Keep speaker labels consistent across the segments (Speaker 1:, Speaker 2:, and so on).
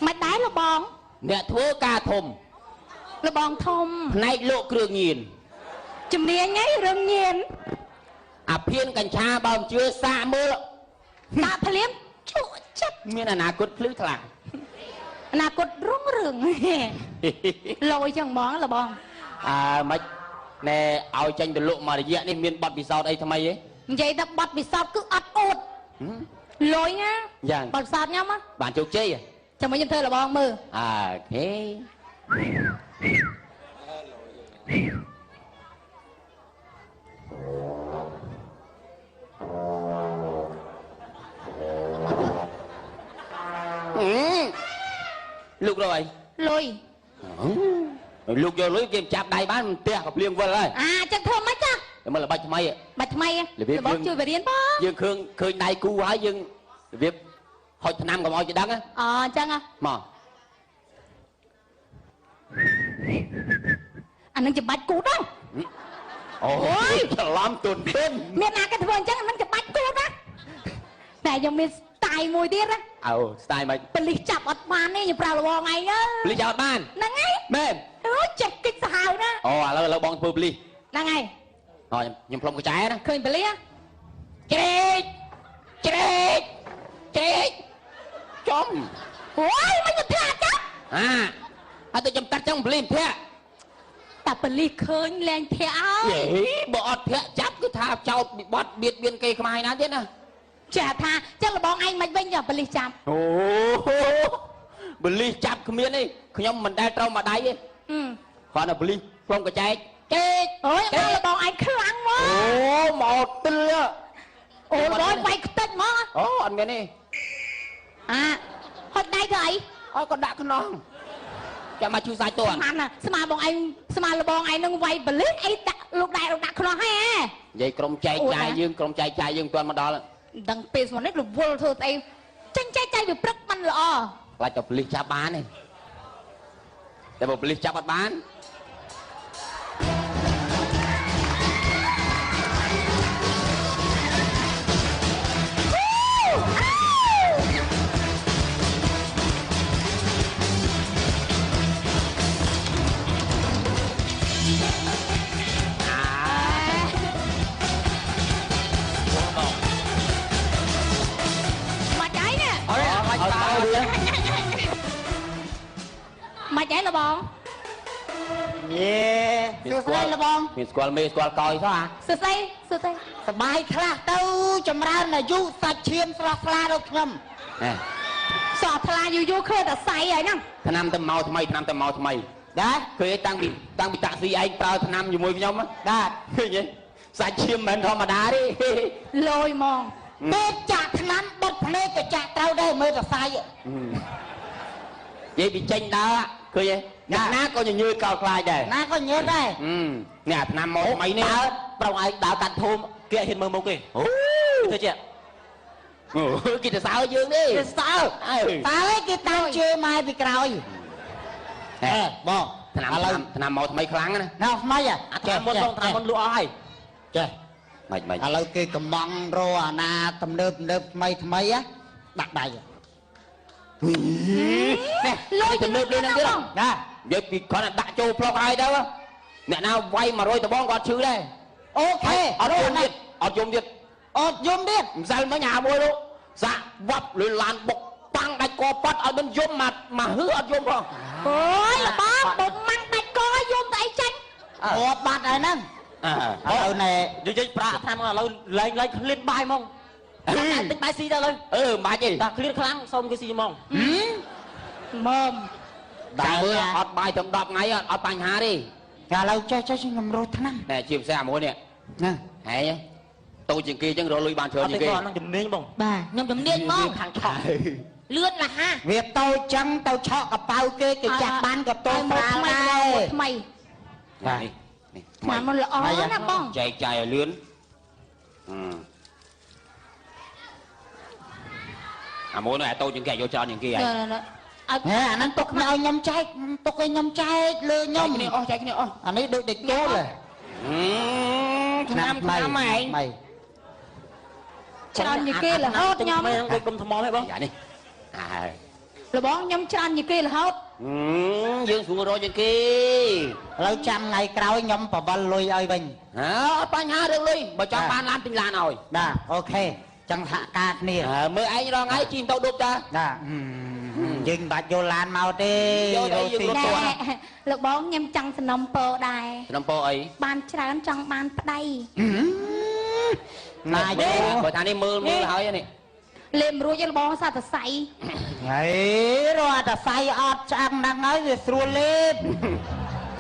Speaker 1: mày đái là bong
Speaker 2: nè thua ca thùng
Speaker 1: là bong thùng
Speaker 2: này lộ cường nhìn
Speaker 1: chùm đi anh ấy rừng nhìn
Speaker 2: à phiên cảnh cha bao chưa xa mưa
Speaker 1: ta phải liếm chỗ chất
Speaker 2: miền là cốt lưới thằng
Speaker 1: là cột rung rừng lôi chẳng món là bong
Speaker 2: à mấy nè ao tranh từ lộ mà để diện nên miền bọt vì sao đây tham ấy
Speaker 1: vậy ta bọt vì sao cứ ắt ột lôi nhá
Speaker 2: dạ
Speaker 1: bọt sạt nhá má
Speaker 2: bạn chụp chơi à
Speaker 1: chẳng mấy nhân thơ là bong mơ
Speaker 2: à thế lúc rồi
Speaker 1: lôi
Speaker 2: lúc vô lưới game chạp đầy bán tia học liên vân ơi
Speaker 1: à chẳng thơm mấy chắc
Speaker 2: mà là bạch mày
Speaker 1: bạch mày
Speaker 2: là
Speaker 1: bóng chui về điên bó
Speaker 2: dương khơi đầy cu hả dương việc hồi năm còn mọi chuyện đắng á
Speaker 1: chăng à
Speaker 2: mà
Speaker 1: anh đang chụp bạch cút đó
Speaker 2: ôi làm tuần thêm
Speaker 1: miền nào cái thường chắc anh đang chụp bạch cút đó này dòng miền style mùi tiết á
Speaker 2: style mày
Speaker 1: bên lý chập ọt ban ấy như prao là bò ngày á
Speaker 2: lý chập ọt ban
Speaker 1: năng ấy
Speaker 2: mềm
Speaker 1: chặt cái xào đó
Speaker 2: là bong phơi lý
Speaker 1: năng ấy
Speaker 2: rồi nhầm phong cái trái đó
Speaker 1: khơi bên lý á
Speaker 2: chết chóm
Speaker 1: ôi mày nhập thế chứ
Speaker 2: tôi chấm tắt trong blim thế
Speaker 1: ta bên lý khơi lên theo
Speaker 2: vậy bọt thế chấp cứ thà cháu bị bọt biệt biên cây mai ná thế nè
Speaker 1: chả tha chắc là bong anh mày bên giờ bên lý chạm
Speaker 2: bên lý chạm cái miếng đi nhưng mình đang trong mà đáy ấy còn là bên lý phong cái trái chết
Speaker 1: ôi đây là bong anh khăn quá
Speaker 2: một tư á
Speaker 1: rồi quay tên mà
Speaker 2: anh nghe đi
Speaker 1: hồi đây rồi
Speaker 2: con đã con non chả mà chú sai tuần
Speaker 1: anh à sao mà là bong anh nâng quay bên lý ấy lúc đại con non hay
Speaker 2: vậy con trai trai dương toàn mà đó là
Speaker 1: đằng tiền mà nó là vô thôi tay tranh trai bị prất man lọ
Speaker 2: lại chụp ly chắp bán này để một ly chắp bán
Speaker 1: mà chạy là bong
Speaker 2: sơ xây là bong mình squal coi sao à
Speaker 1: sơ xây
Speaker 3: สบายខ្លះទៅចម្រើនអាយុសាច់ឈាមស្រស់ថ្លាដល់ខ្ញុំ
Speaker 1: สอดทลายอยู่เคยแต่ใส่ไอ้นั่ง
Speaker 2: năm tầm màu thay mày đấy khơi tăng bị tạ si anh tao năm nhiều mùi với nhau á đã khơi nhỉ sạch chiêm mình thôi mà đá đi
Speaker 1: lôi mong
Speaker 3: bếp chặt lắm bật lên cái chặt tao đây mới là sai
Speaker 2: vậy bị tranh đó khơi nhỉ ná coi như cao khai đây
Speaker 3: ná có nhớ đây
Speaker 2: nè năm màu mày nè bảo ai đào cành thôm kia hiện mơ mông kì thôi chị kì là sao dương đi
Speaker 3: sao tao ấy cái tao chơi mai bị còi
Speaker 2: bò thằng một mấy kháng nè
Speaker 3: nào mấy à
Speaker 2: thằng một lụa ai
Speaker 3: chơi
Speaker 2: mày
Speaker 3: lâu kia cầm măng rô à na tầm nớp mấy á đặt bài
Speaker 1: nè lôi
Speaker 2: tầm nớp lên nè nè vậy thì con là đại châu plok ai đâu nè nào quay mà rồi tao bong con chữ đây
Speaker 3: ok
Speaker 2: ở dùng điệt ra mấy nhà mua luôn dạ vấp lưỡi làn bột băng đạch co bắt ở bên dùng mà hứa ở dùng không
Speaker 1: ôi là bom bột măng đạch co dùng tại tranh
Speaker 3: một bát này nè ở này
Speaker 2: chơi pra tham là lâu lấy lên bài mong tính bài xí ra lên bài gì ta lên kháng xong cái gì mong
Speaker 1: mồm
Speaker 2: đại mưa ọt bài tầm đọc ngay ọt bánh hà đi
Speaker 3: cả lâu chơi ngầm rồi thằng
Speaker 2: nè chìm xe mua nè hay tôi chuyện kia chẳng rồi lui bàn chơi gì kia
Speaker 3: nó chùm niên bông
Speaker 1: bà nhom chùm niên mong
Speaker 3: thằng chọ
Speaker 1: lươn là ha
Speaker 3: việc tôi chẳng tôi chọ cặp bao kia cái chặt bán cặp tôi phá đây
Speaker 1: mày
Speaker 2: này
Speaker 1: mà nó lỡ nè bông
Speaker 2: chạy lươn muốn này tôi chuyện kia vô cho những kia
Speaker 3: nè anh tục nào nhâm trái tục cái nhâm trái lừa nhâm
Speaker 2: chạy cái này
Speaker 3: anh ấy được địch cố rồi
Speaker 2: năm mày
Speaker 1: ច្រើនជាងគេរហូតខ្ញុំ
Speaker 2: មិនដូចគុំថ្មទេបងយ៉ានេះអើ
Speaker 1: លបងខ្ញុំច្រើនជាងគេរហូត
Speaker 2: យើងស្រួលរកជាងគេ
Speaker 3: ឥឡូវចាំថ្ងៃក្រោយខ្ញុំបបិលលុយឲ្យវិញ
Speaker 2: អើអត់បញ្ហារឿងលុយបើចង់បានឡានទិញឡានឲ្យ
Speaker 3: បាទអូខេចឹងសហការគ្នា
Speaker 2: មើលឯងរងថ្ងៃជិះទៅដប់តា
Speaker 3: បាទយើងមិនបាច់យកឡានមកទេ
Speaker 2: យកតែយើងរត់
Speaker 1: ណែលោកបងខ្ញុំចង់សំណុំពរដែរ
Speaker 2: សំពោអី
Speaker 1: បានច្រើនចង់បានប្តី
Speaker 3: ណាយ
Speaker 2: បើថានេះមើលហើយនេះ
Speaker 1: លេមរួចលបងសាទស័យ
Speaker 3: ហើយរត់តែសៃអត់ឆ្អឹងហ្នឹងហើយវាស្រួលលេប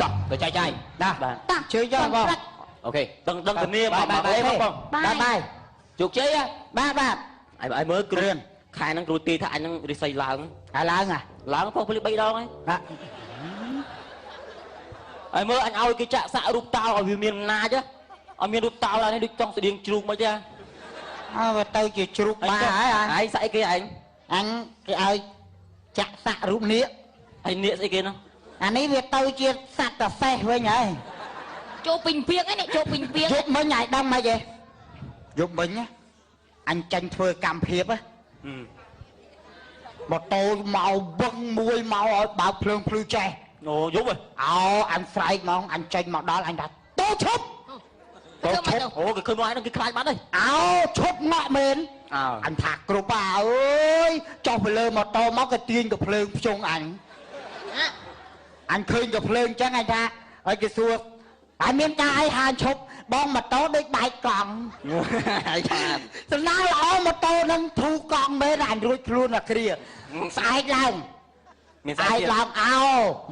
Speaker 2: តោះទៅចាយ
Speaker 3: ណាជួយយកបង
Speaker 2: អូខេដឹងគ្នាបងបាយជោគជ័យ
Speaker 3: បាទបាទ
Speaker 2: ឲ្យមើលគ្រឿនខែហ្នឹងគ្រូទីថាអញនឹងរិស័យឡើង
Speaker 3: ហើយឡើងហ៎
Speaker 2: ឡើងផុសពលិ3ដងហើយ
Speaker 3: បាទ
Speaker 2: ឲ្យមើលអញឲ្យគេចាក់សាក់រូបតោឲ្យវាមានអំណាចឲ្យមានរូបតោឡើងនេះដូចចង់ស្តៀងជ្រូកមកទេ
Speaker 3: អើវាទៅជាជ្រូកបាហើយ
Speaker 2: ឯងសាក់អីគេឯង
Speaker 3: អញគេឲ្យចាក់សាក់រូបនាគ
Speaker 2: ឯនាគស្អីគេនោះ
Speaker 3: អានេះវាទៅជាសត្វតសេះវិញហើយ
Speaker 1: ចូលពេញពីងឯនេះចូលពេញពីង
Speaker 3: យប់មិញឲ្យដឹងមិនទេយប់មិញអញចាញ់ធ្វើកម្មភាពម៉ូតូមកវឹងមួយមកឲ្យបើកភ្លើងភ្លឺចេះ
Speaker 2: អូយប់
Speaker 3: អោអញស្រែកហ្មងអញចេញមកដល់អញថាតូឈប់តូឈប់
Speaker 2: អូគេឃើញមកឯងគេខ្លាចបាត់ហើយ
Speaker 3: អោឈប់ងាក់មែនអញថាគ្រប់អើយចុះទៅលើម៉ូតូមកក៏ទាញក៏ភ្លើងភ្ជង់អញឃើញក៏ភ្លើងចឹងអញថាហើយគេសួរហើយមានការអីហាឈប់បងម៉ូតូដូចបែកកង់ហើយថាសំណាងល្អម៉ូតូនឹងធូរកង់មែនអញរួចខ្លួនអាគ្រាស្អែកឡើងមានស្អែកឡើងអោ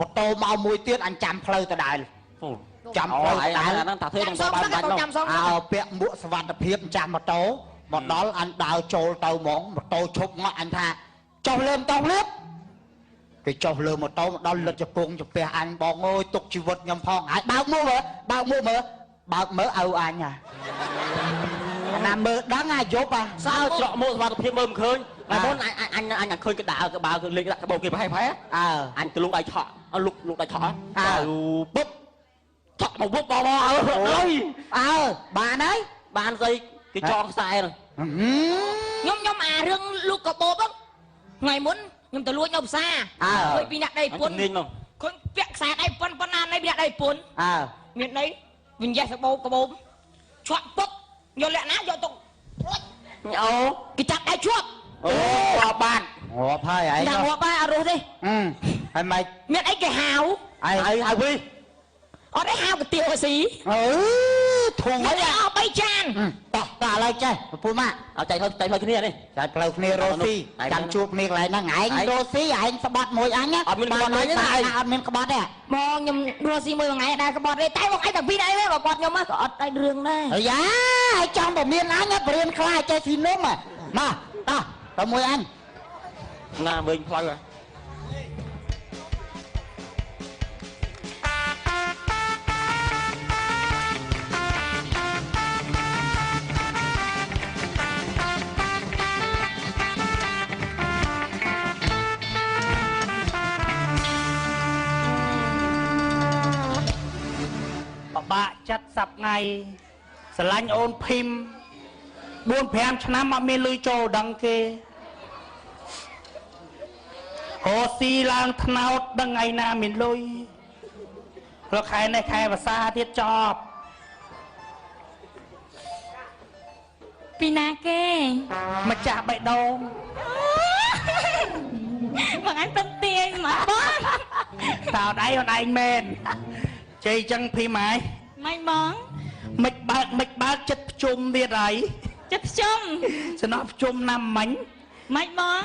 Speaker 3: ម៉ូតូមកមួយទៀតអញចាំផ្លូវទៅដែរចាំផ្លូវដែរហ្នឹងតាធ្វើនឹងបានបាច់នោះអោពាក់មួកសុវត្ថិភាពចាំម៉ូតូមកដល់អញដើរចូលទៅហ្មងម៉ូតូឈប់ងាក់អញថាចុះលើមិនតោះលឿនគេចុះលើម៉ូតូមកដល់លិតជពងជពះអញបងអើយទុកជីវិតខ្ញុំផងហើយបើកមើលបើកមើលឲ្យអញណាមើលដឹងអាយប់
Speaker 2: សើច្រកមួកសុវត្ថិភាពមើលមិនឃើញតែមុនអញឃើញក្តារក្បាលគឺលេខដាក់ក្បោគេប្រហែលអញទៅលុកដៃឆក់លុកដៃឆក់ពុបឆក់មកពុបបងអើ
Speaker 3: បានហើយ
Speaker 2: បានស្អីគេចងខ្សែហ្នឹង
Speaker 1: ខ្ញុំអារឿងលូកកបោបថ្ងៃមុនខ្ញុំទៅលួចនៅផ្សារឃើញពីអ្នកដៃពុនឃើញពាក់ខ្សែដៃពុនប៉ុណ្ណានៃពីអ្នកដៃពុនមានន័យវិញ្ញាសបោកបោឆក់ពុកយកលក្ខណៈយកទុក
Speaker 2: អូ
Speaker 1: គេចាប់ដៃជាប់
Speaker 2: អូបាន
Speaker 3: ងាប់ហើយឯង
Speaker 1: ងាប់ហើយអត់រស់ទេ
Speaker 3: ហើយម៉េច
Speaker 1: មានអីគេហៅ
Speaker 2: ហៅវិញ
Speaker 1: អត់ឯងហៅកាទៀវឲ្យស៊ី
Speaker 3: ធុងហើយ
Speaker 1: អស់3ចាន
Speaker 3: តោះតើឥឡូវចេះពូម៉ា
Speaker 2: ឲ្យចែកផ្លូវគ្នានេះ
Speaker 3: ចែកផ្លូវគ្នារស់ស៊ីចាំជួបគ្នាកន្លែងហ្នឹងឯងរស់ស៊ីឯងស្បាត់មួយអញ
Speaker 2: អត់មានក្បត់ទេ
Speaker 3: អត់មានក្បត់ទេ
Speaker 1: មកខ្ញុំរស់ស៊ីមួយថ្ងៃដែរក្បត់ទេតែមកឯងតែពីរដែរបើគាត់ខ្ញុំមកក៏អត់ដែររឿងដែរ
Speaker 3: យ៉ាហើយចង់តែមានអញបរៀនខ្លាចចេះស៊ីនំមកតោះទៅមួយអញ
Speaker 2: ណាមើលផ្លូវ
Speaker 4: បាក់ចិត្តសັບថ្ងៃស្រឡាញ់អូនភីម 4-5 ឆ្នាំអត់មានលុយចូលដឹងគេហូស៊ីឡើងថ្នោតដឹងថ្ងៃណាមានលុយព្រោះខែនេះខែភាសាទៀតចប់
Speaker 1: ពីណាគេ
Speaker 4: ម្ចាស់បេះដូង
Speaker 1: បងអញពិតទាញមកបង
Speaker 4: តើដៃអូនឯងមែនជ័យចឹងភីម៉ែ
Speaker 1: មិនបង
Speaker 4: មិនបើកចិត្តភ្ជុំទៀតហើយ
Speaker 1: ចិត្តភ្ជុំ
Speaker 4: សំណោះភ្ជុំណាំមិញ
Speaker 1: មិនបង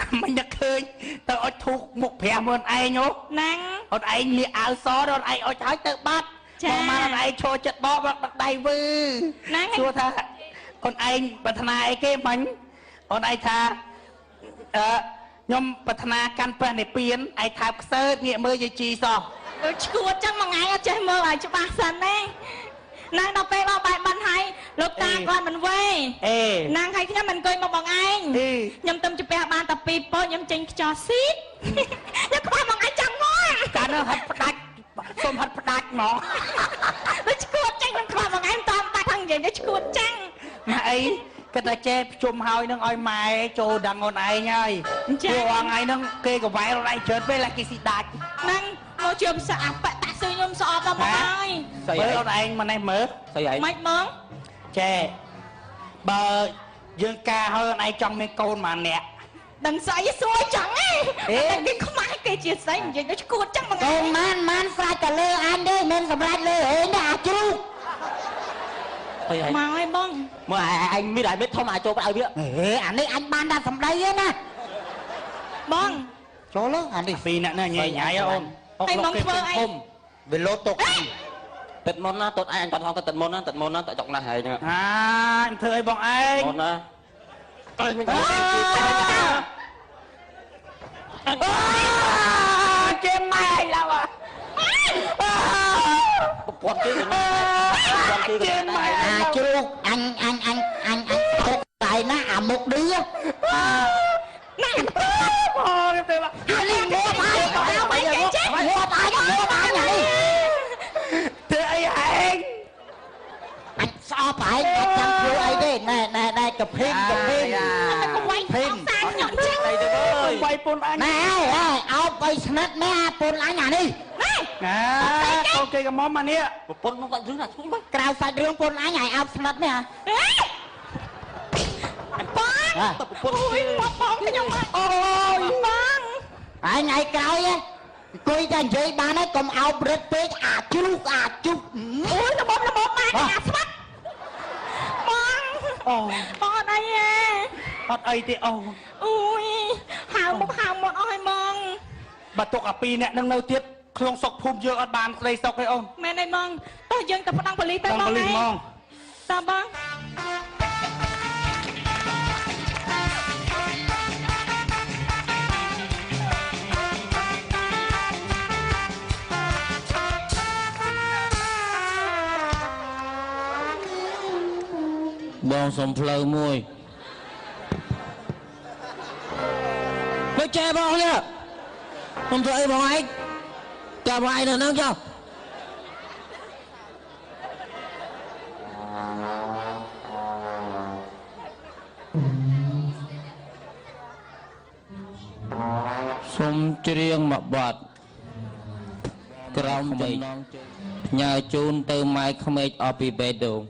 Speaker 4: ណាំមិញតែឃើញទៅអុចធូកមុខ5មើលឯង
Speaker 1: ហ្នឹង
Speaker 4: អូនឯងលាអាវសអូនឯងអុចហើយទៅបាត់មកមកអូនឯងឈរចិត្តបបដាក់ដៃវឺ
Speaker 1: ហ្នឹង
Speaker 4: សួរថាអូនឯងប្រាថ្នាអីគេមិញអូនឯងថាខ្ញុំប្រាថ្នាកាន់ព្រះនិព្វានឯងថើបខ្សើតងាកមើលយាយជីសោះ
Speaker 1: ឈួតចឹងមួយថ្ងៃអត់ចេះមើលឲ្យច្បាស់សិនទេណាងដល់ពេលបោះបាយបិណ្ឌហើយលោកតាគាត់មិនវេណាងឲ្យខ្ញុំមិនអង្គុយមកបងឯងខ្ញុំទៅជពះបានតែ2ពោខ្ញុំចេញខ្ចោស៊ីខ្ញុំខ្វះបងឯងចាំមក
Speaker 4: កាលនោះហិតផ្ដាច់សុំហិតផ្ដាច់ហ្មង
Speaker 1: ដូចឈួតចឹងខ្ញុំខ្វះបងឯងតាមបាច់ខាងនិយាយឈួតចឹង
Speaker 4: ម៉ែអី គេតែចេះជុំហើយនឹងឲ្យម៉ែចូលដឹងអូនឯងហើយព្រោះថ្ងៃហ្នឹងគេក៏វាយអូនឯងច្រើនពេកឡាគេស៊ីដាច់
Speaker 1: ហ្នឹងមកជឿមសាអបតាក់សើខ្ញុំស្អប់ដល់មកហើយ
Speaker 4: មើលអូនឯងមកនេះមើល
Speaker 2: ស្អីឯង
Speaker 1: មិនហ្មង
Speaker 4: ចេះបើយើងការហើយអូនឯងចង់មានកូនម៉ាអ្នក
Speaker 1: ដឹងស្អីសួរចឹងឯងគេខ្មាស់គេជាស្អីនិយាយទៅឈួតចឹងមក
Speaker 3: កូនម៉ានស្រាច់តែលើអញទេមិនសម្រាប់លើហេណាអាជ្រូក
Speaker 2: អីឯង
Speaker 1: មកឲ្យបង
Speaker 2: មើលឯងមានធំអាចចូលឲ្យវា
Speaker 3: ហេអានេះអញបានដាក់សម្ដីទេណា
Speaker 1: បង
Speaker 3: ចូលអានេះ
Speaker 4: ពីរអ្នកនេះញ៉ៃញ៉ៃអូន
Speaker 1: ឲ្យបងធ្វើអី
Speaker 3: វាលោតតុក
Speaker 2: ទឹកមុនណាតុតឯងគាត់ហៅទឹកមុនណាតចុកណាស់ហើយហ្នឹង
Speaker 4: អញធ្វើអីបងឯង
Speaker 2: មុនណាអើយមិន
Speaker 4: ចេមម៉ែឡើយ
Speaker 2: គាត់គេ
Speaker 3: ចេមម៉ែជ្រូកអញទុកតែណាអាមុខឌឺ
Speaker 1: ណា
Speaker 4: បងទៅ
Speaker 3: អានេះងប់ហើយងប់ហើយនេះ
Speaker 4: ធ្វើអីឯង
Speaker 3: អញស្អប់ឯងអត់ចាំធ្វើអីទេណែកភេង
Speaker 1: វាយភេងខ្ញុំចឹង
Speaker 2: អីទៅអើយ
Speaker 4: វាយពុនអញ
Speaker 3: ណែអោបឲ្យស្និតណែពុនអញអានេះ
Speaker 4: ណាអូខេកំមកនេះ
Speaker 2: ប្រពន្ធមកបាច់រឿងណាឈ្មោះបាច់
Speaker 3: ក្រៅសាច់រឿងពុនអញឲ្យអោបស្និតនេះ
Speaker 1: បងប្រពន្ធបងខ្ញុំអូយបង
Speaker 3: អញឲ្យក្រោយអង្គុយតែនិយាយបានហើយកុំអោបរឹតពេកអាចជ្រូកអាចុក
Speaker 1: អូយល្មមបានអាស្មាត់បងបងអត់អីទេ
Speaker 4: អត់អីទេអូ
Speaker 1: អូយហៅមុខអស់ហើយបង
Speaker 4: បើទុកអាពីរអ្នកនឹងនៅទៀតក្នុងសុកភូមិយើងអត់បានស្ដីសុកទេអូន
Speaker 1: មែនទេបងតោះយើងទៅប្តឹងប៉ូលីសទៅបង
Speaker 4: ឯង
Speaker 1: តើបង
Speaker 2: បងសុំផ្លូវមួយមិនចេះបងនេះខ្ញុំធ្វើអីបងឯងចាំបងឯងនៅហ្នឹងចុះសុំច្រៀងមួយបទក្រោមចំណងញ៉ាជូនទៅម៉ែក្មេកអស់ពីបេះដូង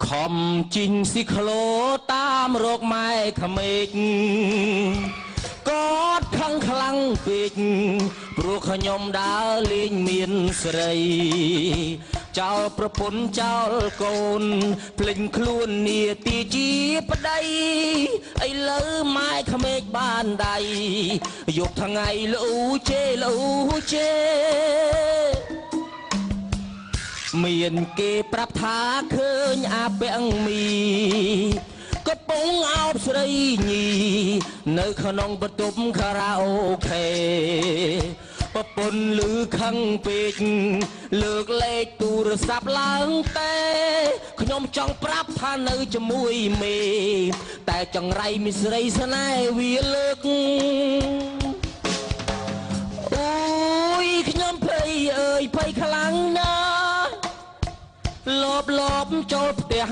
Speaker 2: ខំជីងស៊ីក្លូតាមរកម៉ែក្មេកកอดខឹងខ្លាំងពេកព្រោះខ្ញុំដើរលេងមានស្រីចោលប្រពន្ធចោលកូនភ្លេចខ្លួននាទីជាប្តីឥឡូវម៉ែក្មេកបានដៃយកថ្ងៃលូជេមានគេប្រាប់ថាឃើញអាពាំងមីកំពុងអោបស្រីញីនៅក្នុងបន្ទប់ខារ៉ាអូខេប្រពន្ធលឺខឹងពេកលើកលេខទូរស័ព្ទឡើងតែខ្ញុំចង់ប្រាប់ថានៅជាមួយមេតែចង្រៃមីស្រីស្នេហ៍វាលើកអូយខ្ញុំភ័យអើយភ័យខ្លាំងណាស់លបចូលផ្ទះ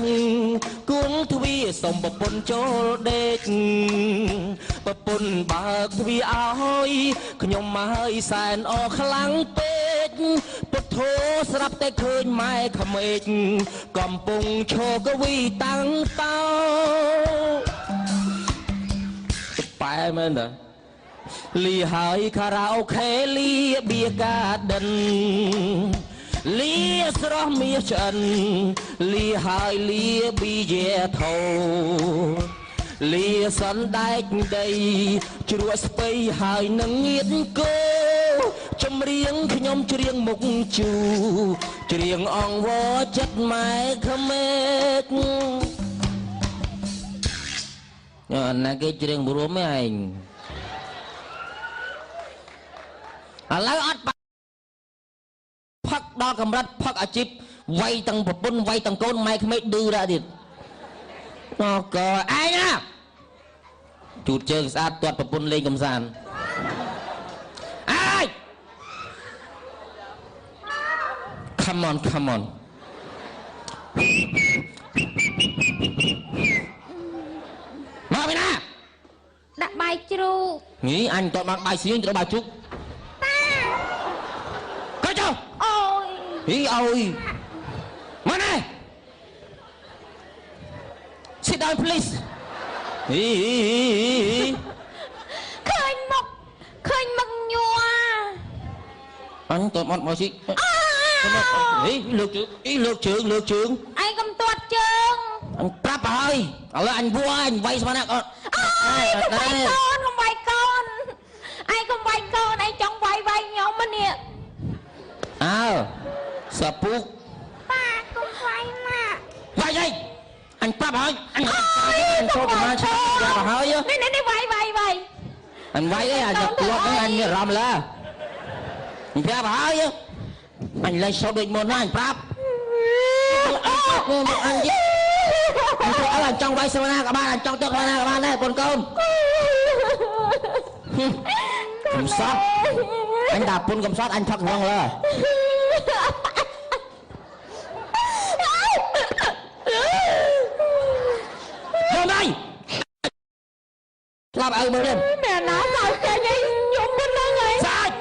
Speaker 2: គង់ទ្វារសុំប្រពន្ធចូលដេកប្រពន្ធបើកទ្វារឲ្យខ្ញុំមកហើយសែនអរខ្លាំងពេកពុទ្ធោស្រាប់តែឃើញម៉ែក្មេកកំពុងឈរកវីតាំងតោប៉ែមែនតាលីហើយខារ៉ាអូខេលីបៀកាដិនលីស្រស់មាសឆ្អិនលីហើយលីប៊ីយេថោលីសនដែកដីជ្រក់ស្ពៃហើយនឹងងៀតគោចម្រៀងខ្ញុំច្រៀងមុខជូច្រៀងអង្វរចិត្តម៉ែក្មេកណាគេច្រៀងរួមឯងឥឡូវអត់ផឹកដល់កម្រិតផឹកអាជីពវាយទាំងប្រពន្ធវាយទាំងកូនម៉ែក្មេកឌឺរ៉ាទៀតអូក៏ឯងណាជូតជើងស្អាតទាត់ប្រពន្ធលេងកំសាន្តអើយ come on មកពីណា
Speaker 1: ដាក់បាយជ្រូក
Speaker 2: ញីអញតបានបាយសៀងទៅបាយជ្រូកតាកុយចុះ
Speaker 1: អូយ
Speaker 2: ហីអើយមកណែ sit down please ហី
Speaker 1: ឃើញមុខញ័រ
Speaker 2: អញតអត់មកស៊ីហីលើកជើងឯង
Speaker 1: កុំទាត់ជើង
Speaker 2: អញប្រាប់ហើយឥឡូវអញវល់អញវាយស្មានអត់
Speaker 1: អើយកុំវាយកូនឯងកុំវាយកូនឯងចង់វាយខ្ញុំមកនេះ
Speaker 2: អើសាពុក
Speaker 1: ប៉ាកុំវាយណា
Speaker 2: វាយអីអញប្រាប់ហើយអញចូលប្រមាណឆ្នាំយ៉ាទៅហើយ
Speaker 1: នេះវាយ
Speaker 2: អញវាយអីអញគាត់ហ្នឹងអញមានអារម្មណ៍ឡាអញប្រាប់ហើយអញលេងចូលដូចមុនណាអញប្រាប់អញអញចង់វាយស្មាណាក៏បានអញចង់ទឹកស្មាណាក៏បានដែរកូនកំសត់អញដាក់ពុនកំសត់អញផឹកហ្នឹងលើយកដៃស្លាប់ឪមើលនេះ
Speaker 1: មែនណាសោកចេញឲ្យខ្ញុំមិនហ្នឹងហើយ
Speaker 2: សាច់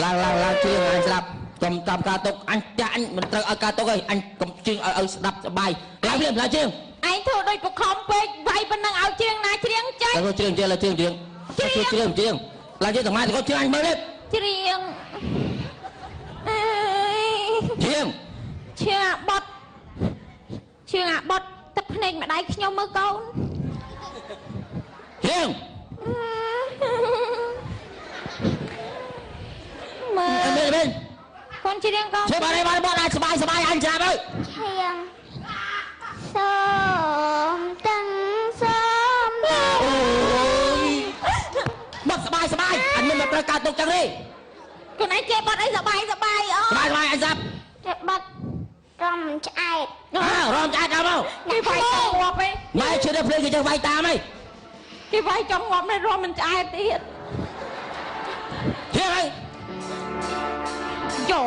Speaker 2: ឡើងជឿអញស្ដាប់កុំតាមការទុកអញចាក់អញមិនត្រូវឲ្យការទុកអីអញកុំជឿឲ្យស្ដាប់សបាយឡើងជឿឯង
Speaker 1: ធ្វើដូចបខំពេកវាយប៉ុណ្ណឹងឲ្យជឿណាច្រៀងចេញ
Speaker 2: ទៅជឿឡើងជឿទាំងម៉ែទៅជឿអញមើលនេះ
Speaker 1: ច្រៀងជឿអាបត់ទឹកភ្នែកម្ដាយខ្ញុំមើលកូន
Speaker 2: ជឿ
Speaker 1: មើលកូនច្រៀងកូន
Speaker 2: ជួយបានបត់ឲ្យសបាយអញច្រាបអើយ
Speaker 1: ច្រៀងសូមទាំងសូម
Speaker 2: អូយបត់សបាយអញមិនត្រូវការទុកចឹងទេ
Speaker 1: កូនឯងចេះបត់អីសបាយអូ
Speaker 2: សបាយអញស្ដាប់
Speaker 1: ចេះបត់រំឆ្អែត
Speaker 2: រំឆ្អែតដល់មក
Speaker 1: គេវាយចង់ងាប់ឯង
Speaker 2: ម៉ែជឿតែភ្លេងគេចឹងវាយតាមឯង
Speaker 1: គេវាយចង់ងាប់នេះរំមិនឆ្អែតទៀត
Speaker 2: ជឿហើយ
Speaker 1: យោ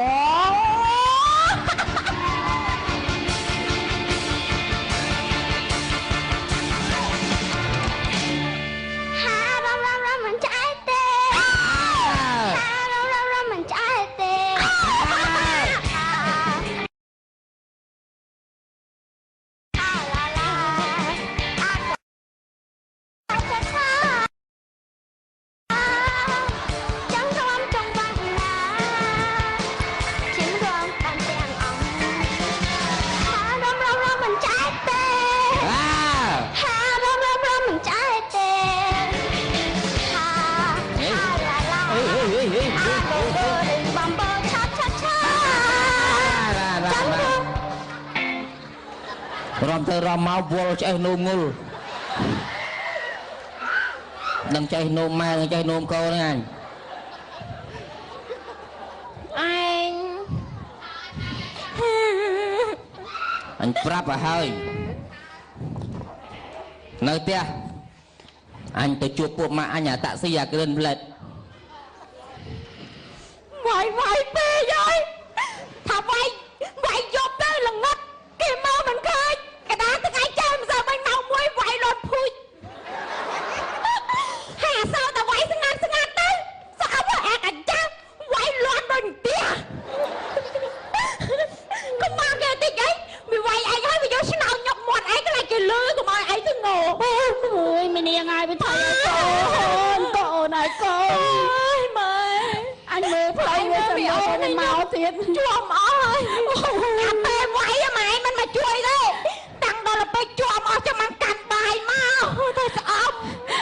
Speaker 2: រំទៅរំមកវល់ចេះនោមងុលនឹងចេះនោមម៉ែនឹងចេះនោមកូនហ្នឹងអញប្រាប់ឲ្យហើយនៅផ្ទះអញទៅជួបពួកម៉ាក់អញអាតាក់ស៊ីអាក្រិនផ្លេត
Speaker 1: វាយពេកហើយថាវាយយប់ទៅល្ងឹតគេមកមិនឃើញកដាថ្ងៃចាំមិនសូវមិនមកមួយវាយរត់ភួយហើយអាសោតែវាយស្ងាត់ទៅស្អប់អាកញ្ចាំវាយលាត់ដូចទៀកុំមកគេតិចអីវាវាយឯងហើយវាយកឆ្នោញក់មាត់ឯងខ្លាចគេលឺកុំឲ្យឯងទៅងអូយមីនាងហើយវាថៃឲ្យកូនហើយកូនអើយម៉ែអញមើលផ្លូវវាទៅមកទៀតជាប់អស់ហើយអាពេលវាយម៉ែមិនមកជួយទេតាំងដល់ទៅជាប់អស់ចាំមិនកាន់បាយមកទៅស្អប់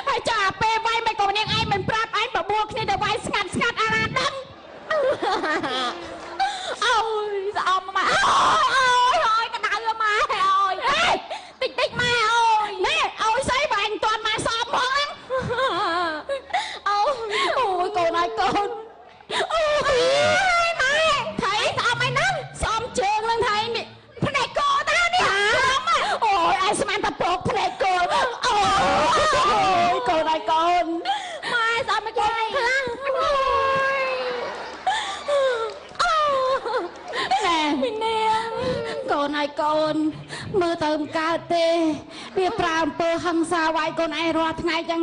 Speaker 1: ហើយចាអាពេលវាយមិនក៏នាងឯងមិនប្រាប់ឯងបបួលគ្នាទៅវាយស្ងាត់អារ៉ាដឹងអូយស្អប់ម៉ែអូយកដៅម៉ែអូយតិចម៉ែអូយនេះអូយស្អីបើអញមិនទាន់ម៉ែស្អប់ហ្មងអូយកូនហើយកូនអូយម៉ែថៃស្អប់ឯង
Speaker 5: កូនមើលទៅមិនកើតទេវាប្រើអំពើហិង្សាវាយកូនឯងរាល់ថ្ងៃចឹង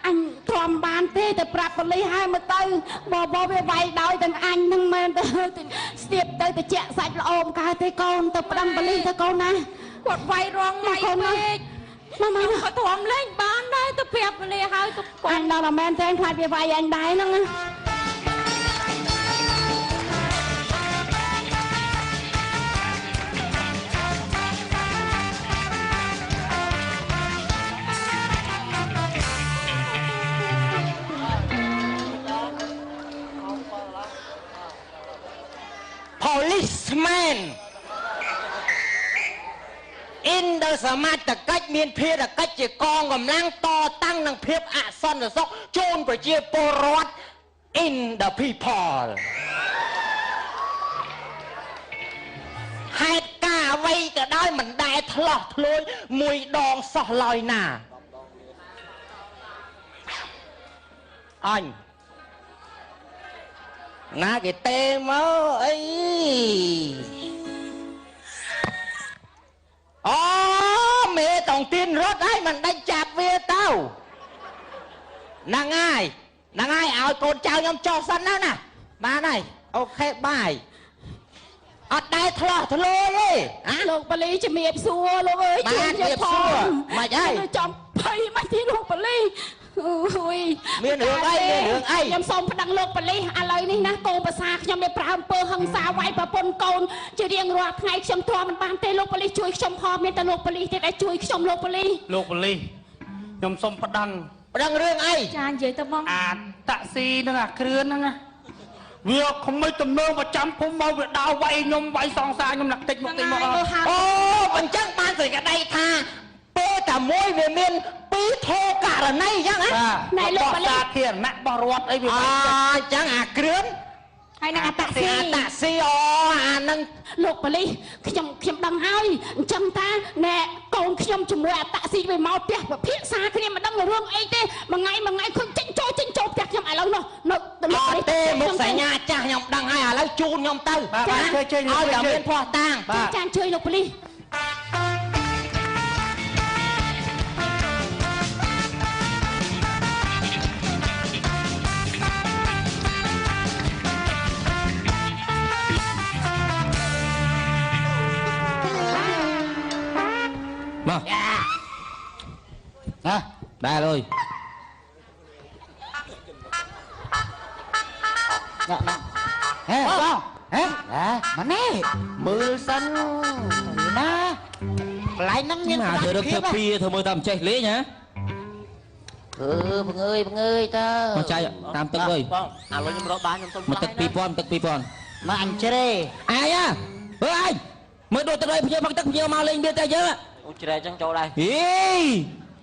Speaker 5: អញទ្រាំបានទេតែប្រាប់ប៉ូលីសហើយមកទៅបបវាវាយដោយទាំងអញហ្នឹងមែនទៅស្ទាបទៅតិចសាច់ល្អមិនកើតទេកូនទៅប្តឹងប៉ូលីសទៅកូនណាគាត់វាយរងវាយពេកមកគាត់ទ្រាំលេងបានដែរទៅប្រាប់ប៉ូលីសហើយទៅអញដល់តែមែនទេខ្លាចវាវាយអញដែរហ្នឹង
Speaker 2: Policeman in the សមត្ថកិច្ចមានភារកិច្ចជាកងកម្លាំងតតាំងនឹងភាពអសន្តិសុខជូនប្រជាពលរដ្ឋ in the people ហេតុការអ្វីក៏ដោយមិនដែលឆ្លោះឆ្លួយមួយដងសោះឡើយណាអញណាគេទេមកអីអូមេតងទៀនរត់ហើយមិនដេញចាប់វាទៅហ្នឹងហើយឲ្យកូនចៅខ្ញុំចុះសិនណាបានហើយអូខេបាយអត់ដែរឆ្លោះឆ្លួយទេ
Speaker 5: លោកប៉ូលីសជំរាបសួរលោកអើយ
Speaker 2: បានជំរាបសួរមិនអី
Speaker 5: ចំភ័យមិនទីលោកប៉ូលីសអូយ
Speaker 2: មានរឿងអី
Speaker 5: ខ្ញុំសូមប្តឹងលោកប៉ូលីសឥឡូវនេះណាកូនប្រសាខ្ញុំមានប្រើអំពើហិង្សាវាយប្រពន្ធកូនជារៀងរាល់ថ្ងៃខ្ញុំទ្រាំមិនបានទេលោកប៉ូលីសជួយខ្ញុំផងមានតែលោកប៉ូលីសទេដែលជួយខ្ញុំលោកប៉ូលីស
Speaker 4: ខ្ញុំសូមប្តឹង
Speaker 2: រឿងអី
Speaker 1: ចានិយាយទៅបង
Speaker 4: អាតាក់ស៊ីនឹងអាគ្រឿនហ្នឹងណាវាខ្មិចទំនើប្រចាំភូមិមកវាដើរវាយខ្ញុំវាយសងសាខ្ញុំណាក់តិចមក
Speaker 2: អូអញ្ចឹងបានសេចក្តីថាពេលតែមួយវាមានពីរធោករណីអញ្ចឹង
Speaker 5: ណាលោកប៉ូលីស
Speaker 4: សាធារណៈបោះរត់អីវា
Speaker 2: អញ្ចឹងអាគ្រឿន
Speaker 1: ហើយនឹងអាតាក់
Speaker 2: ស៊ីអូអានឹង
Speaker 5: លោកប៉ូលីសខ្ញុំដឹងហើយអញ្ចឹងតាណែកូនខ្ញុំជាមួយអាតាក់ស៊ីវាមកផ្ទះពិភាក្សាគ្នាមិនដឹងរឿងអីទេមួយថ្ងៃឃើញចេញចូលផ្ទះខ្ញុំឥឡូវនោះនៅ
Speaker 2: លោកប៉ូលីសទេមកសញ្ញាចាស់ខ្ញុំដឹងហើយឥឡូវជូនខ្ញុំទៅ
Speaker 4: បាទ
Speaker 2: ជួយឲ្យតែមានភ័ស្តុតាង
Speaker 5: ចាជួយលោកប៉ូលីស
Speaker 2: មកដែរអើយ
Speaker 3: ហេបងមកនេះមើលសិនណាកន្លែងហ្នឹងមាន
Speaker 2: សុវត្ថិភាពធ្វើពីធ្វើមើលតាមចេះលេងហ៎
Speaker 3: បងអើយតើ
Speaker 2: មកចៃតាមទឹកអើយ
Speaker 3: បងឥឡូវខ្ញុំរកបានខ្ញុំសុំ
Speaker 2: មកទឹក2000
Speaker 3: មកអញជ្រេ
Speaker 2: អាយអើយមើលដូចទៅភ្ញៀវមកទឹកភ្ញៀវមកលេងវាតែយើង
Speaker 3: អូជ្រេចឹងចូលដែរ
Speaker 2: ហី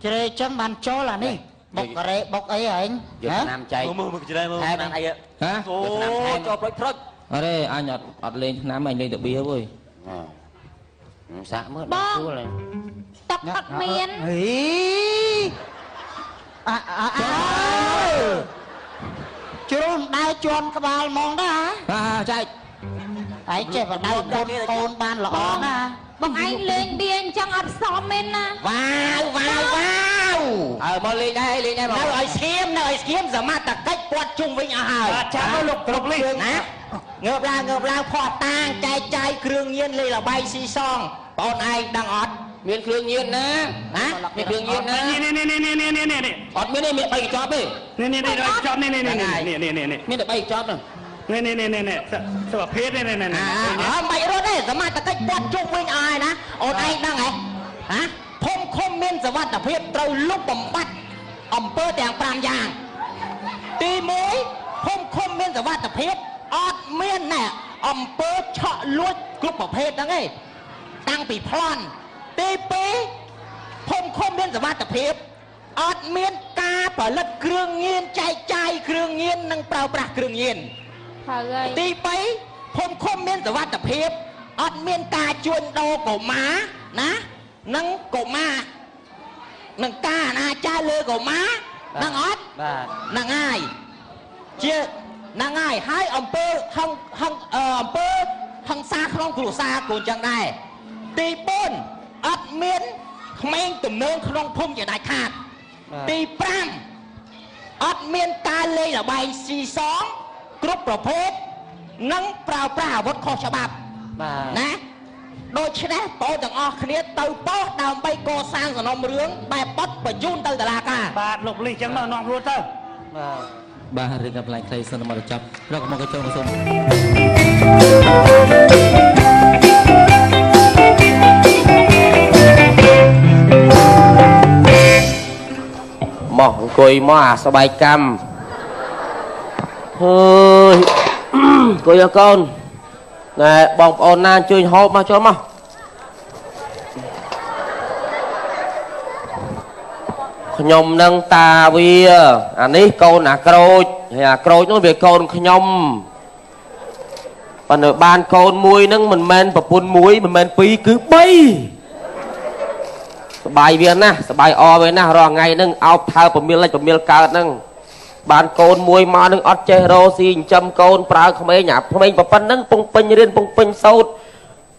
Speaker 3: ជ្រេចឹងបានចូលអានេះបុកការ៉េបុកអីហែង
Speaker 2: យកឆ្នាំចៃ
Speaker 3: មើលជ្រេមើលឆ្នាំអី
Speaker 2: អូ
Speaker 3: ចូលប្រុច
Speaker 2: អរេអញអត់លេងឆ្នាំអញលេងតែបៀវើយ
Speaker 3: សាក់មើលដល់ជួល
Speaker 1: ទឹកអត់មាន
Speaker 3: ហីជ្រុំដៅជន់ក្បាលហ្មងដែរ
Speaker 2: ចែក
Speaker 3: ឯងចេះបដៅកូនបានល្អណា
Speaker 1: បងឯងលេងឌៀអញ្ចឹងអត់សមមែនណា
Speaker 2: វ៉ាវមកលេងដែរមកនៅឲ្យស្ងៀមសមត្ថកិច្ចពាត់ជុំវិញអស់ហើយ
Speaker 4: ចាំមកលោកគ្រប់លី
Speaker 2: ណាងើបឡើងផោះតាងចែកចាយគ្រឿងញៀនលេងល្បែងស៊ីសងបងឯងដឹងអត់មានគ្រឿងញៀនណាមានគ្រឿងញៀនណា
Speaker 4: នេះ
Speaker 2: អត់មានទេមាន3កញ្ចប់ទេ
Speaker 4: នេះកញ្ចប់នេះ
Speaker 2: មានតែ3កញ្ចប់ហ្នឹង
Speaker 4: នេះសុខភាពនេះ
Speaker 2: បាច់រត់ទេសមត្ថកិច្ចពាត់ជុំវិញអស់ហើយណាអូនឯងដឹងហ៎ភូមិឃុំមានសុវត្ថិភាពត្រូវលុបបំបត្តិអំពើទាំង5យ៉ាងទី1ភូមិឃុំមានសុវត្ថិភាពអត់មានណែអំពើឆក់លួចគ្រប់ប្រភេទហ្នឹងឯងតាំងពីប្លន់ទី2ភូមិឃុំមានសុវត្ថិភាពអត់មានការផលិតគ្រឿងញៀនចែកចាយគ្រឿងញៀននិងប្រើប្រាស់គ្រឿងញៀន
Speaker 1: ហើយ
Speaker 2: ទី3ភូមិឃុំមានសុវត្ថិភាពអត់មានការជួញដូរកុមារណានិងកុមារនឹងការអនាចារលើកុមារនឹងអត់ហ្នឹងហើយជាហ្នឹងហើយអំពើហឹង្សាក្នុងគ្រួសារក៏អញ្ចឹងដែរ ទី4អត់មានក្មេងទំនើងក្នុងភូមិជាដាច់ខាតទី5អត់មានការលេងល្បែងស៊ីសងគ្រប់ប្រភេទនិងប្រើប្រាស់អាវុធខុសច្បាប់ណាដូច្នេះបងទាំងអស់គ្នាទៅពោះដើម្បីកសាងសំណុំរឿងបែបបត់បញ្ជូនទៅតុលាការ
Speaker 4: បាទលោកលីចឹងមកនាំរួចទៅ
Speaker 2: បាទរឿងកំ pl ខ្លីសិនមកចាប់រកមកចូលសូមមកអង្គុយមកអាស្បែកកម្មហើយអង្គុយអើកូនណែបងប្អូនណាអញ្ជើញហូបមកចូលមកខ្ញុំនឹងតាវាអានេះកូនអាក្រូចហើយអាក្រូចនោះវាកូនខ្ញុំប៉ុន្តែបានកូនមួយនឹងមិនមែនប្រពន្ធមួយមិនមែនពីរគឺ3សបាយវាណាសបាយអវាណារាល់ថ្ងៃហ្នឹងអោបថើប្រមៀលលិចប្រមៀលកើតហ្នឹងបានកូនមួយមកនឹងអត់ចេះរោស៊ីចិញ្ចឹមកូនប្រើក្មេងអាក្មេងប៉ុណ្ណឹងពងពេញរៀនពងពេញសោត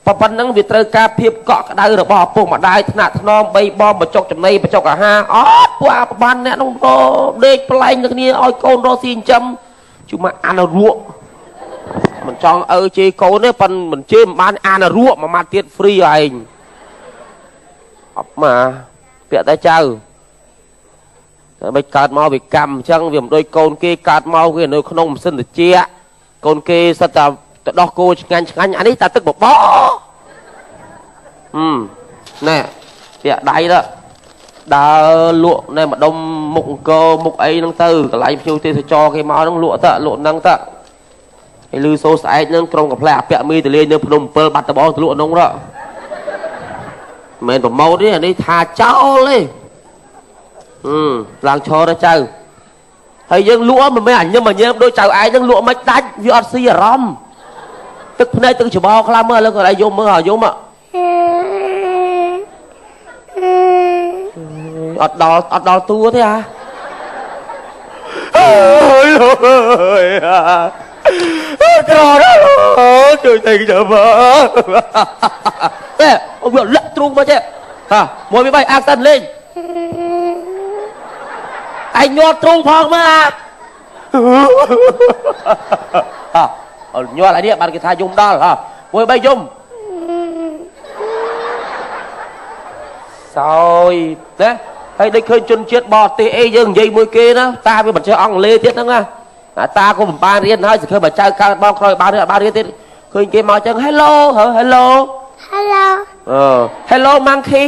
Speaker 2: ប៉ុណ្ណឹងវាត្រូវការភាពកក់ក្ដៅរបស់ឪពុកម្ដាយថ្នាក់ថ្នមបីបងបចុកចំណីបចុកអាហារអត់ពួកអាប្របានអ្នកនោះដេកប្លែងទៅគ្នាឲ្យកូនរោស៊ីចិញ្ចឹមជុំមកអានរក់មិនចង់អើជេរកូនទេប៉ុន្តែមិនជេរមិនបានអានរក់មួយម៉ាត់ទៀតហ្វ្រីឯងអត់មកពាក់តែចៅតែមិនកើតមកវាកម្មអញ្ចឹងវាមិនដូចកូនគេកើតមកវានៅក្នុងម៉ាស៊ីនត្រជាក់កូនគេសិតតែទៅដោះគោឆ្ងាញ់អានេះតែទឹកបបោណែពាក់ដៃទៅដើរលក់នៅម្ដុំមុខអង្គរមុខអីហ្នឹងទៅកន្លែងភ្ញៀវទេសចរគេមកហ្នឹងលក់ទៅលក់ហ្នឹងទៅហើយលឺសូស្អែកហ្នឹងក្រុមកំ pl អាពាក់មីទៅលេងនៅភ្នំ7បាត់ដំបងទៅលក់ហ្នឹងរកមិនមែនប្រម៉ូទទេអានេះថាចោលទេឡើងឈរទៅចៅហើយយើងលក់មិនមែនអញញឹមដូចចៅឯងហ្នឹងលក់មិនដាច់វាអត់ស៊ីអារម្មណ៍ទឹកភ្នែកទឹកច្បោខ្លាំងមើលឥឡូវគាត់ឲ្យយំមើលយំអត់ដល់តួទេហ៎អើយលោកអើយក្រណាស់ជួយតែខ្ញុំទេអូវាលាក់ទ្រូងមកចេះហាមួយវា3អាសិនលេងឯងញាត់ទ្រូងផងមើលអញញាត់អានេះបានគេថាយំដល់មួយ3យំសោយណាហើយដូចឃើញជនជាតិបរទេសអីយើងនិយាយមួយគេណាតាវាមិនចេះអង់គ្លេសទៀតហ្នឹងណាតាក៏មិនបានរៀនហើយសង្ឃឹមបើចៅកើតបងក្រោយបានរៀនអត់បានរៀនទៀតឃើញគេមកចឹង Hello Hello Hello monkey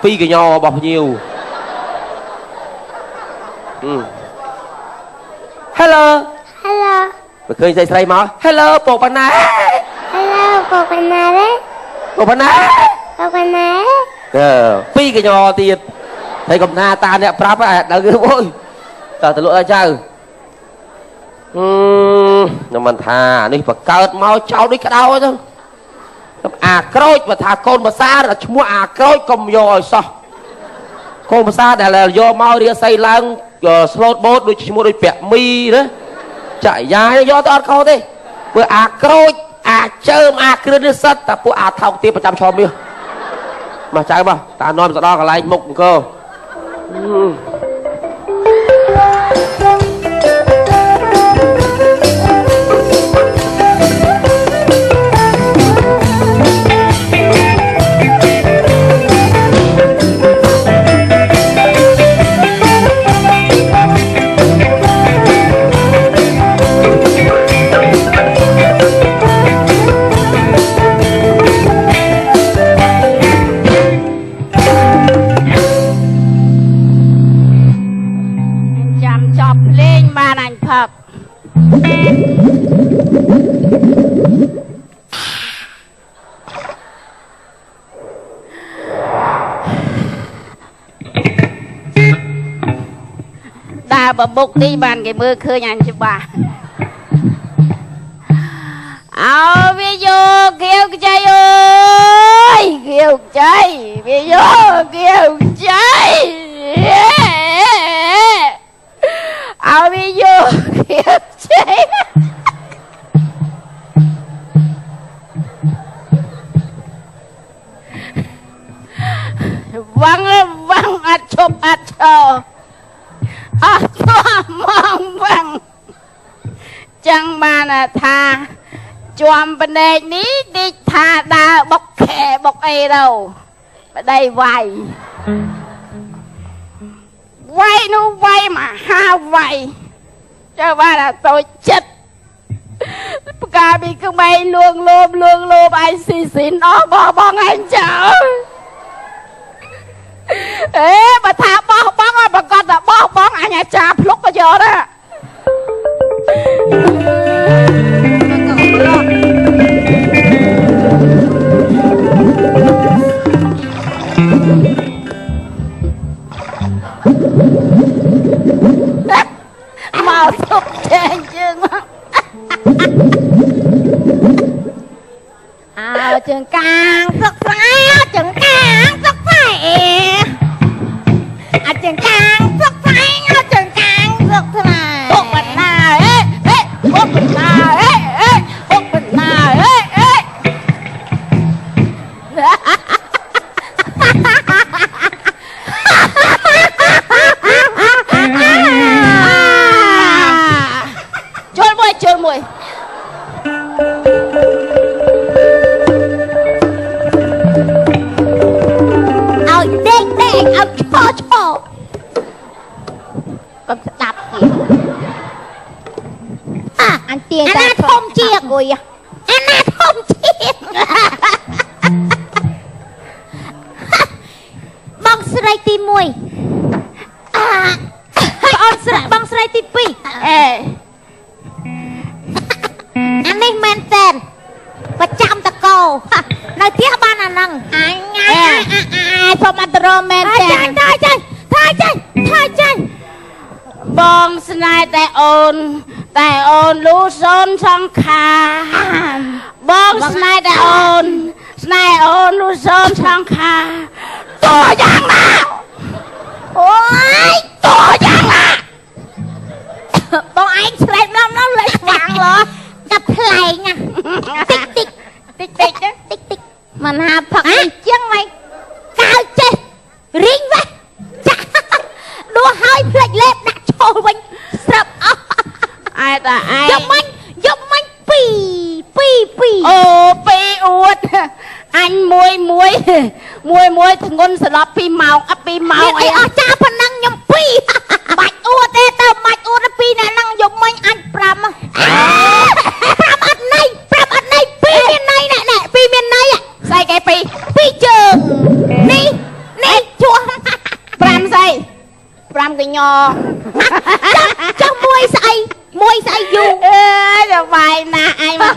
Speaker 2: ពីរកញ្ញោរបស់ភ្ញៀវHello បើឃើញស្រីមក Hello ពកបណ្ណា ពកបណ្ណាពីរកញ្ញោទៀតហើយកុំថាតាអ្នកប្រាប់ដល់គឺអូយតើទៅលក់ឲ្យចៅខ្ញុំមិនថានេះបកើតមកចោលដូចក្តៅទៅអាក្រូចបើថាកូនភាសាឈ្មោះអាក្រូចកុំយកឲ្យសោះកូនភាសាដែលយកមករៀស័យឡើងស្លូតបូតដូចឈ្មោះដូចពាក់មីណាចាក់យ៉ាយកទៅអត់ខុសទេព្រោះអាក្រូចអាជើមអាគ្រឿននេះសិតតែពួកអាថោកទៀតប្រចាំឆោមមាសមកចៅមកតានាំទៅដល់កន្លែងមុខអង្គរ
Speaker 5: បបុកទីបានគេមើលឃើញអញច្បាស់អោវាយកគៀវខ្ចីអើយគៀវខ្ចីវាយកគៀវខ្ចីអោវាយកគៀវខ្ចី ថាជាប់ភ្នែកនេះឌីកថាដើរបុកខែបុកអីទៅប្តីវាយនោះវាយមហាវាយចាំបានតូចចិត្តផ្កាពីក្មេងលួងលោបឯងស៊ីស៊ីនអស់បងឯងចោលបើថាបោះបងឲ្យប្រកាសថាបោះបងអញអាចារ្យភ្លុកក៏យកដែរមកសុកចេញជើងមកអើជើងកាងសុកស្ងាយជើងកាងសុកស្ងាយអាជើងកាងសុកស្ងាយជើងកាងសុកស្ងាយពុកបណ្ណាពុកបណ្ណាពុកបណ្ណាជុលមួយឲ្យដេកឲ្យឈរកុំស្ដាប់ទៀតអញទាញតែធំជាងអុយអាណាធំជាងបងស្រីទី1បងស្រីទី2អានេះមែនតែនប្រចាំតកោនៅផ្ទះបានអាហ្នឹងអញសុំអត្តរមែនតែនថាចាញ់បងស្នេហ៍តែអូនលូសូនសង្ខាបងស្នេហ៍តែអូនលូសូនសង្ខាតោះយ៉ាងណាអូយតោះយ៉ាងណាបងឯងឆ្លេតម្ដងលេចខ្វាំងឡោតែផ្លែងណាតិចមិនហាផឹកអីចឹងមិនកើចេះរីងវ៉ាចាដួសហើយផ្លេចលេបដាក់ចូលវិញស្រាប់អស់ឯតាឯងយកមិញពីអូពីអួតអញមួយធ្ងន់ស្លាប់2ម៉ោង2ម៉ោងអីអស់ចាប៉ុណ្ណឹងខ្ញុំ2បាច់អួតទេទៅបាច់អួតពីអ្នកហ្នឹងយកមិញអញ5អត់ន័យ2មានន័យណែ2មានន័យស្អីគេ2ជើងនេះជួស5ស្អី5កញ្ញចុះមួយស្អីយូរសប្បាយណាស់ឯងមក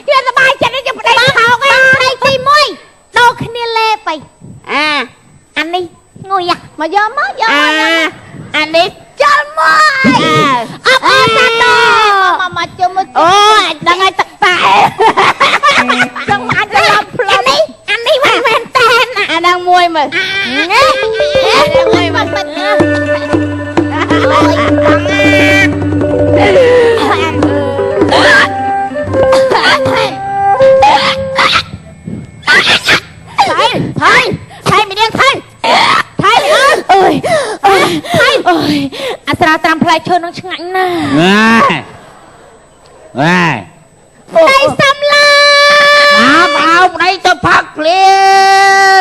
Speaker 5: យកសប្បាយចិត្តនេះប្តីថោកឯងស្រីទី1ដូរគ្នាលេបអានេះងុយមកយកអានេះចលមួយអបអរសាទរមកជុំអូអាចដឹងឲ្យទឹកតែដឹងអាចដល់ផ្លូវអានេះមិនមែនតែនអានឹងមួយមើលមួយមកមិនអូយថៃមីនាងថៃអើយអាត្រាតាមផ្លែឈើនឹងឆ្ងាញ់ណាស់ដៃសំឡាអោបដៃទៅផឹកភ្លា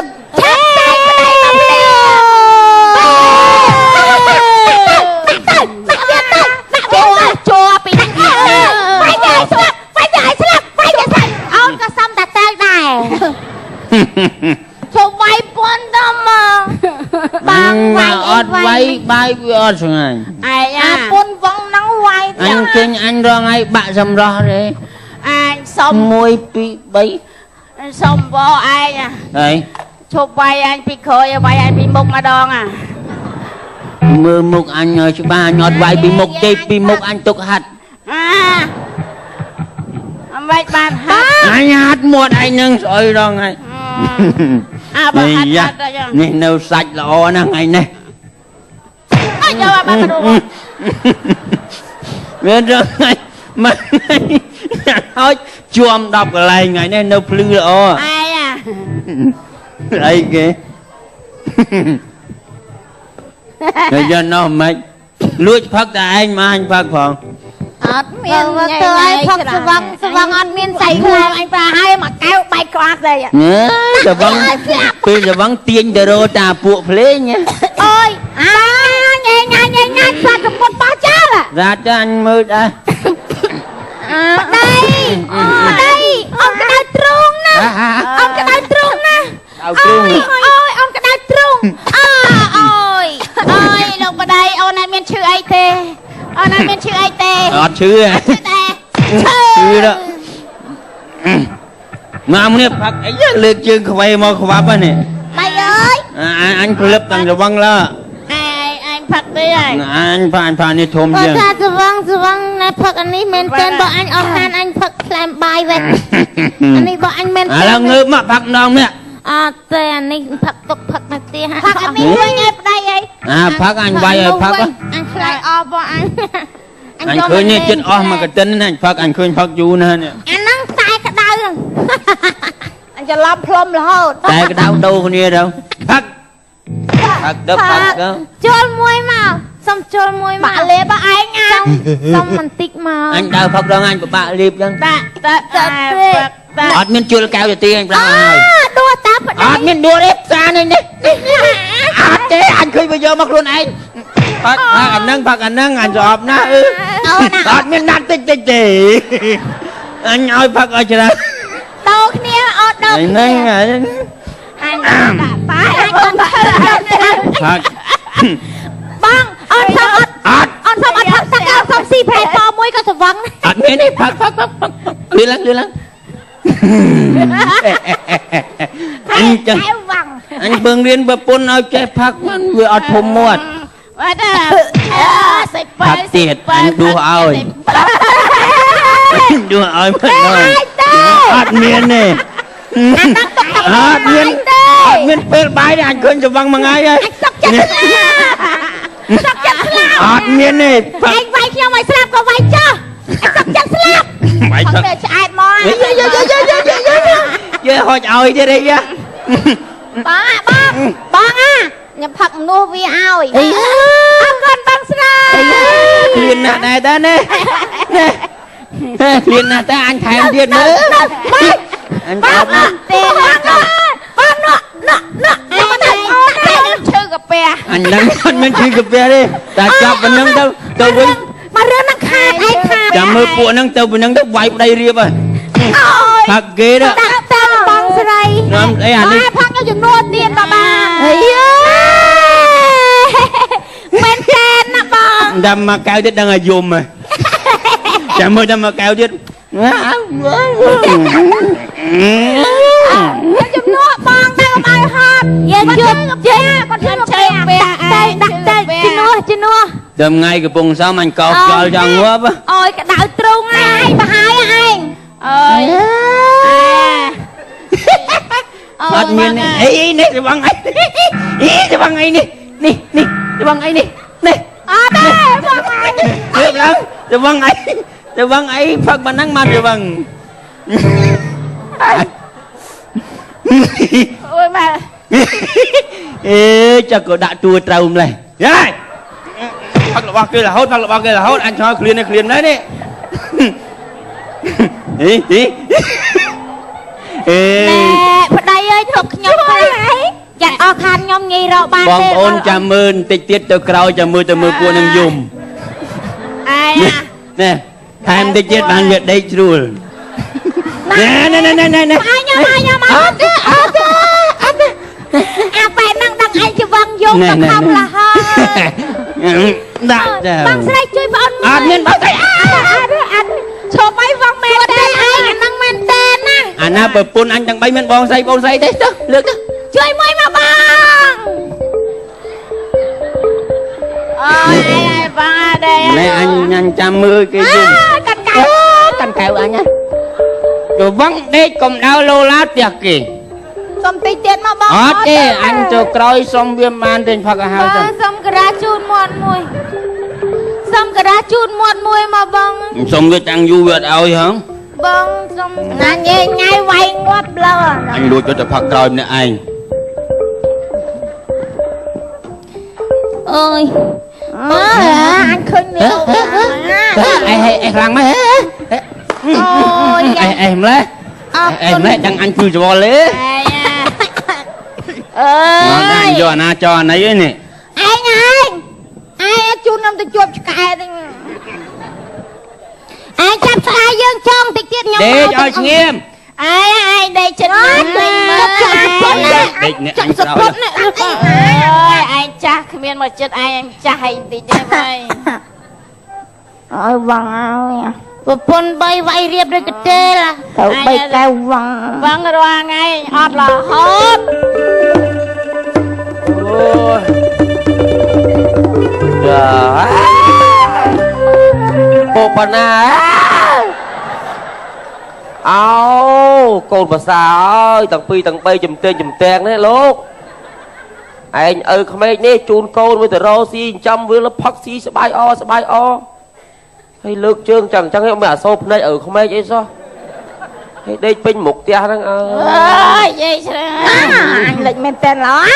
Speaker 5: មឆាប់ដៃប្តីទៅភ្លាមជួពីនេះវាយយាយស្លាប់អូនក៏សំតាតែដែរចូលវាយពន់ទៅមកបាងវាយអត់វាយបាយវាអត់ស្ងាញ់ឯងអាពន់វងនឹងវាយអញឃើញអញរងឲ្យបាក់សម្រស់ទេអញសុំ1 2 3សុំបោឯងហើយជប់វាយអញពីក្រោយវាយអញពីមុខម្ដងមើលមុខអញច្បាស់អញអត់វាយពីមុខទេពីមុខអញទុកហាត់អំបែកបានហាត់អញហាត់មាត់ឯងនឹងស្អុយរងហើយបើហាត់នេះនៅសាច់ល្អណាស់ថ្ងៃនេះអញយកបានទៅវារងហើយមិនហើយជួម10កន្លែងថ្ងៃនេះនៅភ្លឺល្អឯងអីគេយកនោះមិន
Speaker 2: លួចផឹកតែឯងមកអញផឹកផង
Speaker 6: អត់មានទៅឲ្យផឹកស្វឹងអត់មានស្អីខ្លាំងអញប្រហើយមកកែវបែកក្បាត់ទេ
Speaker 2: ស្វឹងពេលស្វឹងទាញទៅរកតាពួកភ្លេង
Speaker 6: អូយញ៉ៃស្លាប់កំពុតបោះចោល
Speaker 2: រាជអញមើលដែរ
Speaker 6: ដៃអូនក្តៅទ្រូងណាអូនក្តៅទ្រូងណា
Speaker 2: เอาទ្រូង
Speaker 6: អូយអូនក្តៅទ្រូងអូយលោកបដៃអូនអត់មានឈ្មោះអីទេអូនអត់មានឈ្មោះអីទេ
Speaker 2: អត់ឈឺទេ
Speaker 6: ឈ្មោះតែឈឺ
Speaker 2: ឈឺដល់មកនេះផឹកអីលើកជើងខ្វៃមកខ្វាប់ហ្នឹង
Speaker 6: ម៉ៃអើយ
Speaker 2: អញផ្លឹបតាំងស្វឹងឡើ
Speaker 6: អញផឹកទេហើយ
Speaker 2: អញផានេះធំ
Speaker 6: បើ
Speaker 2: ជាង
Speaker 6: ថាស្វឹងណាផឹកអានេះមែនទេបើអញអត់ហានអញផឹកខ្លែមបាយវិញអានេះបើអញមែន
Speaker 2: ឥ
Speaker 6: ទេ
Speaker 2: ឡូវងើបមកផឹកម្ដងនេះ
Speaker 6: អត់ទេអានេះផឹកទុកផឹកទៅទៀតផឹកអានេះវិញឯប្តីអី
Speaker 2: ផឹកអញវាយឲ្យផឹក
Speaker 6: អញខ្លាចអស់បងអញ
Speaker 2: អញឃើញនេះចិត្តអស់មកកតិនណាអញផឹកអញឃើញផឹកយូរណាស់នេះ
Speaker 6: អាហ្នឹងតែក្តៅអញច្រឡំផ្លុំរហូត
Speaker 2: តែក្តៅដូរគ្នាទៅផឹកទៅផឹកទៅ
Speaker 6: ចូលមួយមកសុំចូលមួយមកបាក់លេបឯងសុំបន្តិចមក
Speaker 2: អញដើរផឹកដល់អញពិបាកលេបចឹង
Speaker 6: តា
Speaker 2: អត់មានជួលកែវទៅទីអញប្រាប់ហើយ
Speaker 6: ដួតាប្តី
Speaker 2: អត់មានដួលទេផ្សារនេះអត់ទេអញឃើញវាយកមកខ្លួនឯងផឹកអាហ្នឹងអញស្អប់ណាស់អត់មានណាត់តិចទេអញឲ្យផឹកឲ្យច្រើន
Speaker 6: ដោគ្នាអត់ដោ
Speaker 2: ហ្នឹង
Speaker 6: អញដាក់បាយអញកុំធ្វើ
Speaker 2: ផឹក
Speaker 6: បងអត់សុំអត់ផឹកតាកៅសុំស៊ីប្រែតមួយក៏ស្វឹង
Speaker 2: អត់មានទេផឹកលឿនឡើងអញចឹង
Speaker 6: កែវ៉ាំង
Speaker 2: អញពឹងរៀនប្រពន្ធឲ្យចេះផឹកមិនវាអត់ធំមាត់
Speaker 6: បាទសិប
Speaker 2: ផឹកទៀតអញដួសឲ្យដួសឲ្យមិនអត់មានទេអត់មានពេលបាយទេអញឃើញស្វឹងមួយថ្ងៃហើយអត់មានទេផឹក
Speaker 6: ឯងវាយខ្ញុំឲ្យស្លាប់ក៏វាយចោះអញសុំចិត្តស្លាប់
Speaker 2: បាយផឹក
Speaker 6: តែឆ្អែតមក
Speaker 2: យើហុចឲ្យទៀតអីយ៉ា
Speaker 6: បងខ្ញុំផឹកមនុស្សវាឲ្យអរគុណបងស្រី
Speaker 2: ឃ្លានណាស់ដែរតើនេះឃ្លានណាស់តើអញថែមទៀតមើលអញថែម
Speaker 6: ទេបងណក់ខ្ញុំឈឺកាពះ
Speaker 2: អញដឹងអត់មានឈឺកាពះទេតែចាប់ប៉ុណ្្នឹងទៅវិញ
Speaker 6: មករឿងនឹងខាតឯងខាត
Speaker 2: ចាំមើលពួកហ្នឹងទៅប៉ុណ្្នឹងទៅវាយប្តីរៀបហើយផឹកគេទៅ
Speaker 6: ដាក់តែបងស្រី
Speaker 2: នាំអីអានេះ
Speaker 6: ផឹកខ្ញុំចំនួនទៀតបងអីមែនទេណាបង
Speaker 2: ចាំមកកៅទៀតដឹងឲ្យយំហើយចាំមើលចាំមកកៅទៀត
Speaker 6: ជំនួសបងតែកុំឲ្យហត់យើងជួបចេះគាត់ខ្ញុំឆេះតែដាក់តែជំនួស
Speaker 2: ដើមថ្ងៃកំពុងសំអញកោសចោលចង់ងាប់
Speaker 6: អូយក្តៅទ្រូងឯងបហាយឯងអើយ
Speaker 2: អត់មានអីនេះស្វឹងអីស្វឹងអីនេះស្វឹងអីនេះនេះ
Speaker 6: អត់ទេបងអញ
Speaker 2: រៀបឡើងស្វឹងអីផឹកប៉ុណ្ណឹងមកស្វឹង
Speaker 6: អូយម៉ែ
Speaker 2: អេchắcក៏ដាក់តួត្រូវម្លេះយាយផឹករបស់គេរហូតអញឆ្ងល់ឃ្លានដែរនេះអេ
Speaker 6: ប្តីអើយធប់ខ្ញុំខ្លាំងអីចាក់អស់ខានខ្ញុំងាយរកបាន
Speaker 2: បង
Speaker 6: ទេ
Speaker 2: ប្អូនចាំមើលបន្តិចទៀតទៅក្រោយចាំមើលពួកនឹងយំ
Speaker 6: អេ
Speaker 2: នេះថែមបន្តិចទៀតបានវាដេកស្រួលណែ
Speaker 6: ខ្ញុំអត់ទេអាបែរហ្នឹងដឹងឯងច្វឹងយំទៅខំលះហើយ
Speaker 2: ដាក់ទៅ
Speaker 6: បងស្រីជួយបងអត់មានបងស្រីអត់ឈប់ឲ្យវងមែនទេឯងអាហ្នឹងមែនទេណា
Speaker 2: អាណាប្រពន្ធអញទាំង3មានបងស្រីទេទៅលើកទៅ
Speaker 6: ជួយមួយមកបងអូយបងអត់ទេ
Speaker 2: ណែអញចាំមើលគេយំ
Speaker 6: កាន់កៅ
Speaker 2: កាន់កៅអញហ៎ទៅវងដេកកុំដៅឡូឡាផ្ទះគេ
Speaker 6: សុំតិចទៀតមកបង
Speaker 2: អត់ទេអញទៅក្រោយសុំវាបានទេផឹកឲ្យហើយទៅ
Speaker 6: សុំក្រាជូនមាត់មួយសុំក្រាជូនមាត់មួយមកបង
Speaker 2: សុំវាតាំងយូរវាអត់ឲ្យហ៎
Speaker 6: បងសុំណាញ៉ៃញ៉ៃវាយងាប់លើ
Speaker 2: អញលួចទៅផឹកក្រោយម្នាក់ឯង
Speaker 6: អើយ anh khơi nhiều
Speaker 2: ai răng mấy
Speaker 6: ôi
Speaker 2: em lấy em lấy chẳng anh chui cho lấy anh cho anh cho anh ấy nè
Speaker 6: anh ai chun năm tôi chụp cái ai chăm sai dương trong thì chết nhau
Speaker 2: để cho nghiêm
Speaker 6: ai đây chân
Speaker 2: nè anh sao
Speaker 6: ơi anh cha không biết mà chết anh cha hay tí chứ vậy ôi vâng ơi pun bay vay riệp rồi cái tê là bay cao vâng rồi ngay ọt là hốt
Speaker 2: ôi trời bộ bà nà áo côn bà xa ơi tầng pi chùm tên đấy lúc anh không ai nè chun côn với tờ rô xì chăm với lớp phắc xì sẽ bay o hay lược chương chẳng em mà xô này ở không ai vậy sao hay đây pin mục tia đang
Speaker 6: ơi vậy anh lệnh men tên ló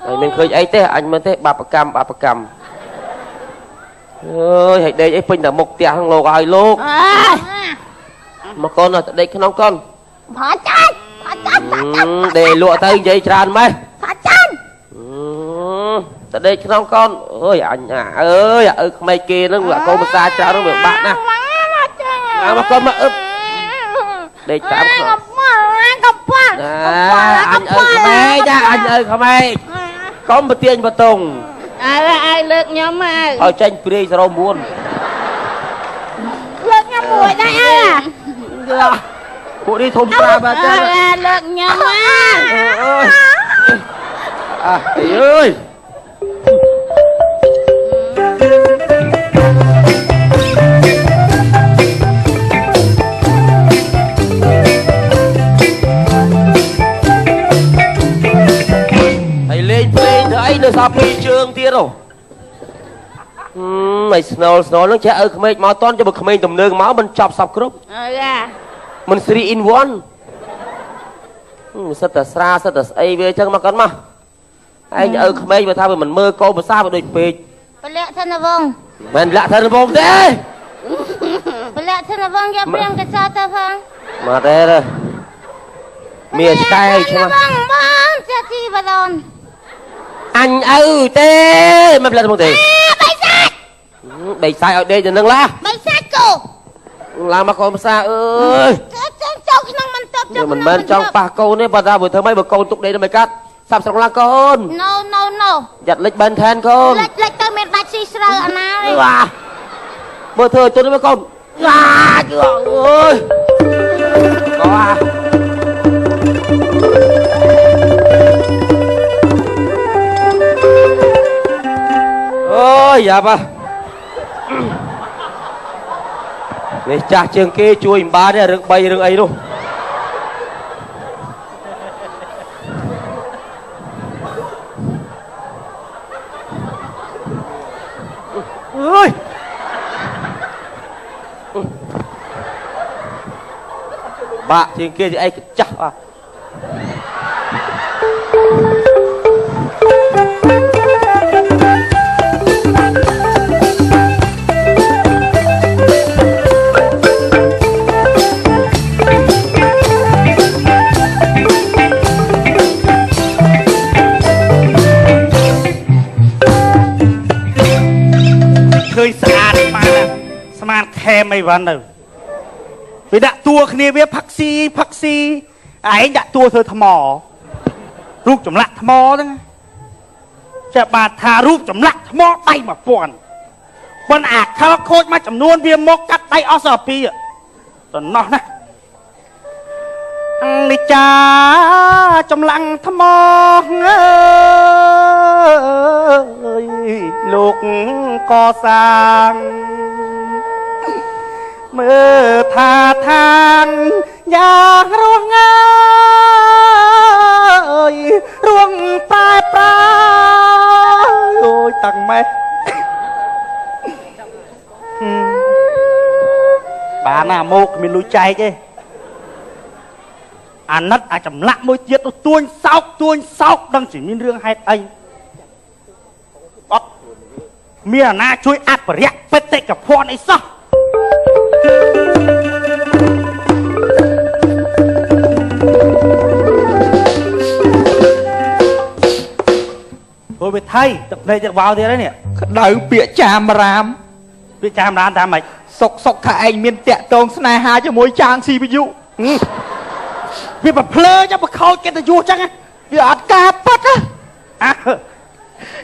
Speaker 2: anh mình khơi ấy thế anh mình thế bà cầm ơi hãy đây ấy pin là mục tia thằng lô ai luôn mà con là đây cái nóng con
Speaker 6: phá chân
Speaker 2: để lụa tay dây tràn mày
Speaker 6: phá chân
Speaker 2: tại đây cái nóng con ơi anh ơi mày kia nó là con mà xa cha nó được bạn nè mà con mà ướp để chạm anh ơi không ai có một tiền và tùng
Speaker 6: ai lượt nhóm mà
Speaker 2: ở tranh pre rồi muốn
Speaker 6: lượt nhóm mùi đây à
Speaker 2: bộ đi thùng ra bà cha
Speaker 6: lượt nhóm
Speaker 2: ơi lên thấy nó sao pi trường tiết rồi mày snow nó trẻ không mày máu toan cho bực mày tầm nương máu mình chọc sọc group mình 3 in 1 rất là xa rất là ấy về chân mà con mà anh không mày mà tao mình mơ cô mà sao mà đôi pê
Speaker 6: lẹ thân là vâng
Speaker 2: mình lạ thân là vâng thế
Speaker 6: lẹ thân là vâng ra riêng cái sao ta vâng
Speaker 2: mà đây rồi miền tây chứ mà
Speaker 6: vâng cha chi và đòn
Speaker 2: anh tê mà lần một tí
Speaker 6: bay
Speaker 2: sai ở đây thì nâng la
Speaker 6: bay sai cổ
Speaker 2: làm mà con xa ơi nhưng mình bên trong ba câu này và ra vừa thơ mấy bữa câu tục đây là mày cắt sắp xong là con
Speaker 6: no
Speaker 2: giặt lịch bên then con
Speaker 6: lịch tao mệt bạch xì sờ anh ơi
Speaker 2: bữa thơ cho nó với con ơi có ôi dạ bà này cha trường kia chui ba này rừng bay rừng ấy luôn ơi bà trường kia thì ai chắc à
Speaker 4: khơi sạch mà smart khe mày vẫn rồi vì đã tua kia với phắc xi ấy đã tua thôi thầm mò rút chấm lạ thầm mò đóจะบาทารูปจำลักมอกไตมาป่วนคนอาจเขาโคตรมาจำนวนเบียมกกัดไตออสปีอ่ะตอนนอกนะนิจาจำลังทมองลูกก่อสร้างเมื่อท่าทางอยากร่วงเงยร่วงปลายปลาโอ้ยตังไหมbà nào một mình lùi chạy chứ anh nát ai chầm lạ môi tiết tuôn sóc đang chỉ miên rương hai anh bắt មានអាណាជួយអភិរក្សបេតិកភណ្ឌអីសោះអូវាថៃទឹកភ្នែកទឹកវ៉ាវទៀតហើយនេះ
Speaker 3: ក្តៅពាក្យចាមរាម
Speaker 4: ពាក្យចាមរាមតាមម៉េច
Speaker 3: សុកថាឯងមានតាក់តងស្នេហាជាមួយចាងស៊ីវិយុ
Speaker 4: វាប្រភ្លើចបខោចកិត្តិយសចឹង
Speaker 3: វាអត់ការប៉ាត់ណា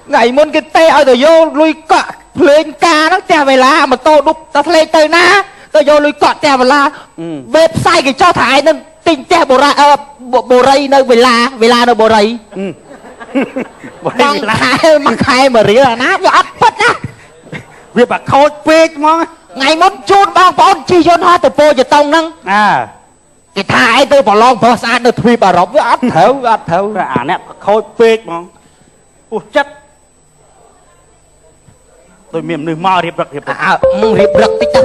Speaker 3: ថ្ងៃមុនគេទេឲ្យទៅយកលុយកក់ភ្លេងការហ្នឹងផ្ទះវេលាម៉ូតូឌុបទៅផ្លេងទៅណាទៅយកលុយកក់ផ្ទះវេលាវេបផ្សាយគេចោះថាឯងនឹងទិញផ្ទះបូរីនៅវេលានៅបូរីមួយខែមួយរៀលអាណាវាអត់ប៉ាត់ណា
Speaker 4: វាប្រខោចពេកហ្មង
Speaker 3: ថ្ងៃមុនជូនបងប្អូនជិះយន្តហោះទៅពោជតុងហ្នឹងគេថាឯងទៅប្រឡងប្រុសស្អាតនៅទ្វីបអឺរ៉ុបវាអត់ត្រូវ
Speaker 4: អាអ្នកប្រខូចពេកហ្មងពោះចិត្តដូចមានមនុស្សមករៀបរឹកតិចទៅ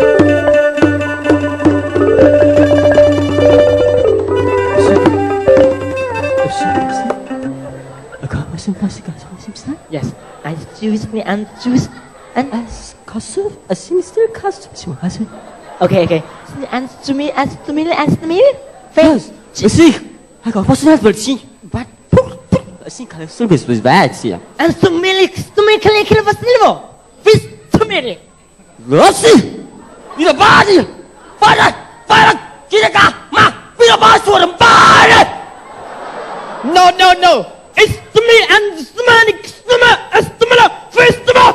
Speaker 6: Yes, I choose me and choose and costume, a sinister costume. Okay. And to me. Face.
Speaker 2: See, I got personality. But I think I service was bad, see.
Speaker 6: And to me, kill was silver. Face to me.
Speaker 2: Rossi, be the body. Fire, Kiraka, Ma, be the boss for the body.
Speaker 6: No. It's to me and stomach, festival.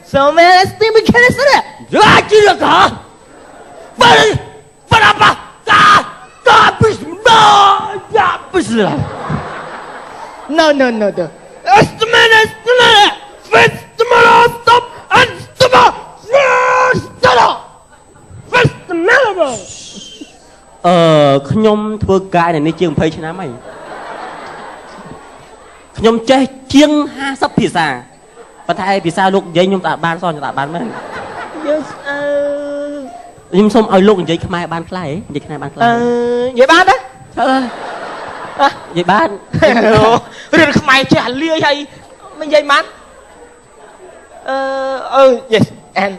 Speaker 6: So man, let's think we can say that. No. Estimate. Stop and stop.
Speaker 2: ខ្ញុំធ្វើកាយនៅនេះជាង20ឆ្នាំហើយខ្ញុំចេះជាង50ភាសាប៉ុន្តែភាសាលោកនិយាយខ្ញុំតែបានសោះខ្ញុំតែបានមែនខ្ញុំសូមឲ្យលោកនិយាយខ្មែរបានខ្លះហ៎និយាយខ្មែរបានខ្លះ
Speaker 6: និយាយបានទេ
Speaker 2: និយាយបាន
Speaker 6: រឿងខ្មែរចេះអាលាយហើយមិននិយាយបានyes and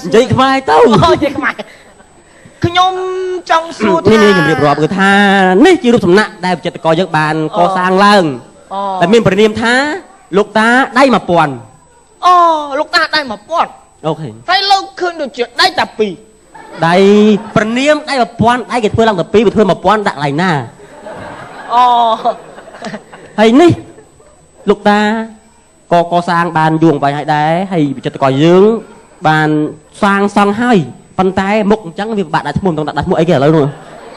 Speaker 2: និយាយខ្មែរទៅ
Speaker 6: និយាយខ្មែរខ្ញុំចង់សួរថា
Speaker 2: នេះខ្ញុំរៀបរាប់គឺថានេះជារូបសំណាកដែលវិចិត្រករយើងបានកសាងឡើងតែមានព្រះនាមថាលោកតាដៃ1000
Speaker 6: លោកតាដៃ1000
Speaker 2: អូខេ
Speaker 6: ហើយលោកឃើញដូចជាដៃតែ2
Speaker 2: ដៃព្រះនាមដៃ1000ដៃគេធ្វើឡើងតែ2វាធ្វើ1000ដាក់កន្លែងណាហើយនេះលោកតាក៏កសាងបានយូរអង្វែងហើយដែរហើយវិចិត្រករយើងបានសាងសង់ហើយប៉ុន្តែមុខអញ្ចឹងវាពិបាកដាក់ឈ្មោះមិនต้องដាក់ឈ្មោះអីគេឥឡូវនោះ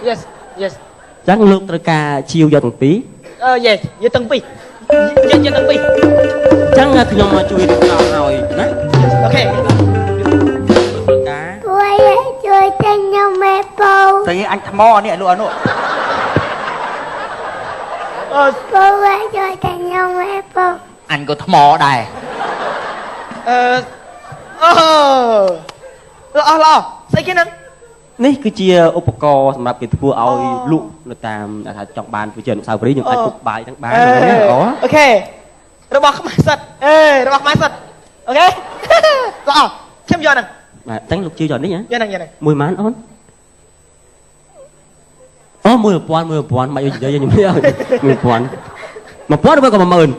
Speaker 6: Yes
Speaker 2: អញ្ចឹងលោកត្រូវការជាវយកទាំងពីរ
Speaker 6: Yes យកទាំងពីរយកទាំងពីរ
Speaker 2: អញ្ចឹងខ្ញុំមកជួយលោកឲ្យណា
Speaker 6: អូខេ
Speaker 5: ជួយតែខ្ញុំមេពោ
Speaker 3: តែអញថ្មនេះលោកអនុ
Speaker 5: ពោជួយតែខ្ញុំមេពោ
Speaker 3: អញក៏ថ្មដែរ
Speaker 6: ល្អស្អីគេហ្នឹង
Speaker 2: នេះគឺជាឧបករណ៍សម្រាប់គេធ្វើឲ្យលក់នៅតាមថាចង់បានធ្វើជាអនុស្សាវរីយ៍យើងអាចទុកបាយទាំងបាន
Speaker 6: អូខេរបស់ខ្មែរសិតរបស់ខ្មែរសិតអូខេល្អខ្ញុំយកហ្នឹង
Speaker 2: បាទតែលោកជឿយកនេះហ៎
Speaker 6: យកហ្នឹង
Speaker 2: មួយម៉ានអូន1000មិននិយាយខ្ញុំ1000 1000ឬក៏10000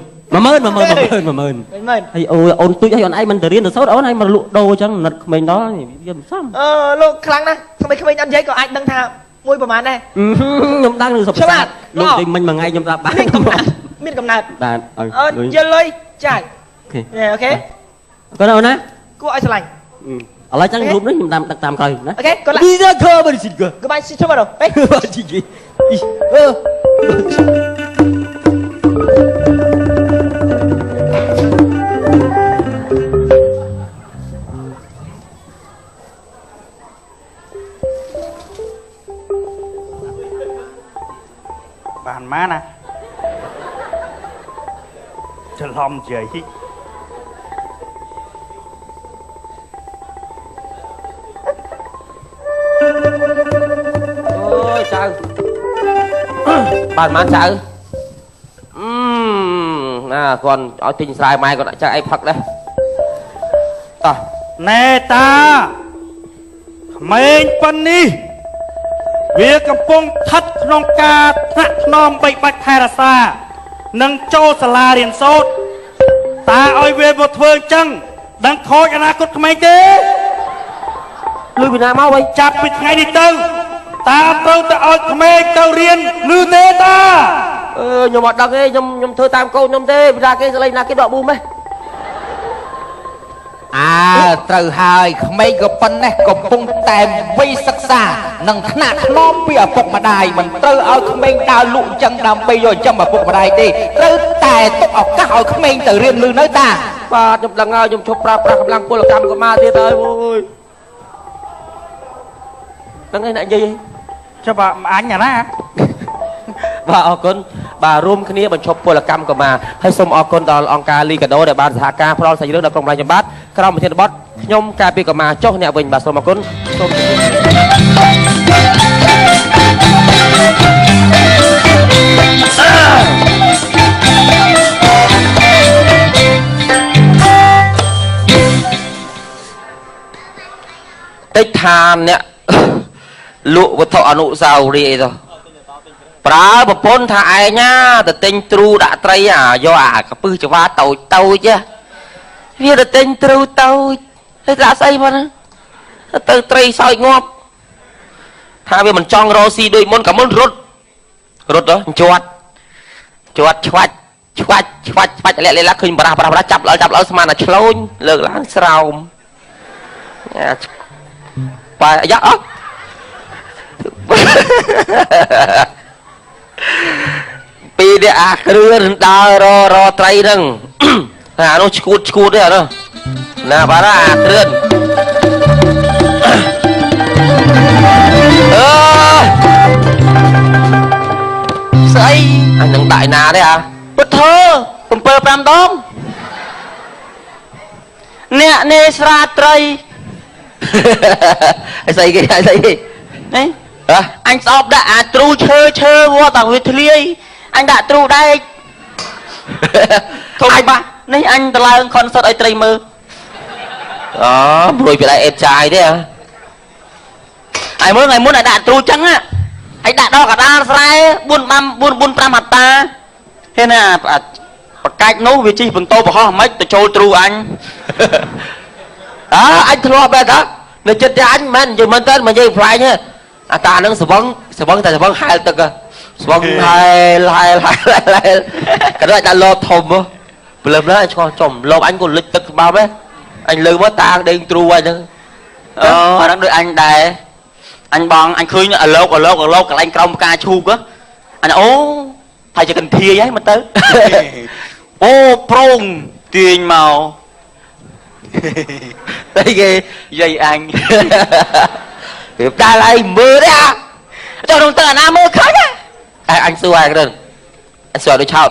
Speaker 2: ហើយអូនទុយឲ្យអូនឯងមិនទៅរៀនទៅសូត្រអូនឯងមកលក់ដូរអញ្ចឹងណិតក្មេងដល់វាមិនសម
Speaker 6: លោកខ្លាំងណាស់ក្មេងៗអត់និយាយក៏អាចដឹងថាមួយប្រហែលដែរ
Speaker 2: ខ្ញុំដឹងនឹងសុខសាន្តលោកនិយាយមិញមួយថ្ងៃខ្ញុំប្រាប់បាន
Speaker 6: មានកំណត់
Speaker 2: បាទ
Speaker 6: យកលុយចាយអូខេ
Speaker 2: គាត់អូនណា
Speaker 6: គួរឲ្យស្រឡាញ់
Speaker 2: ឥឡូវចឹងរូបនេះខ្ញុំដាក់តាមក្រោយណា
Speaker 6: អូខេគាត់ឡា
Speaker 2: Bisa ke bersih ke
Speaker 6: Goodbye see tomorrow
Speaker 4: បានម៉ាណាច្រឡំជ័យ
Speaker 2: បានបានចៅណាគាត់ឲ្យទិញស្រែម៉ែគាត់ដាក់ចៅឯងផឹកដែរតោះ
Speaker 4: ណែតាក្មេងប៉ុណ្នេះវាកំពុងស្ថិតក្នុងការថ្នាក់ថ្នមបីបាច់ថែរក្សានិងចូលសាលារៀនសូត្រតាឲ្យវាមកធ្វើអញ្ចឹងដឹងខូចអនាគតក្មេងទេ
Speaker 2: លុយពីណាមកវិញ
Speaker 4: ចាប់ពីថ្ងៃនេះទៅតាត្រូវទៅឲ្យក្មេងទៅរៀនលឺទេតា
Speaker 2: ខ្ញុំអត់ដឹងទេខ្ញុំធ្វើតាមកូនខ្ញុំទេពីណាគេស្លេងណាគេដកប៊ូមទេ
Speaker 3: ត្រូវហើយក្មេងក៏ប៉ុណ្ណេះកំពុងតែវ័យសិក្សានិងថ្នាក់ថ្នមពីឪពុកម្ដាយមិនត្រូវឲ្យក្មេងដើរលក់អញ្ចឹងដើម្បីយកចំឪពុកម្ដាយទេត្រូវតែទុកឱកាសឲ្យក្មេងទៅរៀនលឺនៅតា
Speaker 2: បាទខ្ញុំដឹងហើយខ្ញុំឈប់ប្រើប្រាស់កម្លាំងពលកម្មកម្មាទៀតហើយអូយដឹងឯណានិយាយ
Speaker 4: ចុះបាទអញអាណា
Speaker 2: បាទអរគុណបាទរួមគ្នាបញ្ឈប់ពលកម្មកម្មាហើយសូមអរគុណដល់អង្គការលីកាដូដែលបានសហការផ្ដល់សាច់រឿងដល់ក្រុមប្រជាជនបាទក្រមប្រធានបទខ្ញុំការពីកម្មាចុះអ្នកវិញបាទសូមអរគុណសូមតិចថាអ្នកលក់វត្ថុអនុស្សាវរីយ៍អីទៅប្រើប្រពន្ធថាឯងណាទៅទិញទ្រូដាក់ត្រីយកអាកពឹសចង្វាតូចតូចវាទៅទិញទ្រូតូចហើយដាក់ស្អីមកទៅត្រីសោចងាប់ថាវាមិនចង់រកស៊ីដូចមុនក៏មុនរត់ជាត់ឆ្វាច់លាក់ឃើញបរះចាប់លើស្មានតែឆ្លូញលើកឡើងស្រោមបាយយ៉ាអត់ពីនេះអាគ្រឿនដើររត្រីហ្នឹងអានោះឈួតទេអានោះណាបាទអាគ្រឿនស្អីអញនឹងដាក់ឯណាទេពុទ្ធើ7-5 ដងអ្នកនេស្រាត្រីស្អីគេនេះអញស្អប់ដាក់អាទ្រូឈើវត្តអាវាធ្លាយអញដាក់ទ្រូដែកធំបាក់នេះអញទៅឡើងខុនសតឲ្យត្រីមើលព្រួយពីដៃអេបចាយទេហើយមើលថ្ងៃមុនឲ្យដាក់ទ្រូចឹងឲ្យដាក់ដល់កដាលស្រែ4-5 ហត្តាឃើញណាបកាច់នោះវាជិះបន្ទោបរហោះមិនទៅចូលទ្រូអញអញធ្លាប់បែបថានៅចិត្តតែអញមិននិយាយមែនតើមកនិយាយផ្លាញទេអាតានឹងស្វឹងតែស្វឹងហែលទឹកស្វឹងហែលក៏ដូចតែលោបធំព្រលឹមណាឆ្កោះចំលោបអញក៏លិចទឹកស្បើមអញលើមកតាដេញទ្រូអញហ្នឹងអាហ្នឹងដូចអញដែរអញបងអញឃើញអាលោកកន្លែងក្រោមផ្កាឈូកអញអូហើយជាកន្ធាយហ្នឹងមើលទៅអូប្រងទាញមកតែគេយាយអញវាដាល់ឲ្យមើលទេចុះក្នុងទឹកអាណាមើលឃើញអញសួរឯងគ្រឿងអញសួរដូចឆោត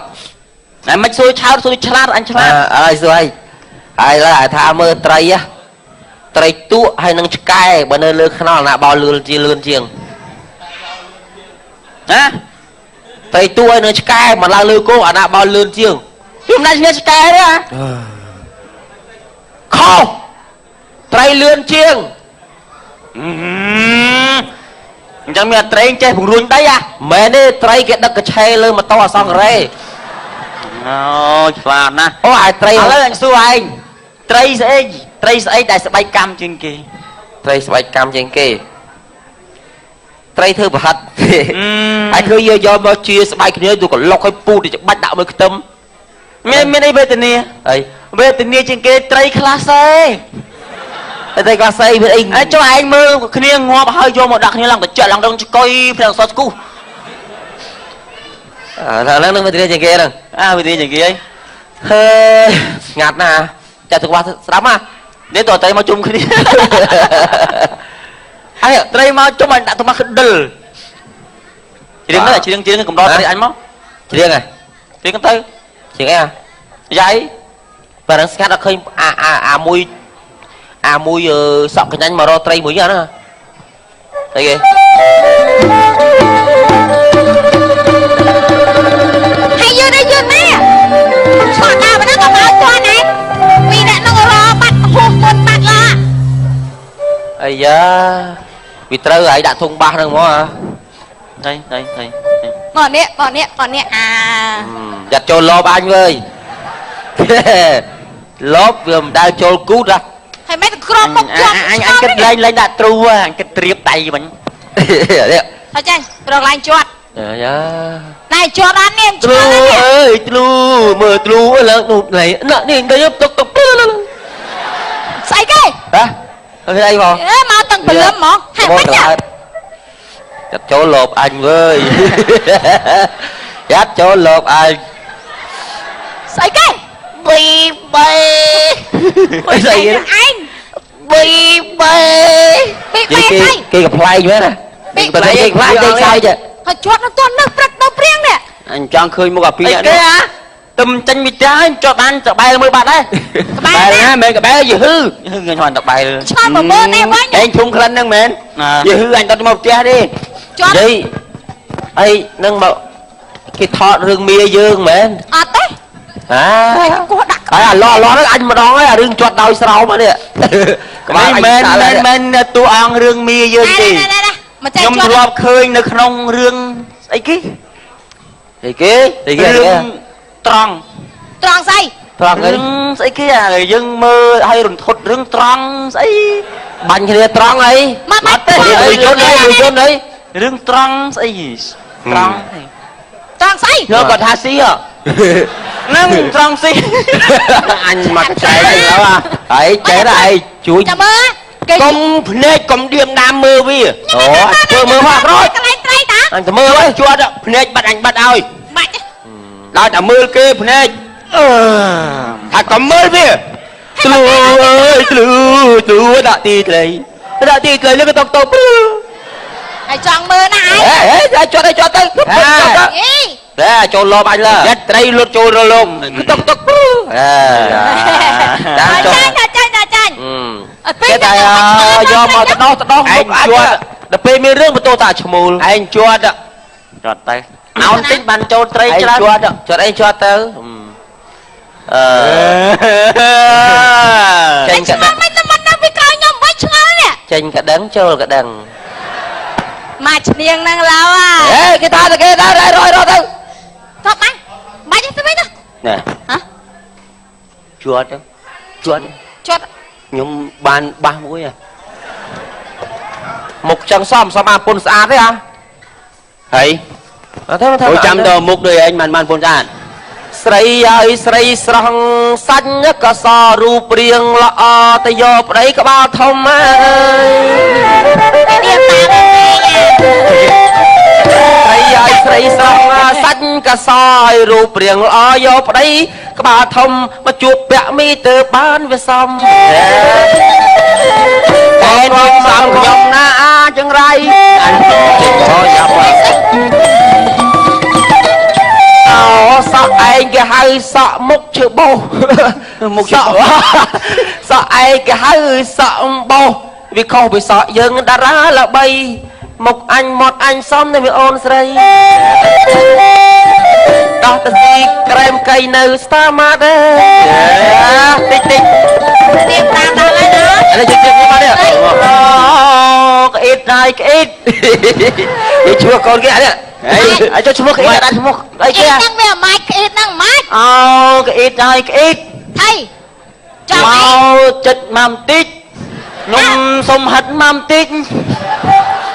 Speaker 2: ហើយមិនសួរឆោតសួរឆ្លាតអញឆ្លាតហើយសួរហើយឡើយថាមើលត្រីទួហើយនឹងឆ្កែបើនៅលើខ្នល់ណាបោលឿនជាណាត្រីទួហើយនឹងឆ្កែមកឡើងលើគោអាណាបោលឿនជាងខ្ញុំមិនឈ្នះឆ្កែទេខុសត្រីលឿនជាងអញ្ចឹងមានត្រីចេះពង្រួញដីមែនទេត្រីគេដឹកកឆេលើម៉ូតូអសង្ការ៉េអូឆ្លាតណាស់អូអាត្រីឥឡូវអញសួរឯងត្រីស្អីដែលស្បែកកម្មជាងគេត្រីស្បែកកម្មជាងគេត្រីធ្វើប្រហិតហើយធ្វើយកមកជាស្បែកគ្នាទូកលុកឲ្យពូទៅច្បាច់ដាក់មើលខ្ទឹមមានអីវេទនាអីវេទនាជាងគេត្រីខ្លះសេតែគាត់ស្អីវាអីចុះឯងមើលគ្នាងាប់ហើយយកមកដាក់គ្នាឡើងត្រជាក់ឡើងរងឆ្កុយផ្ទាំងសស្គូឡើងនឹងវិទ្យាជាងគេហ្នឹងវិទ្យាជាងគេហីស្ងាត់ណាស់ចាក់ទឹកវ៉ាស្ដាប់នេះតើត្រីមកជុំគ្នាហើយត្រីមកជុំអញដាក់ទៅមកក្ដិលច្រៀងកំដរត្រីអញមកច្រៀងហ៎ច្រៀងទៅច្រៀងអីយាយបើនឹងស្ងាត់អត់ឃើញអាមួយសក់កញ្ញាញ់មករកត្រីមួយហ្នឹងណាអីគេ vì trâu ấy đã thùng ba rồi mà đây
Speaker 1: ngọn nè à
Speaker 2: giặt trâu lốp anh ơi lốp vừa đang trâu cút ra
Speaker 1: hay mấy con một
Speaker 2: anh kịch lên đã tru anh kịch triệp tay mình
Speaker 1: thôi chơi rồi lại chuột này chuột ăn em
Speaker 2: tru ơi tru mờ tru lớn này nè nhìn đây tục
Speaker 1: sai cái
Speaker 2: hả ở đây vào
Speaker 1: mau tầng bự lắm mỏ hay mấy nhá
Speaker 2: chặt chỗ lộp anh ơi chặt chỗ lộp anh
Speaker 1: sai cái
Speaker 2: bi gì đó
Speaker 1: anh
Speaker 2: bi kia gặp play nữa nè cái play đây sai chứ
Speaker 1: thôi chuột nó tuôn nước bật nó prieng nè
Speaker 2: anh cho khơi mua cà phê vậy đó tùm chân bị trái cho bạn cho bay mới bạn đấy bay nè mẹ cái bé gì hư người hoàn tập bay
Speaker 1: cho mà bơ nè quá nhỉ
Speaker 2: anh thung khăn nâng mẹ gì hư anh tao một che đi gì ấy nâng mà cái thọ rừng mía dương mẹ
Speaker 1: đấy
Speaker 2: lo đó anh mà đó ấy rừng chuột đau sao mà nè men tu ăn rừng mía dương gì nhom lọp khơi nơi không rừng ấy kí rừng tròn
Speaker 1: say
Speaker 2: rừng ấy kí à rừng mơ hay rừng thụt rừng tròn ấy bánh thì tròn ấy người chôn đấy rừng tròn ấy
Speaker 1: tròn say
Speaker 2: nó còn tha xí à nâng tròn xí anh mặc cái này đó à ấy chế này chuối công nê công điểm nam mơ vi mơ hoa rồi anh ta mơ đấy chua đó nê bắt anh bắt ơi đó đã mơ kê nê thật còn mơ vi tlu đã tịt lấy lên cái tóc
Speaker 1: ai chọn mơ này
Speaker 2: cho đây để cho lo anh là dắt đây luôn cho lo lom tóc cái này do mà tao đó anh chua đập bê mi rương mà tôi ta chmul anh chua đó chọt tay áo tính bàn cho trai anh chua đó chọt anh chua tới
Speaker 1: tranh cả đắng
Speaker 2: tranh cả đắng cho cả đắng
Speaker 1: mà niềng năng lao à
Speaker 2: ê cái ta đây rồi thôi
Speaker 1: thôi mày đi tới
Speaker 2: nè
Speaker 1: hả
Speaker 2: chuột nhưng bàn ba mũi à mục chẳng xóm mà phun xa thế à thấy ôi trăm đồ mục đời anh màn phun xa srei ơi srei srong xanh nhất cả so ru prieng lọ tay vô đấy có bao thông srei srong xanh cả so ru prieng lọ vô đấy có bao thông mà chuột bẹ mi từ bán về xong cái non xong dòng na chân ray anh thôi dập sợ anh cái hơi sợ mục chữ bầu mục sợ anh cái hơi sợ bầu vì không bị sợ dân đã ra là bay một anh xong thì bị ôn srei đó là gì krem cây nơ star mà đấy tích
Speaker 1: tiêm tam đâu ấy nữa
Speaker 2: anh chụp cái mà đấy cái ít cái chua con kia đấy ai cho chua cái đã chua đây kia
Speaker 1: năng về mai cái ít năng mát
Speaker 2: cái ít
Speaker 1: thầy
Speaker 2: mau chật mam tít nung xông hất mam tít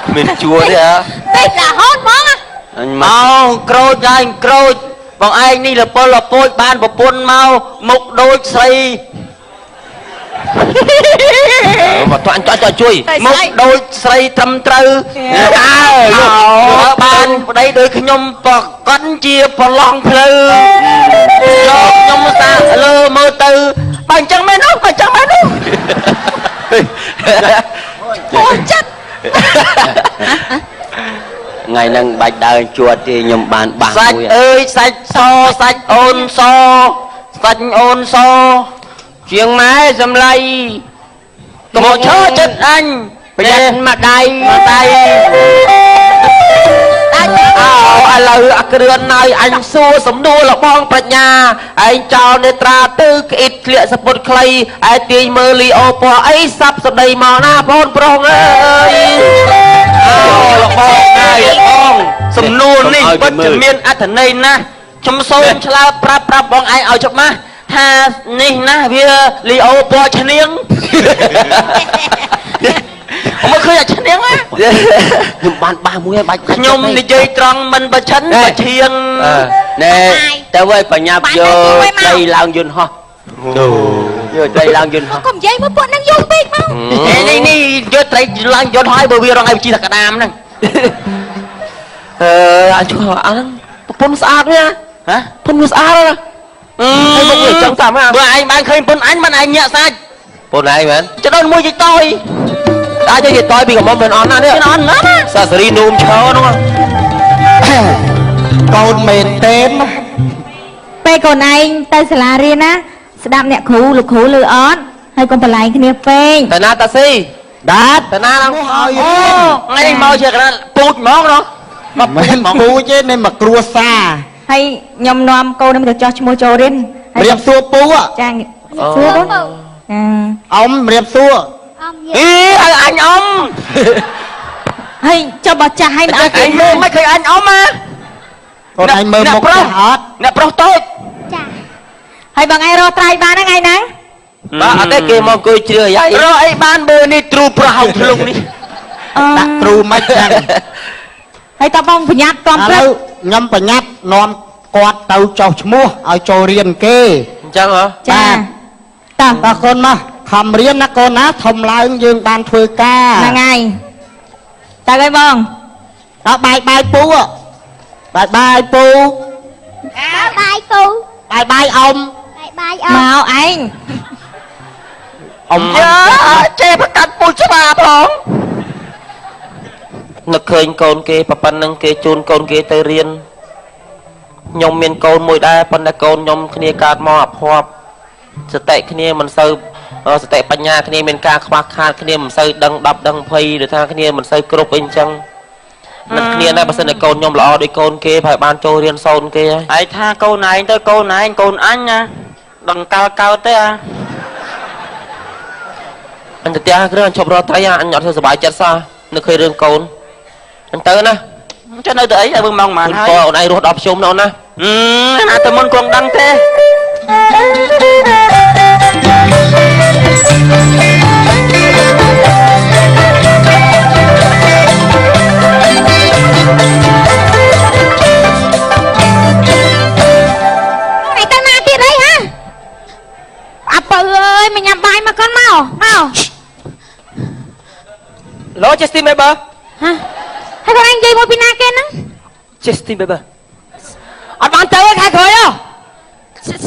Speaker 2: mình chua đấy hả
Speaker 1: tít là hot món á
Speaker 2: mau crôi bọn anh đi là pôi ban bộ pôn mau mục đôi xây mà toàn chui mục đôi xây trầm trừ ban đây đôi khi nhom con chia phần lòng lư cho nhom xa lơ mơ tư bằng chân mấy nút
Speaker 1: ôi chết
Speaker 2: ngày nâng bạch đời chuột thì nhầm bàn bảng sạch ơi sạch ôn so chuyện máy dầm lây một chớ chất anh bên mặt đây lời akrian này anh xua sống đua là bong bạch nhà anh cho nên tra tư ít liệt sập bột clay ai tiền mơ li ô po ấy sắp sập đầy mò na bôn prong ơi លោកបងហើយបងសំណួរនេះពិតជាមានអត្ថន័យណាស់ខ្ញុំសូមឆ្លើយប្រាប់បងឯងឲ្យច្បាស់ថានេះណាវាលីអូពណ៌ឈ្នៀងមកឃើញអាឈ្នៀងខ្ញុំបានបាសមួយហើយបាច់ខ្ញុំនិយាយត្រង់មិនបច្ឆិនបច្ឆៀងណែតែវ៉ៃបញ្ញាប់យកដីឡើងយន្តហោះយកត្រីឡើងយន្តហោះកុំនិយាយមកពួកហ្នឹងយល់ពេកមកនេះយកត្រីឡើងយន្តហោះបើវារងឲ្យជីថាក្តាមហ្នឹងអាចឈ្មោះអាហ្នឹងប្រពន្ធស្អាតវាហ៎ប្រពន្ធវាស្អាតណាហើយមកវាចង់តាមបើឯងបានឃើញប្រពន្ធអញមិនឯងញាក់សាច់ប្រពន្ធឯងមែនចដូនមួយយីតយអាចទៅយីតយពីកំមុំមិនអន់ណានេះអន់ណាសាសរីនូមឈើហ្នឹង
Speaker 3: កូនមែនទេ
Speaker 1: ពេលកូនឯងទៅសាលារៀនណាស្ដាប់អ្នកគ្រូលោកគ្រូលឺអត់ហើយកុំបន្លែងគ្នាពេក
Speaker 2: តាណាតាស៊ី
Speaker 3: ដាត
Speaker 2: តាណាឡើងឲ្យថ្ងៃមកជាកណ្ដាលពូជហ្មងណោះ
Speaker 3: មកមិនពូជទេនេះមកគ្រួសារ
Speaker 1: ហើយខ្ញុំនាំកូននឹងទៅចោះឈ្មោះចូលរៀន
Speaker 3: រៀបសួរពូ
Speaker 1: ចាសួរបង
Speaker 3: អ៊ំរៀបសួរ
Speaker 2: អីឲ្យអញអ៊ំ
Speaker 1: ហើយចុះបើចាស់ហើយ
Speaker 2: អត់មើលមិនឃើញអញអ៊ំណា
Speaker 3: កូនឯងមើលមុខចាស់អត់
Speaker 2: អ្នកប្រុសតូច
Speaker 1: ចាហើយបងឯងរកត្រៃបានហ្នឹងឯហ្នឹង
Speaker 2: បាទអត់ទេគេមកអង្គុយជ្រឿយាយរកអីបានបើនេះទ្រូប្រហោធ្លុងនេះ
Speaker 3: ដាក់ទ្រូមិនចឹង
Speaker 1: ហើយតើបងប្រញាប់តាមព្រឹក
Speaker 3: ខ្ញុំប្រញាប់នាំគាត់ទៅចោះឈ្មោះឲ្យចូលរៀនគេ
Speaker 2: អញ្ចឹងហ៎
Speaker 1: ចា
Speaker 3: តើកូនមកខំរៀនណាកូនណាធំឡើងយើងបានធ្វើការ
Speaker 1: ហ្នឹងហើយតើអីបង
Speaker 3: តើបាយពូបាយពូ
Speaker 6: បាយពូ
Speaker 3: បាយអ៊ំ
Speaker 6: បាយ
Speaker 1: អ៊ំមកឯង
Speaker 3: អ៊ំ
Speaker 2: ចេះប្រកាត់ពូស្វាផងនឹកឃើញកូនគេប៉ុណ្ណឹងគេជូនកូនគេទៅរៀនខ្ញុំមានកូនមួយដែរប៉ុន្តែកូនខ្ញុំគ្នាកើតមកអភ័ព្វសតិគ្នាមិនសូវសតិបញ្ញាគ្នាមានការខ្វះខាតគ្នាមិនសូវដឹង10ដឹង20ឬថាគ្នាមិនសូវគ្រប់អីអញ្ចឹងនឹងគ្នាដែរបើសិនតែកូនខ្ញុំល្អដូចកូនគេហើយបានចូលរៀនសូនគេហើយថាកូនឯងទៅកូនឯងកូនអញណាដឹងកើតទេអញទៅផ្ទះគ្រឿងឈប់រកត្រីអញអត់ធ្វើសុបាយចិត្តសោះនឹកឃើញរឿងកូនអញទៅណាចុះនៅទៅអីឲ្យមើលម៉ោងប៉ុន្មានហើយអូនឯងរស់ដល់ភ្ជុំនោះណាណាទៅមុនគង់ដឹងទេ
Speaker 1: ញ៉ាំបាយមកកូនមក
Speaker 2: ឡូ Justin Bieber
Speaker 1: ហ៎ហើយកូនឯងនិយាយមកពីណាគេហ្នឹង
Speaker 2: Justin Bieber អត់បានទៅខែក្រោយហ៎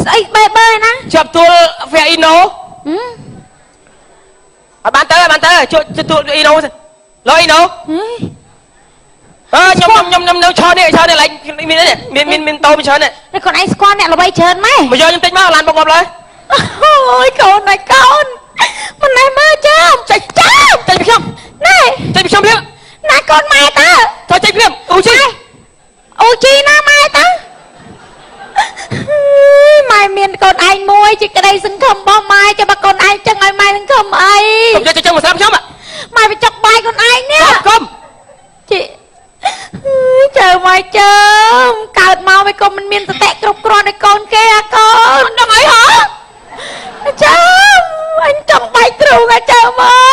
Speaker 1: ស្អី Bieber ណា
Speaker 2: ជាប់ទួល Faino អត់បានទៅជួយទួល Ino ឡូ Ino ខ្ញុំនៅឈរនេះឡើងមានតោមានច្រើននេះ
Speaker 1: កូនឯងស្គាល់អ្នកល្បីច្រើនម៉េច
Speaker 2: មកយកខ្ញុំតិចមកឡានបុកមកលើ
Speaker 1: អូយកូនឯងកូនមិនណែមើលចាំ
Speaker 2: ចេញពីខ្ញុំ
Speaker 1: ណែ
Speaker 2: ចេញពីខ្ញុំព្រាម
Speaker 1: ណាកូនម៉ែតើ
Speaker 2: ចូលចេញព្រាមអូ
Speaker 1: ជីណាម៉ែតើម៉ែមានកូនឯងមួយជាក្តីសង្ឃឹមរបស់ម៉ែចាំបើកូនឯងចឹងឲ្យម៉ែសង្ឃឹមអី
Speaker 2: ខ្ញុំយកទៅចឹងមកស្រាប់ខ្ញុំ
Speaker 1: ម៉ែបញ្ចុកបាយកូនឯងនេះ
Speaker 2: កុំ
Speaker 1: ជីចៅម៉ែចាំកើតមកវាក៏មិនមានសតិគ្រប់គ្រាន់ឲ្យកូនគេអាកូនដឹងអីហ៎ចាំអញចង់បាយទ្រូងចៅម៉ែ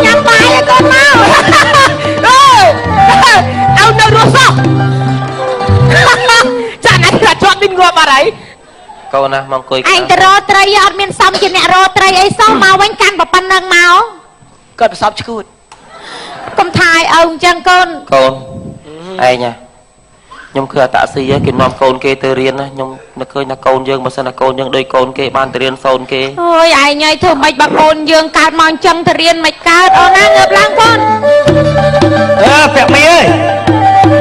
Speaker 1: ញ៉ាំបាយឲ្យកូនមក
Speaker 2: เอาនៅរស់សោះចាក់ណាស់ជាប់នេះងាប់អត់ហើយកូនណាមកអង្គុយ
Speaker 1: ឯងទៅរកត្រីអត់មានសមជាអ្នករកត្រីអីសោះមកវិញកាន់ប៉ុណ្្នឹងមក
Speaker 2: គាត់ប្រសពឈួត
Speaker 1: កុំថាឲ្យអើអញ្ចឹងកូន
Speaker 2: ឯងណាខ្ញុំឃើញតាក់ស៊ីគេនាំកូនគេទៅរៀនណាខ្ញុំនឹកឃើញថាកូនយើងបើសិនតែកូនយើងដូចកូនគេបានទៅរៀនសូនគេ
Speaker 1: អូយឯងហើយធ្វើម៉េចបើកូនយើងកើតមកអញ្ចឹងទៅរៀនមិនកើតអូនណាងើបឡើងកូន
Speaker 2: ពាក់មីអើយ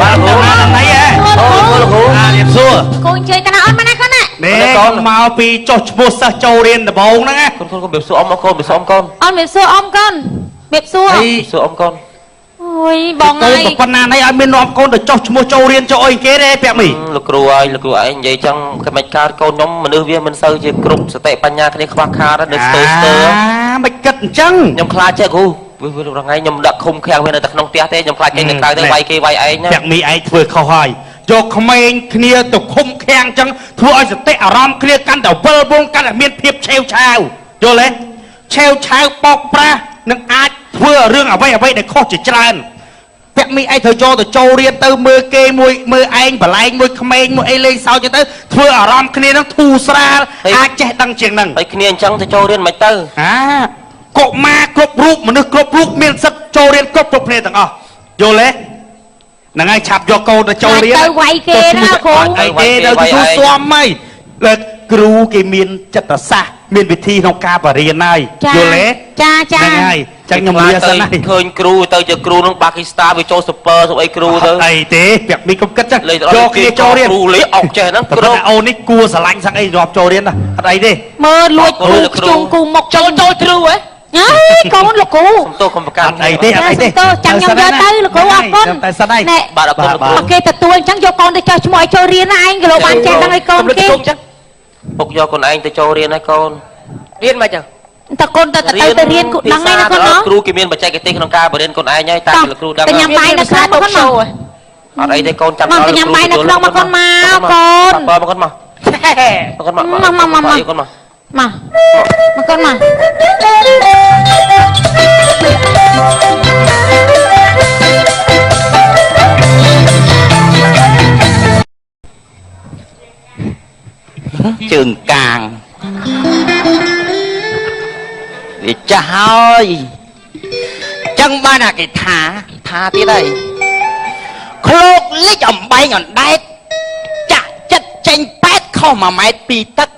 Speaker 2: បានទៅណាណៃហ៎អូលោកគ្រូរៀនសួរ
Speaker 1: កូនជួយតាណាអូនមកណាកូនណា
Speaker 2: នេះកូនមកពីចុះឈ្មោះសិស្សចូលរៀនដំបូងហ្នឹងណាកូនបែបសួរអ៊ំកូនបែបសួរអ៊ំកូន
Speaker 1: អូនបែបសួរអ៊ំកូនបែបសួរ
Speaker 2: សួរអ៊ំកូន
Speaker 1: អូ
Speaker 6: អូយបងហើយក
Speaker 4: ូនប៉ុណ្ណាណៃឲ្យមាននាំកូនទៅចុះឈ្មោះចូលរៀនចូលអីគេទេពាក់មី
Speaker 2: លោកគ្រូហើយលោកគ្រូឯងនិយាយចឹងមិនកើតកូនខ្ញុំមនុស្សវាមិនសូវជាគ្រប់សតិបញ្ញាគ្នាខ្វះខាតនៅស្ទើរ
Speaker 4: មិនគិតអញ្ចឹង
Speaker 2: ខ្ញុំខ្លាចចេះគ្រូរងថ្ងៃខ្ញុំដាក់ឃុំឃាំងវានៅតែក្នុងផ្ទះទេខ្ញុំខ្លាចគេនៅក្រៅទៅវាយគេវាយឯងណា
Speaker 4: ពាក់មីឯងធ្វើខុសហើយយកក្មេងគ្នាទៅឃុំឃាំងអញ្ចឹងធ្វើឲ្យសតិអារម្មណ៍គ្នាកាន់តែវិលវងកាន់តែមានភាពឆេវឆាវយល់ទេឆេវឆាវបោកប្រាស់នឹងអាចធ្វើរឿងអ្វីដែលខុសជាច្រើនពាក់មីឯងត្រូវចូលទៅចូលរៀនទៅមើលគេមួយមើលឯងបលែងមួយក្មេងមួយអីលេងសើចទៅធ្វើអារម្មណ៍គ្នានឹងធូរស្រាលអាចចេះដឹងជាងហ្នឹង
Speaker 2: ហើយគ្នាអញ្ចឹងទៅចូលរៀនមិនទៅ
Speaker 4: កុមារគ្រប់រូបមនុស្សគ្រប់រូបមានសិទ្ធិចូលរៀនគ្រប់គ្នាទាំងអស់យល់ទេហ្នឹងហើយឆាប់យកកូនទៅចូលរៀន
Speaker 6: ទៅវាយគេណាគ្រូ
Speaker 4: អីទេដល់ទៅស្គាំហើយលើគ្រូគេមានចិត្តសាស្ត្រមានវិធីក្នុងការបរៀនហើយយល់ទេ
Speaker 6: ចា
Speaker 4: ហ្នឹងហើយចឹងខ្ញុំលាសិនហើយ
Speaker 2: ឃើញគ្រូទៅជាគ្រូនឹងបាគីស្ថានវាចូលស៊ុបពើស្អីគ្រូទៅ
Speaker 4: អីទេពាក់មីកុំគិតចឹងយកគ្នាចូលរៀន
Speaker 2: គ្រូលេអុកចេះហ្នឹង
Speaker 4: គ្រូអូននេះគួរស្រឡាញ់សឹកអីរាប់ចូលរៀនណាអត់អីទេ
Speaker 6: មើលលួចគ្រូខ្ជុំគូមកចូលគ្រូហ៎អើយកូនលោកគ្រូ
Speaker 2: សំទោសកុំប្រកាន់
Speaker 4: អីទេអត់អីទេ
Speaker 6: ចាំខ្ញុំយកទៅលោកគ្រូអរគុណ
Speaker 4: តែសិនហើយ
Speaker 2: បាទអរគុណលោកគ្រូ
Speaker 6: គេទទួលអញ្ចឹងយកកូនទៅចោះឈ្មោះឲ្យចូលរៀនណាឯងក៏លោកបានចេះដឹងឲ្យកូនគេ
Speaker 2: ពុកយកកូនឯងទៅចូលរៀនហើយកូនរៀនមកចឹង
Speaker 6: តើកូនទៅរៀនគូដឹងហើយណាកូនណា
Speaker 2: គ្រូគេមានបច្ចេកទេសក្នុងការបរៀនកូនឯងហើយតែលោកគ្រូដឹង
Speaker 6: ទៅញ៉ាំបាយនៅក្នុងមកកូនមក
Speaker 2: អត់អីទេកូនចាំ
Speaker 6: មកទៅញ៉ាំបាយនៅក្នុងមកកូនមកកូន
Speaker 2: បើមកកូនមកកូនមកកូនមក
Speaker 6: មកកូនមក
Speaker 3: ជើងកាងវាចាស់ហើយចឹងបានអាគេថាទៀតហើយឃ្លោកលិចអំបែងអណ្ដែតចាក់ចិត្តចេញប៉ែតខុស1ម៉ែត្រពីទឹក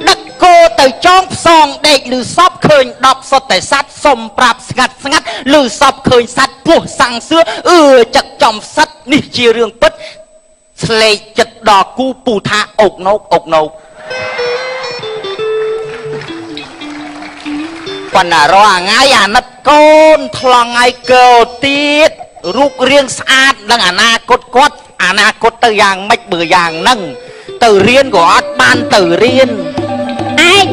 Speaker 3: ដឹកគោទៅចងផ្សងដេកឬសពឃើញ10សុទ្ធតែសัตว์សុំប្រាប់ស្ងាត់ឬសពឃើញសัตว์ពោះសាំងសឿចឹកចំសัตว์នេះជារឿងពិតស្លេកចិត្តដល់គូពូថាអុកណោកបណ្ណារអងៃអាណិតកូនថ្លង់ថ្ងៃកោទៀតរូបរាងស្អាតនឹងអនាគតគាត់អនាគតទៅយ៉ាងម៉េចបើយ៉ាងហ្នឹងទៅរៀនក៏អត់បានទៅរៀន
Speaker 6: ឯង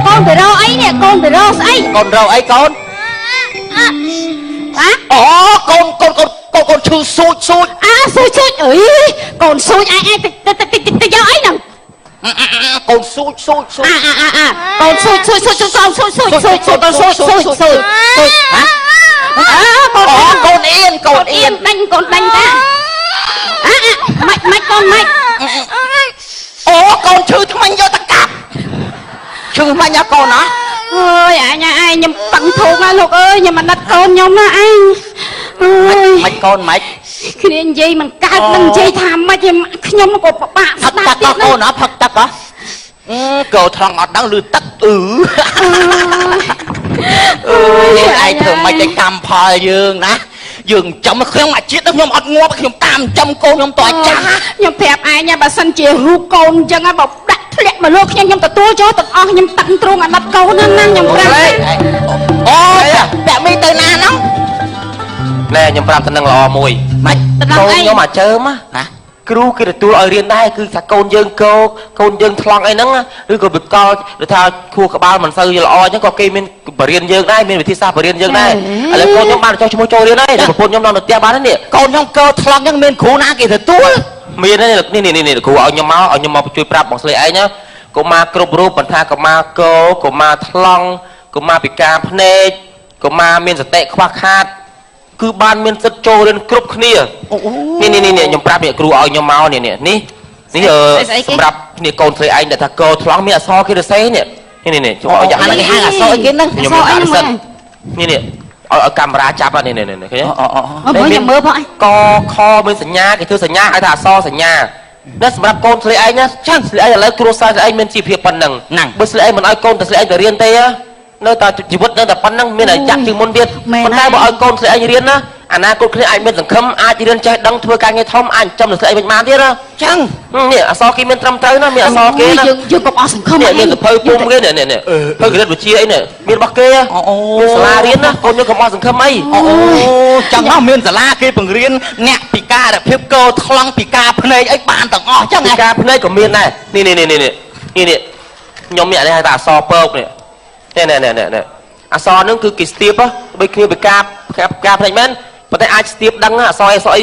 Speaker 6: កូនទៅរកអីនេះកូនទៅរកស្អី
Speaker 3: កូនរកអីកូនអូកូនឈឺស៊ូចស៊ូច
Speaker 6: អើយកូនស៊ូចឯងទៅយកអីហ្នឹង
Speaker 3: កូនស៊ូច
Speaker 6: កូនស៊ូចកូនស៊ូចកូនអៀនកូនអៀនបាញ់កូនបាញ់តាម៉េចកូនម៉េច
Speaker 3: អូកូនឈឺថ្មិញយកទៅកាប់ឈឺថ្មិញយកកូនណា
Speaker 6: អើយអញខ្ញុំប៉ឹងធូងហើយលោកអើយខ្ញុំអាណិតកូនខ្ញុំណាអញអើយ
Speaker 3: ម៉េចកូនម៉េច
Speaker 6: គ្នានិយាយមិនកើតនឹងនិយាយថាម៉េចខ្ញុំក៏ពិបាក
Speaker 3: ស្ដាប់ទៀតកូនណាផឹកទឹកហ៎កូនថងអត់ដឹងឮទឹកអឺឯងធ្វើម៉េចទៅកម្មផលយើងណាយើងចាំខ្ញុំអាជាតិខ្ញុំអត់ងាប់ខ្ញុំតាមចាំកូនខ្ញុំតើចាស់
Speaker 6: ខ្ញុំប្រាប់ឯងបើសិនជារូបកូនអញ្ចឹងហើយបើដាក់ធ្លាក់មកលោកខ្ញុំទទួលចូលទាំងអស់ខ្ញុំតាំងទ្រូងអាណិតកូនហ្នឹងណាខ្ញុំប្រាប់
Speaker 3: អូពាក់មីទៅណាហ្នឹង
Speaker 2: ណែខ្ញុំប្រាប់ទៅនឹងល្អមួយ
Speaker 3: ម៉េច
Speaker 2: កូនខ្ញុំអាចើមណាគ្រូគេទទួលឲ្យរៀនដែរគឺថាកូនយើងកូនយើងថ្លង់អីហ្នឹងឬក៏បកលឬថាខួរក្បាលមិនសូវល្អអញ្ចឹងក៏គេមានបរៀនយើងដែរមានវិធីសាស្ត្របរៀនយើងដែរឥឡូវកូនខ្ញុំបានចុះឈ្មោះចូលរៀនហើយប្រពន្ធខ្ញុំនៅផ្ទះបាននេះ
Speaker 3: កូនខ្ញុំថ្លង់អញ្ចឹងមានគ្រូណាគេទទួល
Speaker 2: មាននេះគ្រូឲ្យខ្ញុំមកជួយប្រាប់បងស្រីឯងណាកុមារគ្រប់រូបមិនថាកុមារកុមារថ្លង់កុមារពិការភ្នែកកុមារមានសតិខ្វះខាតគឺបានមានសិទ្ធចូលរៀនគ្រប់គ្នានេះខ្ញុំប្រាប់នេះគ្រូឲ្យខ្ញុំមកនេះសម្រាប់គ្នាកូនស្រីឯងដែលថាកោថ្លង់មានអក្សរគេរសេនេះជួយឲ្យយ៉ាង
Speaker 3: ណាគេហៅអក្សរអីគេហ្នឹង
Speaker 2: អក្សរអីហ្នឹងនេះឲ្យកាមេរ៉ាចាប់នេះឃើញទេ
Speaker 6: ខ្ញុំមើលផង
Speaker 2: កខមានសញ្ញាគេធ្វើសញ្ញាហៅថាអក្សរសញ្ញាតែសម្រាប់កូនស្រីឯងណាចាំស្រីឯងឥឡូវគ្រួសារស្រីឯងមានជីវភាពប៉ុណ្ណឹងបើស្រីឯងមិនឲ្យកូនតែស្រីឯងទៅរៀនទេនៅតែជីវិតនៅតែប៉ុណ្ណឹងមានតែចាក់ជាងមុនទៀតប៉ុន្តែបើឲ្យកូនស្រីឯងរៀនណា អាណាគាត់គ្នាអាចមានសង្ឃឹមអាចរៀនចេះដឹងធ្វើការងារធំអាចចំទៅស្អីមិនបានទៀតណាចឹងនេះអសគេមានត្រឹមត្រូវណាមានអសគេណា
Speaker 5: យើងកុំអស់សង្ឃឹម
Speaker 2: មានសភៅពុំគេនេះភៅគណិតវិទ្យាអីនេះមានរបស់គេមានសាលារៀនណាកូនយើងកុំអស់សង្ឃឹមអី
Speaker 3: ចឹងហ៎មានសាលាគេបង្រៀនអ្នកពិការភាពកោថ្លង់ពិការភ្នែកអីបានទាំងអស់ចឹង
Speaker 2: ពិការភ្នែកក៏មានដែរនេះខ្ញុំមានអានេះហៅថាអសពើកនេះអសហ្នឹងគឺគេស្ទាបដូចគ្នាពិការភ្នែកមែនប៉ុន្តែអាចស្ទាបដឹងអសអី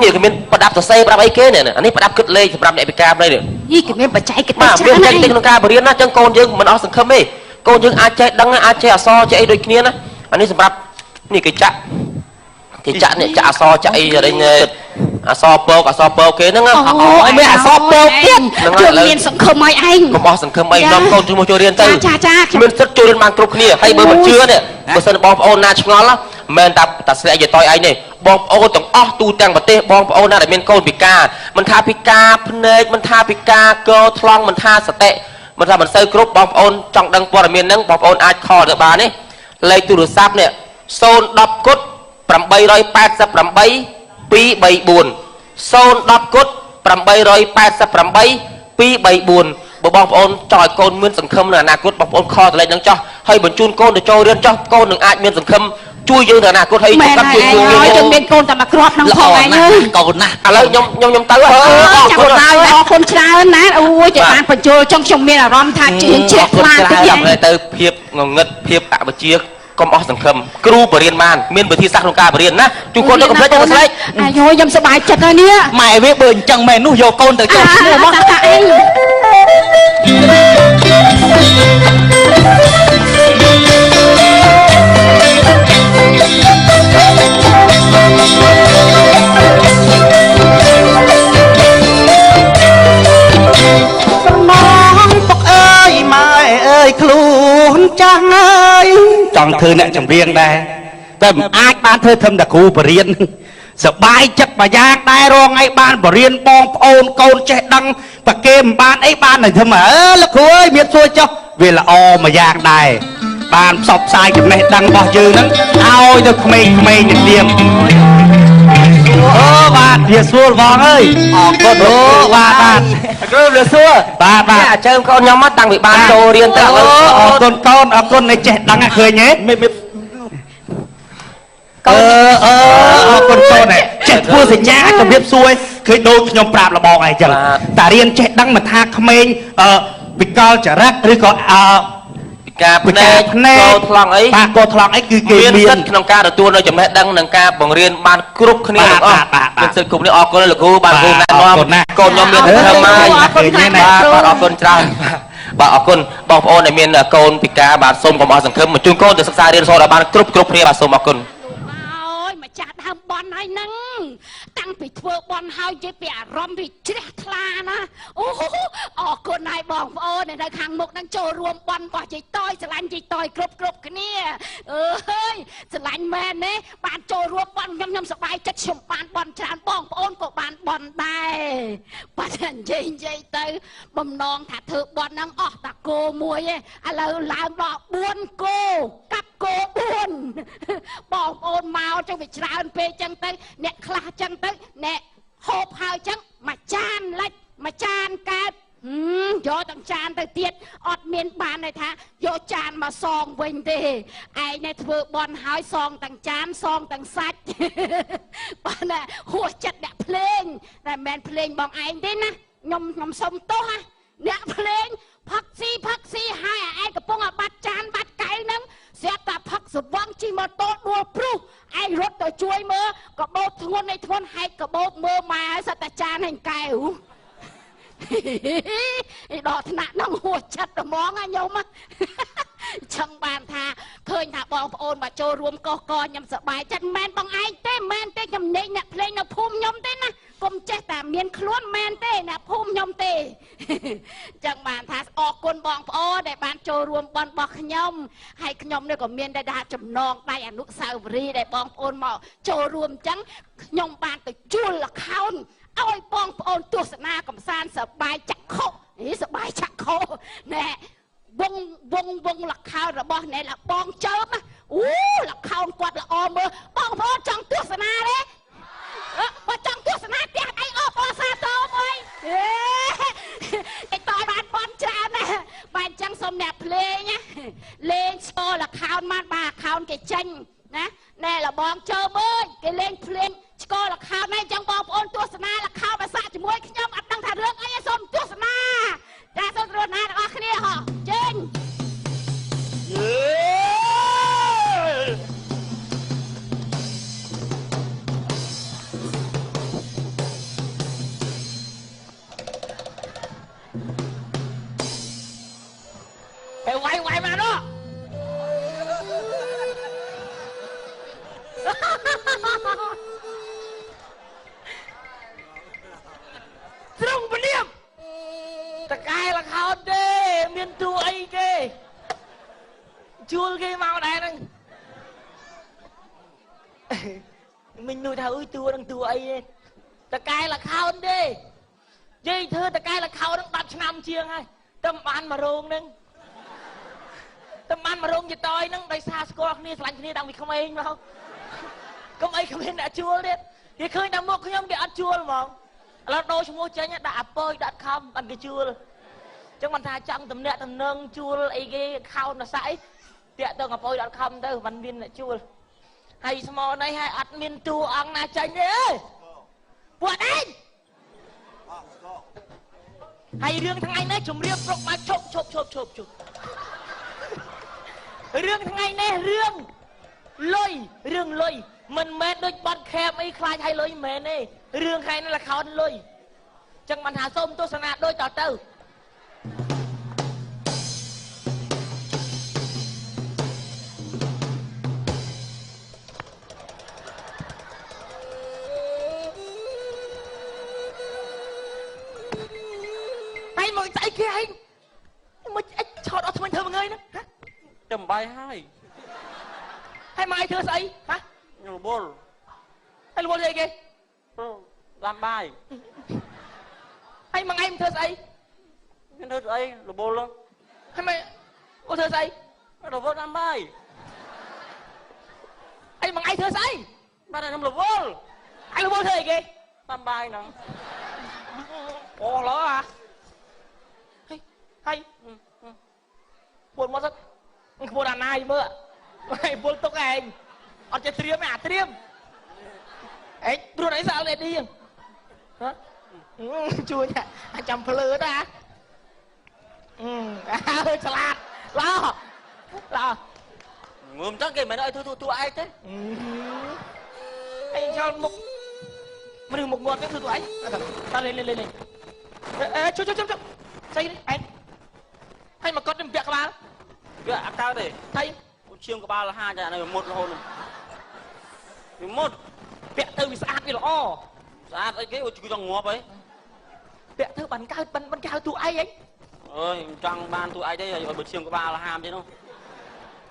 Speaker 2: នេះគេមានប្រដាប់សរសេរប្រាប់អីគេនេះអានេះប្រដាប់គិតលេខសម្រាប់អ្នកពិការភ្នែកនេះ
Speaker 5: គេមានបច្ចេកទេស
Speaker 2: ច្រើនមានបច្ចេកទេសក្នុងការបរៀនណាចឹងកូនយើងមិនអស់សង្ឃឹមទេកូនយើងអាចចេះដឹងអាចចេះអសចេះអីដូចគ្នាណាអានេះសម្រាប់នេះគេចាក់នេះចាក់អសចាក់អីអសពកគេហ្នឹង
Speaker 3: មានអសពកទៀត
Speaker 5: យើងមានសង្ឃឹមឲ្យឯង
Speaker 2: កុំអស់សង្ឃឹមអីនាំកូនចូលរៀនទៅ
Speaker 5: ចា
Speaker 2: មានសិទ្ធិចូលរៀនបានគ្រប់គ្នាហើយបើមិនជឿនេះបើសិនបងប្អូនណាឆ្ងល់មិនមែនតែស្រីយតយឯងទេបងប្អូនទាំងអស់ទូទាំងប្រទេសបងប្អូនណាដែលមានកូនពិការមិនថាពិការភ្នែកមិនថាពិការកថ្លង់មិនថាសតិមិនថាមិនសូវគ្រប់បងប្អូនចង់ដឹងព័ត៌មានហ្នឹងបងប្អូនអាចខលទៅបានទេលេខទូរស័ព្ទនេះ010គុត888 234 010គុត888 234បើបងប្អូនចង់ឲ្យកូនមានសង្ឃឹមនៅអនាគតបងប្អូនខលតលេខហ្នឹងចោះហើយបញ្ជូនកូនទៅចូលរៀនចោះកូននឹងអាចមានសង្ឃឹមជួយយើងទៅអនាគតហើយ
Speaker 5: ជួយកាត់ជួយយើងមានកូនតែមួយគ្រាប់ក្នុងផងឯងអើ
Speaker 2: យកូនណាស់ឥឡូវខ្ញុំទៅ
Speaker 5: អរគុណច្រើនណាអូយចាំបានបញ្ចូលចង់ខ្ញុំមានអារម្មណ៍ថាជឿជ្រះខ្លាំង
Speaker 2: តិចទៅភាពងងឹតភាពអវិជ្ជាកុំអស់សង្ឃឹមគ្រូបរៀនបានមានវិធីសាស្ត្រក្នុងការបរៀនណាជួយកូនទៅកុំភ្លេចទៅស្លេក
Speaker 5: អាយខ្ញុំសប្បាយចិត្តហើយនេះ
Speaker 3: ម៉ែវាបើអញ្ចឹងមែននោះយកកូនទៅចុះឈ្មោះមក
Speaker 5: តាអី
Speaker 3: ខ្លួនចាស់ហើយចង់ធ្វើអ្នកចម្រៀងដែរតែមិនអាចបានធ្វើធំតែគ្រូបរៀនសបាយចិត្តមួយយ៉ាងដែររងឲ្យបានបរៀនបងប្អូនកូនចេះដឹងប្រគេមិនបានអីបានតែធ្វើលោកគ្រូអើយមានសួរចុះវាល្អមួយយ៉ាងដែរបានផ្សព្វផ្សាយចំណេះដឹងរបស់យើងហ្នឹងឲ្យទៅក្មេងៗទៅទៀតអូបាទវាសួរបងអើយអរគុណអូបាទ
Speaker 2: គ្រូវាសួរ
Speaker 3: បាទ
Speaker 2: អញ្ជើញកូនខ្ញុំមកតាំងពីបានចូលរៀនទៅ
Speaker 3: អរគុណកូនអរគុណដែលចេះដឹងឃើញទេអរគុណកូនចេះធ្វើសញ្ញាជម្រាបសួរឃើញដូចខ្ញុំប្រាប់លបងអីចឹងតារៀនចេះដឹងមិនថាក្មេងវិកលចរិតឬក៏
Speaker 2: ការភ្នែកកោថ្លង់អី
Speaker 3: បាទកោថ្លង់អីគឺគេ
Speaker 2: មានសិទ្ធិក្នុងការទទួលនៅចំណេះដឹងនិងការបង្រៀនបានគ្រប់គ្នាទាំងអស់មានសិទ្ធិគ្រប់នេះអរគុណលោកគ្រូបានគ្រូណែនាំកូនខ្ញុំមានធម៌ហើយបាទអរគុណច្រើនបាទអរគុណបងប្អូនដែលមានកូនពិការបាទសូមកុំអស់សង្ឃឹមបញ្ជូនកូនទៅសិក្សារៀនសូត្រឲ្យបានគ្រប់គ្នាបាទសូមអរគុណ
Speaker 5: អូយម្ចាស់ដើមបន់ហើយហ្នឹងតាំងពីធ្វើបន់ហើយនិយាយពីអារម្មណ៍វាជ្រះថ្លាណាអូអរគុណហើយបងប្អូននៅខាងមុខហ្នឹងចូលរួមបន់របស់ជ័យតយស្រឡាញ់ជ័យតយគ្រប់គ្នាអើយស្រឡាញ់មែនទេបានចូលរួមបន់ខ្ញុំសប្បាយចិត្តខ្ញុំបានបន់ច្រើនបងប្អូនក៏បានបន់ដែរបាទនិយាយទៅបំណងថាធ្វើបន់ហ្នឹងអស់តាគោមួយឯងឥឡូវឡើងដល់4គោកាប់គោ4បងប្អូនមកចឹងវាច្រើនពេកចឹងទៅអ្នកខ្លះចឹងទៅអ្នកហូបហើយចឹងមួយចានលិចមួយចានកើតយកទាំងចានទៅទៀតអត់មានបានន័យថាយកចានមកសងវិញទេឯងនេះធ្វើបន់ហើយសងទាំងចានសងទាំងសាច់បាទណាហួសចិត្តអ្នកភ្លេងតែមិនមែនភ្លេងបងឯងទេណាខ្ញុំសុំទោសណាអ្នកភ្លេងផឹកស៊ីហើយឯងកំពុងអាបាត់ចានបាត់កែវហ្នឹងស្រាប់តែផឹកសវងជិះម៉ូតូដួលព្រុសឯងរត់ទៅជួយមើលកបោបធ្ងន់ហែកកបោបមើលម៉ែសត្វតាចានហើយកែវដល់ថ្នាក់ហ្នឹងហួសចិត្តត្មងណាញោមចង់បានថាឃើញថាបងប្អូនមកចូលរួមកកខ្ញុំសប្បាយចិត្តមិនមែនបងឯងទេមិនមែនទេខ្ញុំនិយាយអ្នកភ្លេងនៅភូមិខ្ញុំទេណាកុំចេះតែមានខ្លួនមែនទេអ្នកភូមិខ្ញុំទេចង់បានថាអរគុណបងប្អូនដែលបានចូលរួមបន់របស់ខ្ញុំហើយខ្ញុំនេះក៏មានដែរចំណងដៃអនុស្សាវរីយ៍ដែលបងប្អូនមកចូលរួមអញ្ចឹងខ្ញុំបានទៅជួលល្ខោនឲ្យបងប្អូនទស្សនាកំសាន្តសប្បាយចក្ខុសប្បាយចក្ខុណែវងល្ខោនរបស់ណែលបងចើមអូល្ខោនគាត់ល្អមើលបងប្អូនចង់ទស្ស ណាណែលបងជើមើលគេលេងភ្លេងឆ្កលខោណែចឹងបងប្អូនទស្សនាលខោភាសាជាមួយខ្ញុំអត់ដឹងថារឿងអីសូមទស្សនាចាសូមទស្សនាទាំងអស់គ្នាហ៎ចេញ
Speaker 2: វាយមកនោះត្រង់ពលាមតកែលខោទេមានតួអីគេជួលគេមកដែរហ្នឹងមិញនោះថាអើយតួនឹងតួអីទេតកែលខោទេនិយាយធ្វើតកែលខោនឹង10ឆ្នាំជាងហើយតែបានមករោងហ្នឹងតែបានមករោងយតយហ្នឹងដោយសារស្គាល់គ្នាឆ្លាញ់គ្នាតាំងពីក្មេងមកកុំអីគ្មានអ្នកជួលទៀតគេឃើញតែមុខខ្ញុំគេអត់ជួលហ្មងឥឡូវដូរឈ្មោះចេញដាក់អពយដាក់ខំអត់គេជួលអញ្ចឹងមិនថាចង់តំណាក់តំណឹងជួលអីគេខោនសាក់អីតាក់ទៅអពយដាក់ខំទៅមិនមានអ្នកជួលហើយស្មោនេះហើយអត់មានតួអង្គណាចាញ់ទេអើយពួកឯងហើយរឿងថ្ងៃនេះជំរាបប្រុកមកឈប់រឿងថ្ងៃនេះរឿងលុយមិនមែនដូចបាត់ខែបអីខ្លាចឲ្យលុយមិនមែនទេរឿងថ្ងៃនេះល្ខោនលុយចឹងមិនថាសូមទស្សនាដូចតទៅហើយមកស្អីគេឯងមិនអិចឆោតអត់ថ្មីធ្វើមួយថ្ងៃហ្នឹងហ៎ចាំបាយហើយមកឲ្យធ្វើស្អីហ៎ខ្ញុំរវល់ហើយរវល់អីគេដាំបាយហើយមួយថ្ងៃមិនធ្វើស្អីមានធ្វើស្អីរវល់ហើយមកអូធ្វើស្អីរវល់ដាំបាយហើយមួយថ្ងៃធ្វើស្អីបាទខ្ញុំរវល់ហើយរវល់ធ្វើអីគេដាំបាយហ្នឹងអូឡោហើយពួនមកទៅក្បួនអាណាយមើលហើយពុលទុកឯងអត់ចេះត្រៀមទេអាត្រៀមឯងព្រួតអីសាល់នេះហ៎ជួយអាចចាំភ្លឺតាឆ្លាតឡោមើលមិនចឹងគេមិនឲ្យធ្វើតួឯងទេឯងចោលមុខមនុស្សមុខងាត់គេធ្វើតួឯងតើលេងជួយស្អីនេះឯងហើយមកកត់នឹងពាក់ក្បាលវាអត់កើតទេហើយឈាមក្បាលលហាចានៅមុតរហូតវាមុតពាក់ទៅវាស្អាតវាល្អស្អាតអីគេអូជួយចង់ងាប់អីពាក់ទៅបានកើតបានគេហៅតួឯងអើយមិនចង់បានតួឯងទេឲ្យបើឈាមក្បាលលហាមទេនោះ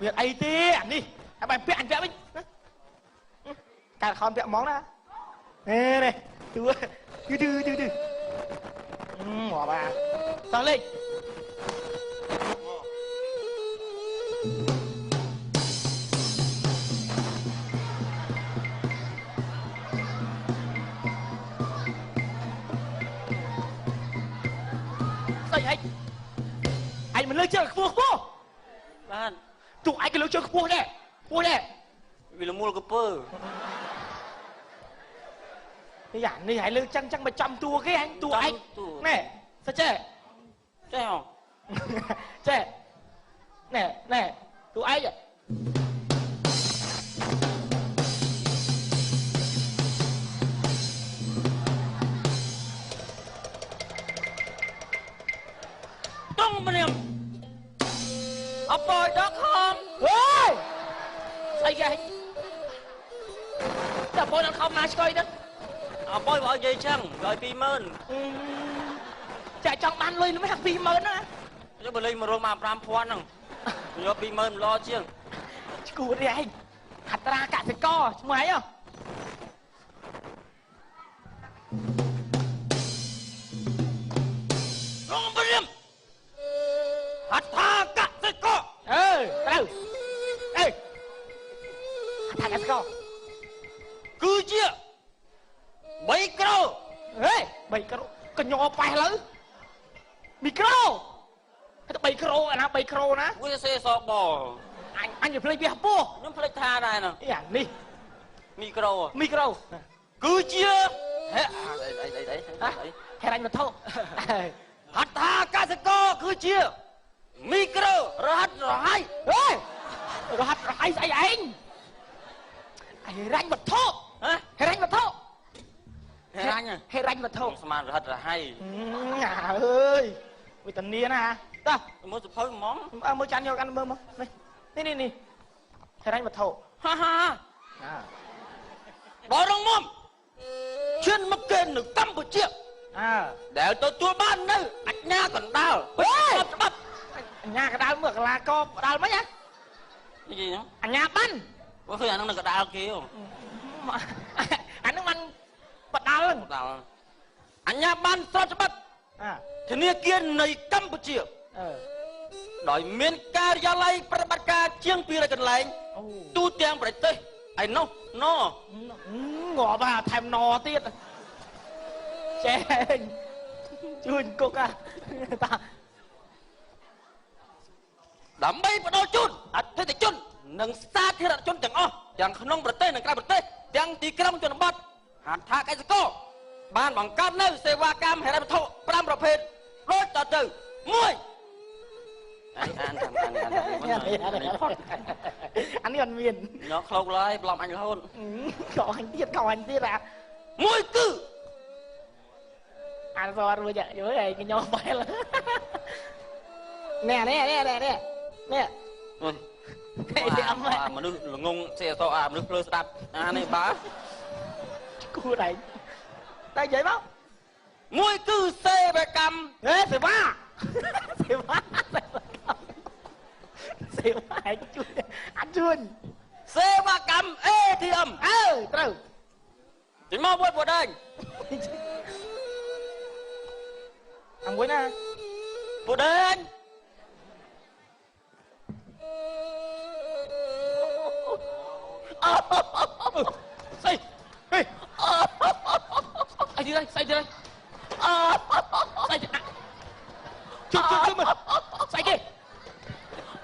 Speaker 2: វាអីទេអានេះហើយបែរពាក់អញពាក់វិញកើតខំពាក់ហ្មងណានេះតួងាប់អាតោះលេខអញមិនលើជើងខ្ពស់បានទូឯងក៏លើជើងខ្ពស់ដែរវាលមូលកពើនេះអានេះឲ្យលើចឹងមកចំតួគេអញតួឯងណែសាចេះហ៎ចេះណែតួឯងម្នាក់អបយដល់ខំហេស្អីគេតែអបយដល់ខំណាឆ្កុយទៅអបយបើនិយាយចឹងឲ្យ20000ចាក់ចង់បានលុយមិនហាក់20000ណាយកបើលេងមករងមក5000ហ្នឹងយក20000ល្អជាងឈួតនេះឯងអត្រាកសិករឈ្មោះអីហ៎រងព្រាមអត្រាកសិករត្រូវអេអត្រាកសិករគឺជា3ក្រូ3ក្រូកញ្ញោប៉ែសលើមីក្រូតែ3ក្រូអាណា3ក្រូណាវាសេសប
Speaker 3: anhจะเพลงเปียปู
Speaker 2: ខ្ញុំភ្លេចថាដែរណា
Speaker 3: อย่างនេះ
Speaker 2: មីក្រូ
Speaker 3: មីក្រូ
Speaker 2: គឺជាហេ
Speaker 3: ហេរញ្ញវត្ថុ
Speaker 2: ហត្ថថាកសិករគឺជាមីក្រូរហ័តរហ័យ
Speaker 3: เฮ้ยรหัสไอ้เองไอ้រញ្ញវត្ថុ
Speaker 2: ហ៎
Speaker 3: ហេរញ្ញវត្ថុ
Speaker 2: ហេរញ្ញ
Speaker 3: ហេរញ្ញវត្ថុ
Speaker 2: ស្មានរហ័តរហ័យ
Speaker 3: អើយវិតានីណាតោះ
Speaker 2: មើលសភៅហ្មង
Speaker 3: មើលចាន់យកកាន់មើលមកនេះហេរញ្ញវត្ថុ
Speaker 2: ហាបរងមុំឈានមកគេនៅកម្ពុជា ដែលទទួលបាននៅអញ្ញាកណ្ដាលច្បាប់
Speaker 3: អញ្ញាកដាលមើលកលាកបដាលមិនហ៎
Speaker 2: នេះហ្នឹង
Speaker 3: អញ្ញាបាន
Speaker 2: បើឃើញអាហ្នឹងនៅកណ្ដាលគេ
Speaker 3: អាហ្នឹងมันបដាល
Speaker 2: អញ្ញាបានស្របច្បាប់ធនាគារនៃកម្ពុជាដោយមានការិយាល័យប្រតិបត្តិការជាង200កន្លែងទូទាំងប្រទេសឯនោះណ
Speaker 3: ងាប់ថែមណទៀតចេញជួយគុកតា
Speaker 2: ដើម្បីបដូរជូនអតិថិជននិងសាធារណជនទាំងអស់ទាំងក្នុងប្រទេសនិងក្រៅប្រទេសទាំងទីក្រុងជនបទហត្ថថាកសិករបានបង្កើតនៅសេវាកម្មហិរញ្ញវត្ថុ5ប្រភេទដូចតទៅ1អាន
Speaker 3: អានេះអត់មាន
Speaker 2: ញ៉ោខ្លោកឡើយប្លំអញរហូត
Speaker 3: កោអញទៀតអា
Speaker 2: មួយគឺ
Speaker 3: អានសររួចយល់ហើយកញ្ញោបែលនេះ
Speaker 2: មនុស្សល្ងងសេអសអាមនុស្សភ្លើស្ដាប់អានេះបើ
Speaker 3: គួរតែនិយាយមក
Speaker 2: មួយគឺសេវាកម្ម
Speaker 3: សេវាជួយ
Speaker 2: សេវាកម្ម ATM
Speaker 3: ត្រូវ
Speaker 2: ចេញមកវត្តបដេញ
Speaker 3: អង្គុយណា
Speaker 2: បដេញ
Speaker 3: ស្អីហេអីទៀតស្អីទៀតជួយមើលស្អីគេ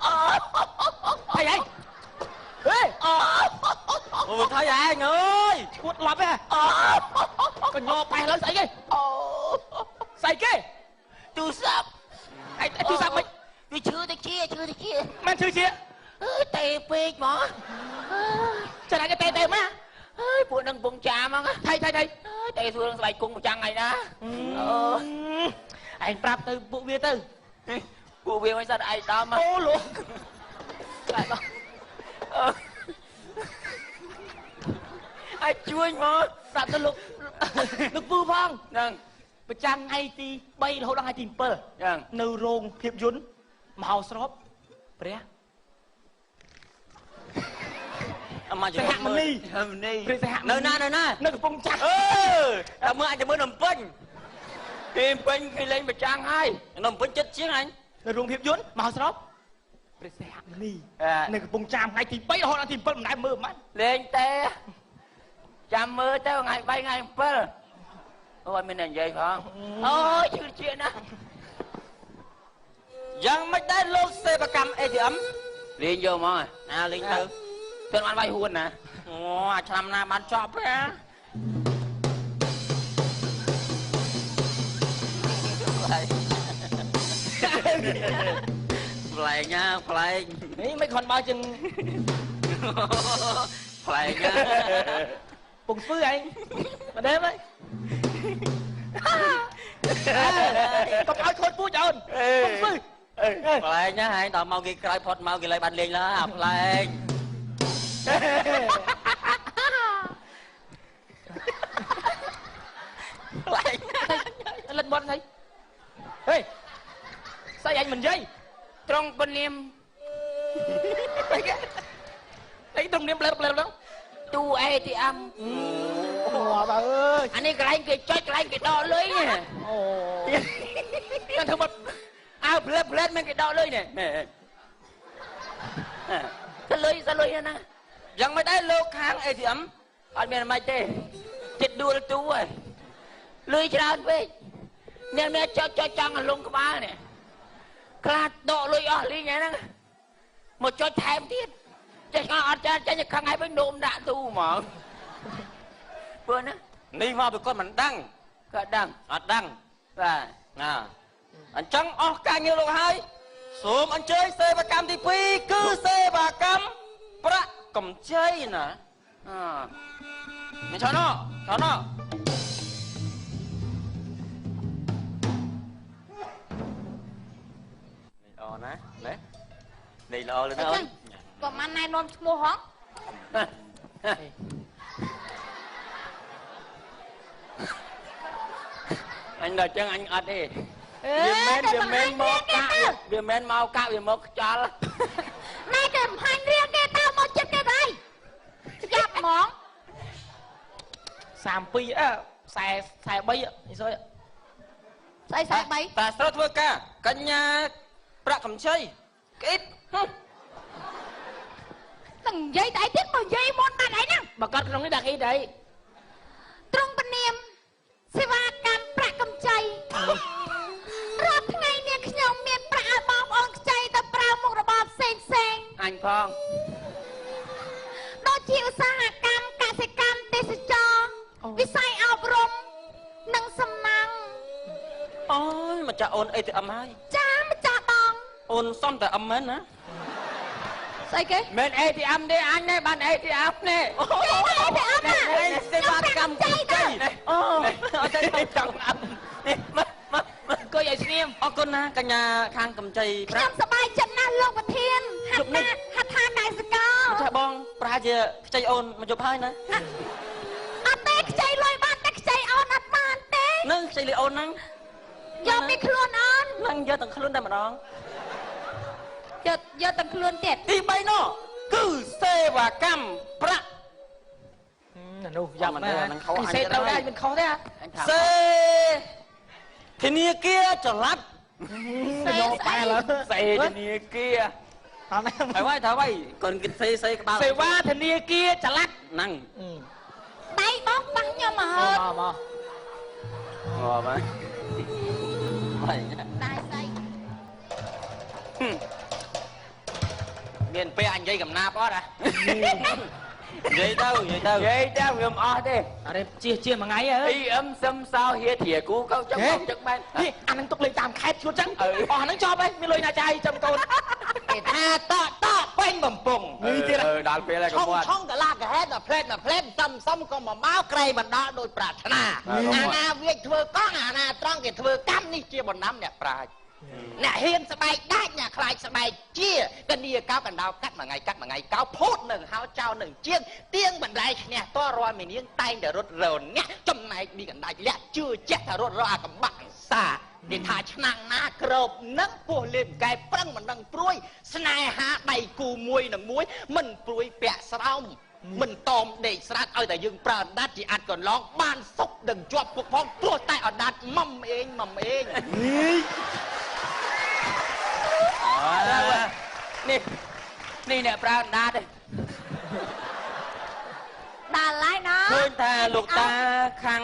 Speaker 3: អីហេ
Speaker 2: អូថៃឯងអើយ
Speaker 3: ឈួតឡប់ហ៎កញ្ញោបែលើស្អីគេទូរស័ព្ទអីទូរស័ព្ទមិនវាឈឺតិចមិនឈឺជាតេពេកហ្មងចា៎គេតេមកហើយពួកនឹងពងចាហ្មងថៃតេសួរនឹងស្បែកគង់ប្រចាំថ្ងៃណាឯងប្រាប់ទៅពួកវាទៅពួកវាមិនសិតឯងដល់មកអូលោកអាចជួយមកប្រាប់ទៅលោកពូផងហ្នឹងប្រចាំថ្ងៃទី3រហូតដល់ថ្ងៃទី7ហ្នឹងនៅរោងភាពយន្តមហោស្រពព្រះ
Speaker 2: អមច្ចមនី
Speaker 3: ព្រះសហមនី
Speaker 2: នៅណា
Speaker 3: នៅកំពង់ចាស់
Speaker 2: តែមើលអាចមើលនំពេញគេពេញគេលេងប្រចាំហើយនំពេញចិត្តជាងអញ
Speaker 3: នៅរោងភាពយន្តមហោស្រពព្រះសហមនីនៅកំពង់ចាមថ្ងៃទី3រហូតដល់ទី7មិនដែលមើលមិនលេងទេចាំមើលទៅថ្ងៃ3ថ្ងៃ7អូយមានតែនិយាយផងអូយជឿជាណា
Speaker 2: យ៉ាងមិនដែរលោកសេវាកម្ម ATM
Speaker 3: លេងយកហ្មង
Speaker 2: លេងទៅ
Speaker 3: ទៅបានវាយហួនណា
Speaker 2: អូអាឆ្នាំណាបានចប់ទេ ប្លែកណាប្លែក
Speaker 3: នេះមិនខនបើជឹង
Speaker 2: ប្លែកណា
Speaker 3: ពងស្ពឺឯងមកទេមើលកុំឲ្យខូចពូចអូនពងស្ពឺ
Speaker 2: ប្លែកណាហែងដល់មកគេក្រោយផុតមកគេលេងបានលេងឡើយអាប្លែក ប្លែក
Speaker 3: លិតមាត់ស្អីហេស្អីអញមិននិយាយត្រង់ពនាមអីត្រង់នាមប្លែកហ្នឹងទូ ATM អូបើអើយអានេះកន្លែងគេចុចកន្លែងគេដកលុយអូតែធ្វើមកអើប្លែកមិនគេដកលុយនេះសលុយណា
Speaker 2: យ៉ាងមិនដែរលោកខាង ATM
Speaker 3: អត់មានមិនទេចិត្តដួលទូហើយលុយច្រើនពេកអ្នកចង់លងក្បាលនេះខ្លាចដកលុយអស់លីងហ្នឹង
Speaker 2: một cho thèm tiết chạy ngọt chạy khăn ai với nôm đã tu mà vừa nữa đi vào với con mình đăng đăng và anh trắng ca nhiều luôn hay xuống anh chơi xe và cam thì phi cứ xe và cam pra cầm chơi nè mày cho nó nè đấy đây lo lên đó
Speaker 6: còn ăn này non mua hóng
Speaker 2: anh đợi chân anh ăn đi Vì men mau cạo vì mất cho
Speaker 6: này cầm hành riêng kia tao một chân cái đây giáp món
Speaker 2: Sam pi á xài bay á
Speaker 6: xài bay
Speaker 2: ta sốt vừa cả nhà bạc cầm chơi ít
Speaker 6: từng giây tại tiết một giây món ta đấy nè
Speaker 2: bà cắt trong cái đặc ý đấy
Speaker 6: trong bên niệm sẽ va cam bạc cầm chơiรับไงเนี่ยขยมเมียนปลาบองอ่อนใจแต่ปลาหมกระบอบเซ็งเซ็ง
Speaker 2: anh Phong
Speaker 6: โดยที่อุตสาหกรรมเกษตรกรรมเทศจรวิสัยอบรมนังสมัง
Speaker 2: ôi mà cha ôn ATM hay
Speaker 6: จ้ามาจ่าบอง
Speaker 2: ôn xong tại âm mến hả
Speaker 6: ใส่เก๋
Speaker 2: men ATM đi anh này bàn ATM nè
Speaker 6: sẽ va camใจนะ
Speaker 2: cô dạy xem con na cả nhà khang cầm chay
Speaker 6: ខ្ញុំសប្បាយចិត្តណាស់លោកប្រធានហាត់ថាកែសកល
Speaker 2: cha bong praជាខ្ចីអូនមកជប់ហើយណា
Speaker 6: អត់ទេខ្ចីលុយបានតែខ្ចីអូនអត់បានទេ
Speaker 2: នឹងខ្ចីលីអូនហ្នឹង
Speaker 6: យកពីខ្លួនអូន
Speaker 2: នឹងយកទាំងខ្លួនតែម្ដង
Speaker 6: យកទាំងខ្លួនទៀត
Speaker 2: ទី3នោះគឺសេវាកម្មប្រាក់
Speaker 7: នោះយ៉ាប់ណាស់សេទៅដែរមិនខុសទេ
Speaker 2: សេធនាគារចល័ត
Speaker 7: យកបែរឡើយ
Speaker 2: សេធនាគារ
Speaker 7: អត់
Speaker 2: ថាໄວកូនគិតសេក្បាល
Speaker 7: សេវាធនាគារចល័ត
Speaker 2: ហ្នឹង
Speaker 6: ដៃបងបាំងខ្ញុំមកហើត
Speaker 7: មក
Speaker 2: ងាប់ហើយបាយ
Speaker 6: ដៃស្អី
Speaker 2: មានពេលអញនិយាយកំណាប់អត់ហ៎និយាយទៅវាមិនអស់ទេ
Speaker 7: អរេជិះមួយថ្ងៃអើយ
Speaker 2: EM សឹមសោហៀធាគូកោចឹងចឹងបែប
Speaker 7: នេះអានឹងទុកលេខតាមខេតឈួតចឹងអស់ហ្នឹងចប់ហើយមានលុយណាចាយចាំកូន
Speaker 3: គេថាតពេញបំពង់
Speaker 2: ដល់ពេលហើយកុំបាត់
Speaker 3: ឆុងកលាកហេតុដល់ផ្លែតសំក៏មកមកក្រៃបណ្ដាដោយប្រាថ្នាអាណាវាធ្វើកង់អាណាត្រង់គេធ្វើកម្មនេះជាបណ្ដាំអ្នកប្រាជ្ញអ្នកហ៊ានស្បែកដាច់អ្នកខ្លាចស្បែកជាកនីកោកណ្ដោកាត់មួយថ្ងៃកោភូតនឹងហៅចៅនឹងជាងទៀងបណ្ដៃឈ្នះតរាល់មីនាងតែងតែរត់រអ្នកចំណែកនេះកណ្ដាច់លាក់ជឿជាក់ថារត់រអាកំបាក់សានិយាយថាឆ្នាំណាក្របនឹងពោះលេបកែប្រឹងមិនដឹងព្រួយស្នេហាដៃគូមួយនឹងមួយមិនព្រួយពាក់ស្រោមមិនតមដេកស្រាតឲ្យតែយើងប្រើអណ្ដាតជាអាចកន្លងបានសុកដឹងជាប់ពុកផងព្រោះតែអណ្ដាតមុំអេង
Speaker 2: នេះអ្នកប្រើអណ្ដាតទេ
Speaker 6: ដល់ហើយណោះ
Speaker 2: ឃើញថាលោកតាខាង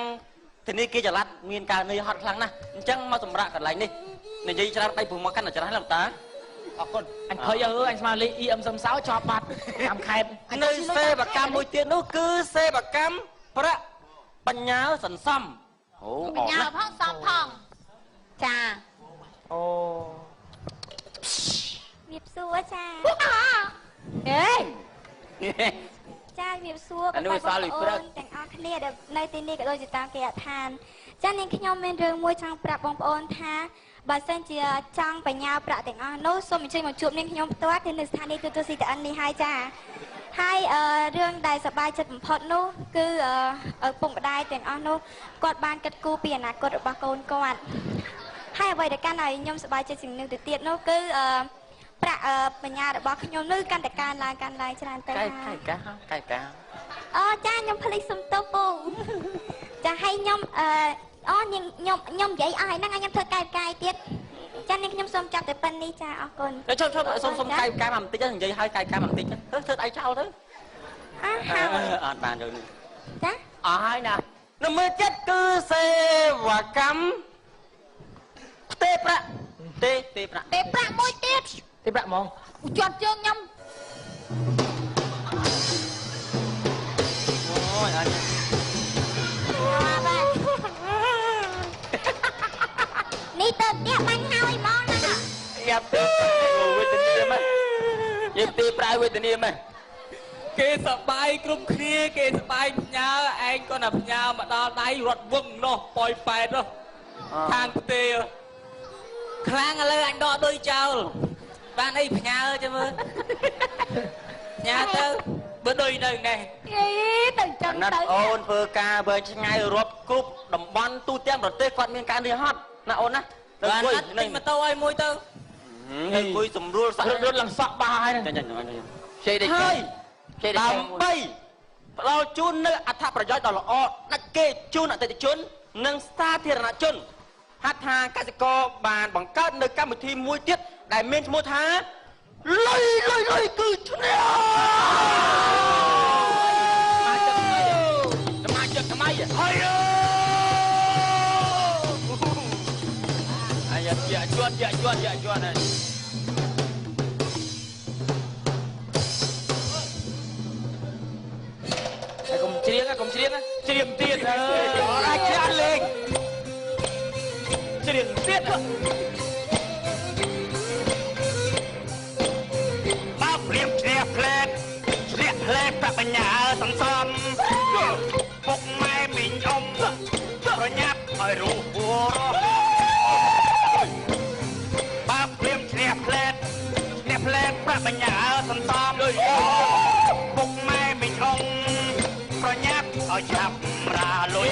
Speaker 2: ធនាគារចល័តមានការនឿយហត់ខ្លាំងណាស់អញ្ចឹងមកសម្រាប់កន្លែងនេះនិយាយច្រើនដៃព្រោះមកកាន់តែច្រើនលោកតា
Speaker 3: អរគុណ
Speaker 7: អញភ័យអើយអញស្មានលេខ EM សឹមសោចប់បាត់តាមខេត
Speaker 2: នៅសេវាកម្មមួយទៀតនោះគឺសេវាកម្មប្រាក់បញ្ញើសន្សំអូ
Speaker 6: បញ្ញាផងសំផងចា
Speaker 7: អូ
Speaker 1: វាសួរចា
Speaker 6: អេ
Speaker 1: ចាវាសួរបងប្អូនទាំងអស់គ្នាដែលនៅទីនេះក៏ដូចជាតាមគេអឋានចានាងខ្ញុំមានរឿងមួយចង់ប្រាប់បងប្អូនថាបើសិនជាចង់បញ្ញាប្រាក់ទាំងអស់នោះសូមអញ្ជើញមកជួបនាងខ្ញុំផ្ទាល់គឺនៅស្ថានីយ៍ទូរទស្សន៍ CTN នេះហើយចាហើយរឿងដែលសប្បាយចិត្តបំផុតនោះគឺឪពុកម្ដាយទាំងអស់នោះគាត់បានគិតគូរពីអនាគតរបស់កូនគាត់ហើយអ្វីដែលកាន់ឲ្យខ្ញុំសប្បាយចិត្តជាងនេះទៅទៀតនោះគឺប្រាក់បញ្ញារបស់ខ្ញុំនោះកាន់តែកើនឡើងច្រើនទៅហើយ
Speaker 2: កាយកា
Speaker 1: អូចាខ្ញុំភ្លេចសុំទោសពូចាឲ្យខ្ញុំខ្ញុំនិយាយអស់ហើយហ្នឹងឲ្យខ្ញុំធ្វើកាយទៀតចានាងខ្ញុំសូមចាប់តែប៉ុណ្្នេះចាអរគុណ
Speaker 2: ចុះសុំកាយមកបន្តិចនិយាយឲ្យកាយមកបន្តិចធ្វើដៃចោលទៅអត់បានទៅ
Speaker 1: ចា
Speaker 2: អស់ហើយណានៅមើលចិត្តគឺសេវាកម្មផ្ទេប្រាក់
Speaker 6: ទេប្រាក់មួយទៀត
Speaker 7: ទេប្រាក់ហ្មង
Speaker 5: ជាប់ជើងខ្ញុំ
Speaker 2: អូយអញ
Speaker 6: នេះទៅផ្ទះបាញ់ហើយមកណា
Speaker 2: យ៉ាប់ទៅវេទនាមកយើងទីប្រៅវេទនាមកគេសបាយគ្រប់គ្នាគេសបាយផ្ញើឯងក៏ណាផ្ញើមកដល់ដៃរត់វឹងនោះប៉យប៉ែតនោះខាងផ្ទេខ្លាំងឥឡូវអញដកដូចចោលបានអីផ្ញើចាំមើលផ្ញើទៅបើដូចនៅនេះ
Speaker 5: អីទៅចឹង
Speaker 2: ណាត់
Speaker 5: ទៅ
Speaker 2: អូនធ្វើការវែងឆ្ងាយរាប់គ្រប់តំបន់ទូទាំងប្រទេសគាត់មានការនឿយហត់ណាអូនណាទៅគួយនេះម៉ូតូឲ្យមួយទៅគួយសម្រួលសាក់រត់ឡើងសក់បាហើយចាញ់ជ័យដេកហើយដើម្បីផ្ដល់ជូននៅអត្ថប្រយោជន៍ដ៏ល្អដាច់គេជូនអតិថិជននិងសាធារណជនហត្ថថាកសិករបានបង្កើតនៅកម្មវិធីមួយទៀតដែលមានឈ្មោះថាលុយគឺឈ្នះថ្មីហើយអាយ៉ាជាន់ហើយកុំច្រៀងច្រៀងទៀតអាចច្រៀងលេងច្រៀងទៀតបើព្រៀងជ្រះផ្លែតប្របញ្ញាសំសំពុកម៉ែមីងអ៊ំប្រញាប់ឲ្យរូបពួរបើព្រៀងជ្រះផ្លែតប្របញ្ញាសំសំពុកម៉ែមីងអ៊ំប្រញាប់ឲ្យចាប់រាលុយឥ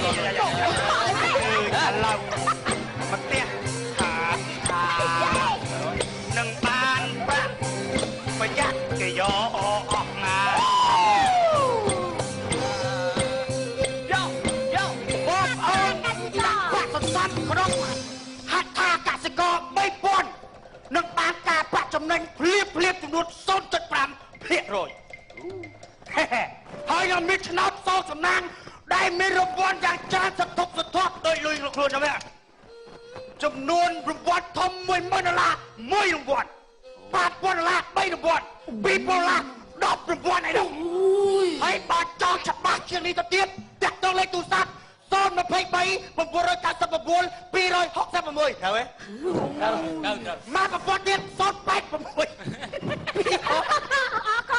Speaker 2: ឡូវមកផ្ទះថានឹងបានប្រាក់ប្រយ័ត្នគេយកអស់ណាបងអូនដាក់ប្រាក់សន្សំក្នុងហត្ថថាកសិករ 3000 នឹងបានការប្រាក់ចំណេញភ្លាមចំនួន 0.5% ហើយនឹងមានឆ្នោតសោកសំណាងដែលមានរង្វាន់យ៉ាងច្រើនសន្ធឹកសន្ធាប់ដោយលុយខ្លួនទៅវិញចំនួនរង្វាន់ធំ$10000 1រង្វាន់$5000 3រង្វាន់$2000 10រង្វាន់អីនោះហើយបើចង់ច្បាស់ជាងនេះទៅទៀតតាក់ទងលេខទូរស័ព្ទ023 999 266ត្រូវទេមកប្រព័ន្ធទៀត086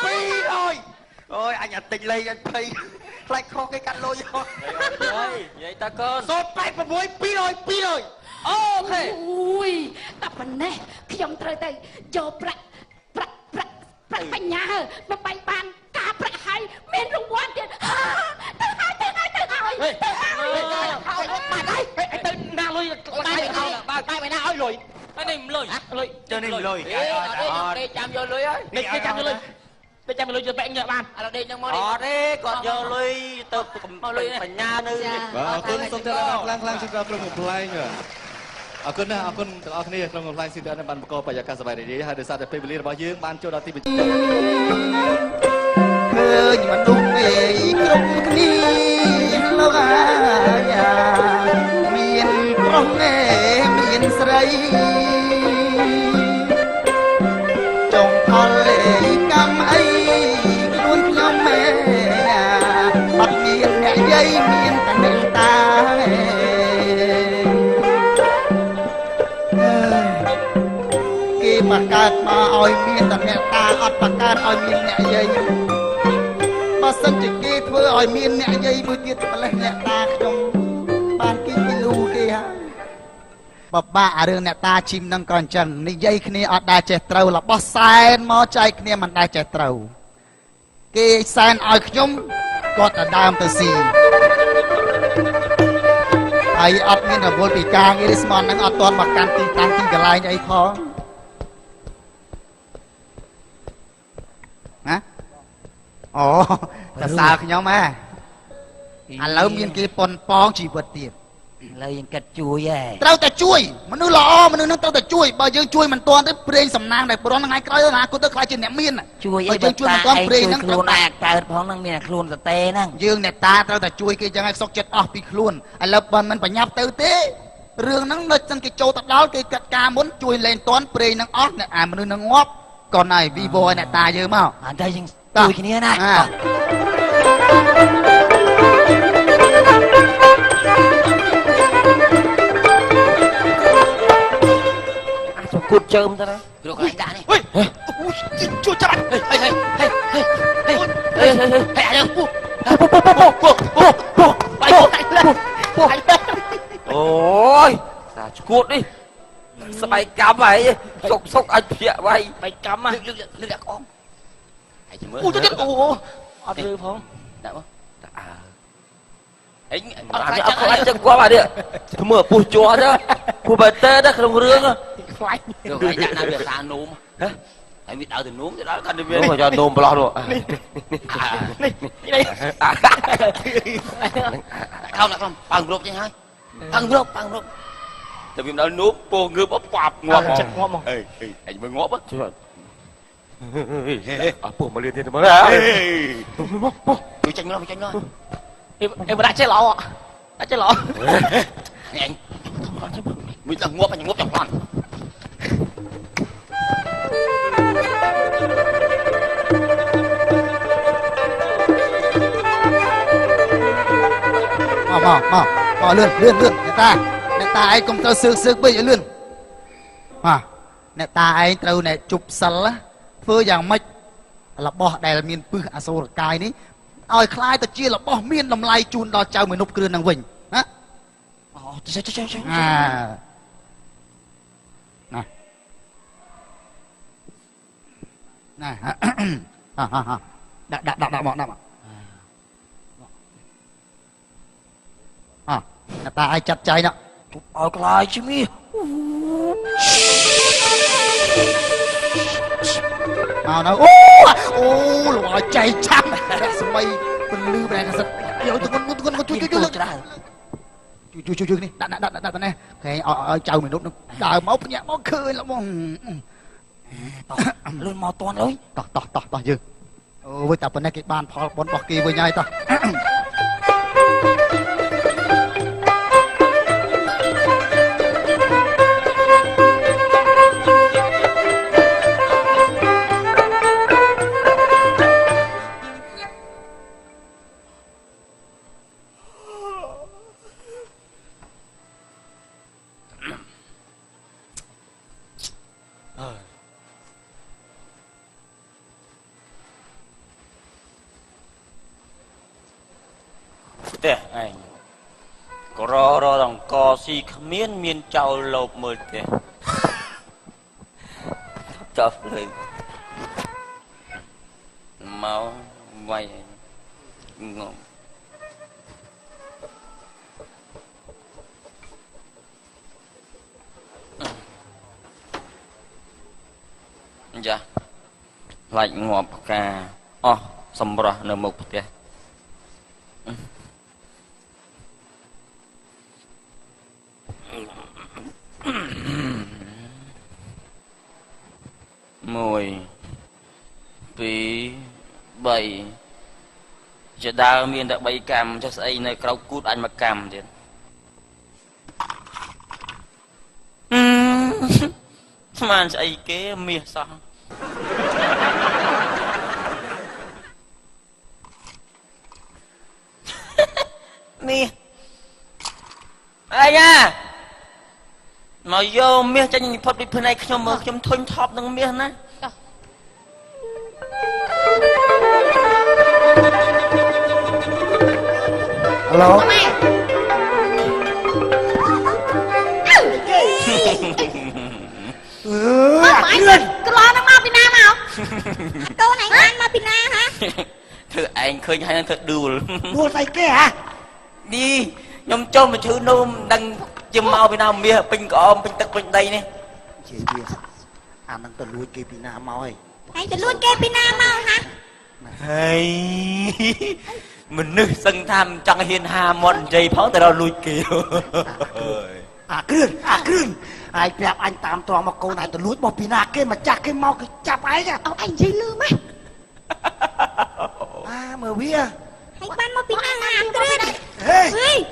Speaker 2: 200អូយអញអត់ទិញលេខអញភ័យខ្លាចខុសគេកាត់លុយហ៎ហើយនិយាយតាកូន086 200អូខេ
Speaker 5: អូយតែប៉ុណ្ណេះខ្ញុំត្រូវទៅយកប្រាក់បញ្ញាមកបាញ់បានការប្រាក់ហើយមានរង្វាន់ទៀតទៅហើយទៅណាលុយបាយណាឲ្យលុយនេះមិនលុយ
Speaker 2: ទៅនេះលុយ
Speaker 5: ដេកចាំយកលុយហើយដេកចាំយកលុយទៅបែកញើបានឥឡូវដេកនឹងមក
Speaker 2: អត់ទេគាត់យកលុយទៅបញ្ញានៅ
Speaker 8: បាទអរគុណសូមតែខ្លាំងជូនដល់ក្រុមកំប្លែងអរគុណណាស់អរគុណទាំងអស់គ្នាក្រុមកំប្លែងស៊ីតបានបង្កបរិយាកាសសប្បាយរីករាយហើយដោយសារតែពេលវេលារបស់យើងបានចូលដល់ទីបញ្ចប់
Speaker 3: ឃើញមនុស្សមេគ្រប់គ្នាលោកអាយ៉ាមានប្រុសឯមានស្រីចង់ផលលេកម្មអីខ្លួនខ្ញុំឯអត់មានអ្នកយាយមានតែអ្នកតាគេបង្កើតមកឲ្យមានតែអ្នកតាអត់បង្កើតឲ្យមានអ្នកយាយបើសិនជាគេធ្វើឲ្យមានអ្នកយាយមួយទៀតម្លេះអ្នកតាខ្ញុំបានគេពីលូគេហើយបបាក់រឿងអ្នកតាជីមនឹងក៏អញ្ចឹងនិយាយគ្នាអត់ដែលចេះត្រូវរបស់សែនមកចែកគ្នាមិនដែលចេះត្រូវគេសែនឲ្យខ្ញុំគាត់ទៅដើមទៅស៊ីហើយអត់មានរវល់ពីការងារស្មន់នឹងអត់ទាន់មកកាន់ទីតាំងទីកន្លែងអីផងណាអូតសើខ្ញុំហ៎ឥឡូវមានគេប៉ុនប៉ងជីវិតទៀត
Speaker 9: លើយើងគិតជួយហ៎
Speaker 3: ត្រូវតែជួយមនុស្សល្អមនុស្សនឹងត្រូវតែជួយបើយើងជួយមិនទាន់ទេព្រេងសំណាងដែលប្រន់ថ្ងៃក្រោយណាគាត់ទៅខ្លាចជាអ្នកមាន
Speaker 9: ជួយអី
Speaker 3: យើងជួយមិនទាន់ព្រេងហ្នឹង
Speaker 9: ខ្លួនឯងកើតផងនឹងមានខ្លួនសតេហ្នឹង
Speaker 3: យើងអ្នកតាត្រូវតែជួយគេចឹងឲ្យសុខចិត្តអស់ពីខ្លួនឥឡូវបើមិនបញ្ញាប់ទៅទេរឿងហ្នឹងនៅចឹងគេចូលទៅដល់គេកាត់ការមុនជួយលែងទាន់ព្រេងហ្នឹងអស់អ្នកអាមនុស្សនឹងងាប់ con này Vivo này ta dơ mau
Speaker 9: anh thấy nhưng tôi cái này này cút chơm ra đấy được rồi anh ta này
Speaker 7: Chúa chấp anh.
Speaker 9: ôi sao cút đi sao mày cắm mày sốc anh phía mày mày cắm à lên đã con anh chỉ mới ở đây không đã không anh chân qua bà đi thôi mở pù chó đó pù bà tê đó không rương á được anh đã làm việc xa nôm hả anh biết đau từ nôm thì đó cần đi nôm mà cho nôm lo rồi không bằng rộp chứ hai bằng rộp tại vì nó núp pù ngư bóp quạp ngọt mà anh mới ngọt á pù mà liên thiên mới tôi tranh nó em đã chết lọ đã chết lọ anh mình là ngốp anh ngốp trong con
Speaker 3: mau lươn người ta anh không tao sương bây giờ lươn người ta anh tao này chụp sẵn á phơi dạng mạch là bỏ đây là miền pư à sô là cài ní ơi khai ta chia là bỏ miên làm lai chun đo chào mày nộp cưa năng vinh á này đặt bọn người ta ai chặt cháy nè
Speaker 9: ơi khai chứ mi
Speaker 3: nó lọ chạy chăm sao mày con lư này là giật rồi con chui đi đặt này cái chào mình nốt nó đào máu nhẹ máu khơi lắm
Speaker 9: luôn mò toàn lối
Speaker 3: tỏ dư với tập này cái bàn phò bón bọc kỳ với nhau ta
Speaker 9: thế anh có ro rằng co si miên trâu lột mười thế chọc lên máu vay ngộm dạ lạnh ngọt cà xong rồi nở mục thế mùi phí bầy cho đau miền đã bay cam cho xây nơi câu cút anh mà cam thì mà xây kế mía sao mía anh à mà vô mía cho nhìn phật đi phần nàyខ្ញុំមើលខ្ញុំធុញថប់នឹងមាសណា
Speaker 3: ឡូម៉ែ
Speaker 5: anh cái lo nó mau pin nam nào cô này anh mau pin nam hả
Speaker 9: thưa anh khơi hay thật đùa
Speaker 3: đùa tay kia hả
Speaker 9: đi nhom cho mà chữ nôm đăng chim mau pin nam mía pin cỏ pin tắc pin đây nè
Speaker 3: chị bia anh đang tự lui kia pin nam mau ơi
Speaker 5: anh tự lui kia pin nam mau hả
Speaker 9: hay mình nước sân tham chẳng hiền hà mòn dây pháo từ đâu lui kêu
Speaker 3: Cương ai đẹp anh tạm toàn mà cô này tự lui bỏ pin nam kia mà chặt cái mau cái chặt ấy nha
Speaker 5: anh dây lư má
Speaker 3: mở bia
Speaker 5: anh ban mau pin nam hả Cương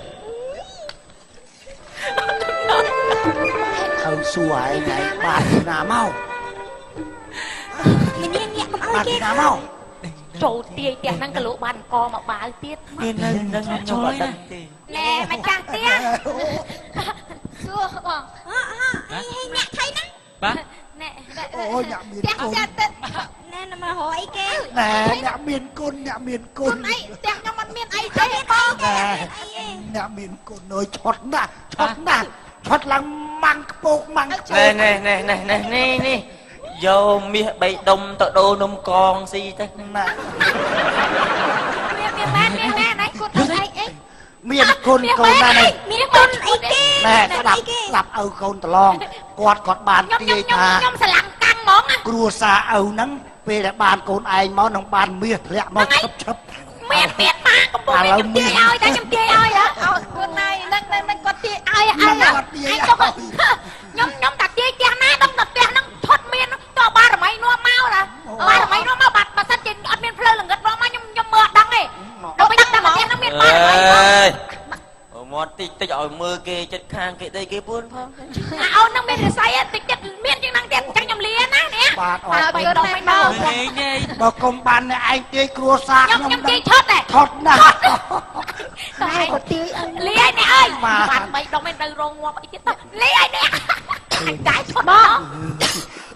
Speaker 3: không xua anh này bà pin nam mau
Speaker 1: ឲ្យគេ
Speaker 3: ណាមក
Speaker 6: ចូលទាយផ្ទះហ្នឹងក៏លោកបានកមកបាវទៀត
Speaker 2: មាននឹងខ្ញុំអត់ដឹងទេ
Speaker 6: ណែម្ចាស់ផ្ទះសួរបង
Speaker 1: អ្នកថៃហ្នឹង
Speaker 2: បាទ
Speaker 6: ណែ
Speaker 3: អូយអ្នកមានគុណ
Speaker 1: ណែមករកអីគេ
Speaker 3: ណែអ្នកមានគុណអ្នកមានគុណ
Speaker 6: អីផ្ទះខ្ញុំអត់មានអីទេបង
Speaker 3: អ្នកមានគុណអើយឆត់ណាស់ឆត់ណាស់ឆត់ឡើងម៉ាំងខ្ពកម៉ាំងខ្ពក
Speaker 2: នេះយកមាសបីដុំទៅដូរនំកងស៊ីទៅហ្នឹងណា
Speaker 6: មានមែនឯងគុណអីអី
Speaker 3: មានគុណកូនណាស់នេះ
Speaker 6: មានគុណអីគេ
Speaker 3: ណែស្ដាប់ឪកូនត្រឡងគាត់បានទាយថា
Speaker 6: ខ្ញុំស្រឡាំងកាំងហ្មង
Speaker 3: គ្រួសារឪហ្នឹងពេលដែលបានកូនឯងមកនឹងបានមាសធ្លាក់មកឈឹប
Speaker 6: មានម៉ាកំពុងខ្ញុំទាយឲ្យតែខ្ញុំទាយឲ្យគុណណៃនឹងគាត់ទាយឲ្យខ្ញុំតាទាយផ្ទះណាដល់ផ្ទះហ្នឹងឈុតមានតបារមីនាំមកណាបារមីនាំមកបាត់បើសិនជាអត់មានផ្លូវល្ងឹតនាំមកខ្ញុំមើលដឹងទេដល់ពេលតែផ្ទះហ្នឹងមានបារមី
Speaker 2: មកតិចឲ្យមើលគេចិត្តខាងគេដីគេពួនផង
Speaker 6: អូននឹងមានរិស័យតិចមានជាងហ្នឹងទៀតអញ្ចឹងខ្ញុំលាណានេះ
Speaker 3: បាទអត់
Speaker 6: ទៅដល់មិនមក
Speaker 3: បើកុំបានអ្នកឯងទាយគ្រួសារខ្ញុំ
Speaker 6: ខ្ញុំទាយឈុតដែរ
Speaker 3: ឆត់ណាស់
Speaker 6: តែគាត់ទាយលាយនេះអើយបាត់មិនដល់មិនទៅរងងាប់អីទៀតទៅលាយនេះតែឈុតបង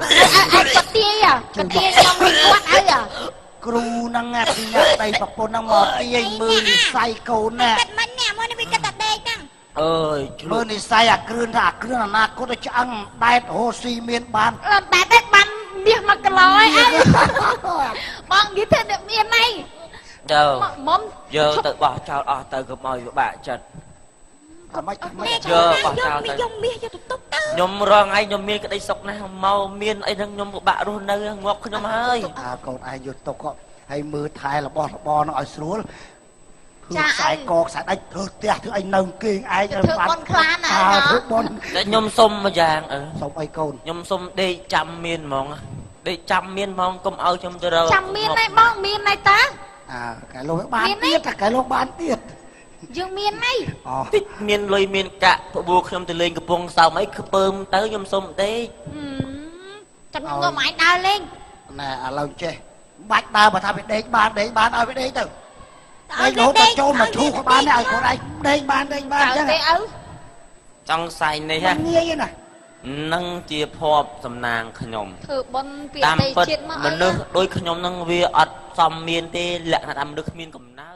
Speaker 6: អើគាត់ទាយខ្ញុំមិនគាត់អើយ
Speaker 3: គ្រូហ្នឹងពីអ្នកដៃប្រពន្ធហ្នឹងមកទាយមើលនិស័យកូនណា
Speaker 1: គិតមិនអ្នកមកនេះវាគិតតែដេកហ្នឹង
Speaker 2: អើយ
Speaker 3: មើលនិស័យអាគ្រឿងថាអាគ្រឿងអនាគតឆ្អឹងដែតរស់ស៊ីមានបាន
Speaker 6: តែបានមាស1គីឡូអីបងនិយាយទៅមានអី
Speaker 2: ទៅ
Speaker 6: មុំ
Speaker 2: យកទៅបោះចោលអស់ទៅកុំឲ្យវាបាក់ចិត្ត
Speaker 3: អាម៉េច
Speaker 2: យកបោះចោលទៅ
Speaker 1: យកមាសយកទៅទុកទៅ
Speaker 2: ខ្ញុំរងឯងខ្ញុំមានក្តីសុខណាស់មកមានអីហ្នឹងខ្ញុំពិបាករស់នៅងាប់ខ្ញុំហើយ
Speaker 3: កូនឯងយកទុកហើយមើលថែរបស់របរហ្នឹងឲ្យស្រួលគឺខ្សែកខ្សែដាច់ធ្វើផ្ទះធ្វើអីនៅគេងឯង
Speaker 6: ធ្វើបនខ្លាណា
Speaker 3: ធ្វើបន
Speaker 2: តែខ្ញុំសុំមួយយ៉ាងអើ
Speaker 3: សុំអីកូន
Speaker 2: ខ្ញុំសុំដេកចាំមានហ្មងដេកចាំមានហ្មងកុំឲ្យខ្ញុំទៅរក
Speaker 6: ចាំមានឯងបងមានឯតា
Speaker 3: កែលោកបានទៀតតែកែលោកបានទៀត
Speaker 6: យើងមានអី
Speaker 2: តិចមានលុយមានកាក់ប្របួខ្ញុំទៅលេងកំពង់សោមអីគឺពើមទៅខ្ញុំសុំដេក
Speaker 6: ចាំខ្ញុំក៏មិនដើរលេង
Speaker 3: ណែឥឡូវចេះបាច់ដើរបើថាវាដេកបានឲ្យវាដេកទៅដេករហូតដល់ចូលមកឈូក៏បានដែរឲ្យខ្លួនឯងដេកបានអញ្ចឹង
Speaker 6: ទេឪ
Speaker 2: ចង់សែងនេះ
Speaker 3: ងាយណា
Speaker 2: នឹងជាភ័ព្វសំណាងខ្ញុំ
Speaker 6: ធ្វើបនពី
Speaker 2: តាម
Speaker 6: ដី
Speaker 2: ពិត
Speaker 6: ជាតិមក
Speaker 2: មនុស្សដូចខ្ញុំនឹងវាអត់សមមានទេលក្ខណៈថាមនុស្សគ្មានកំណើត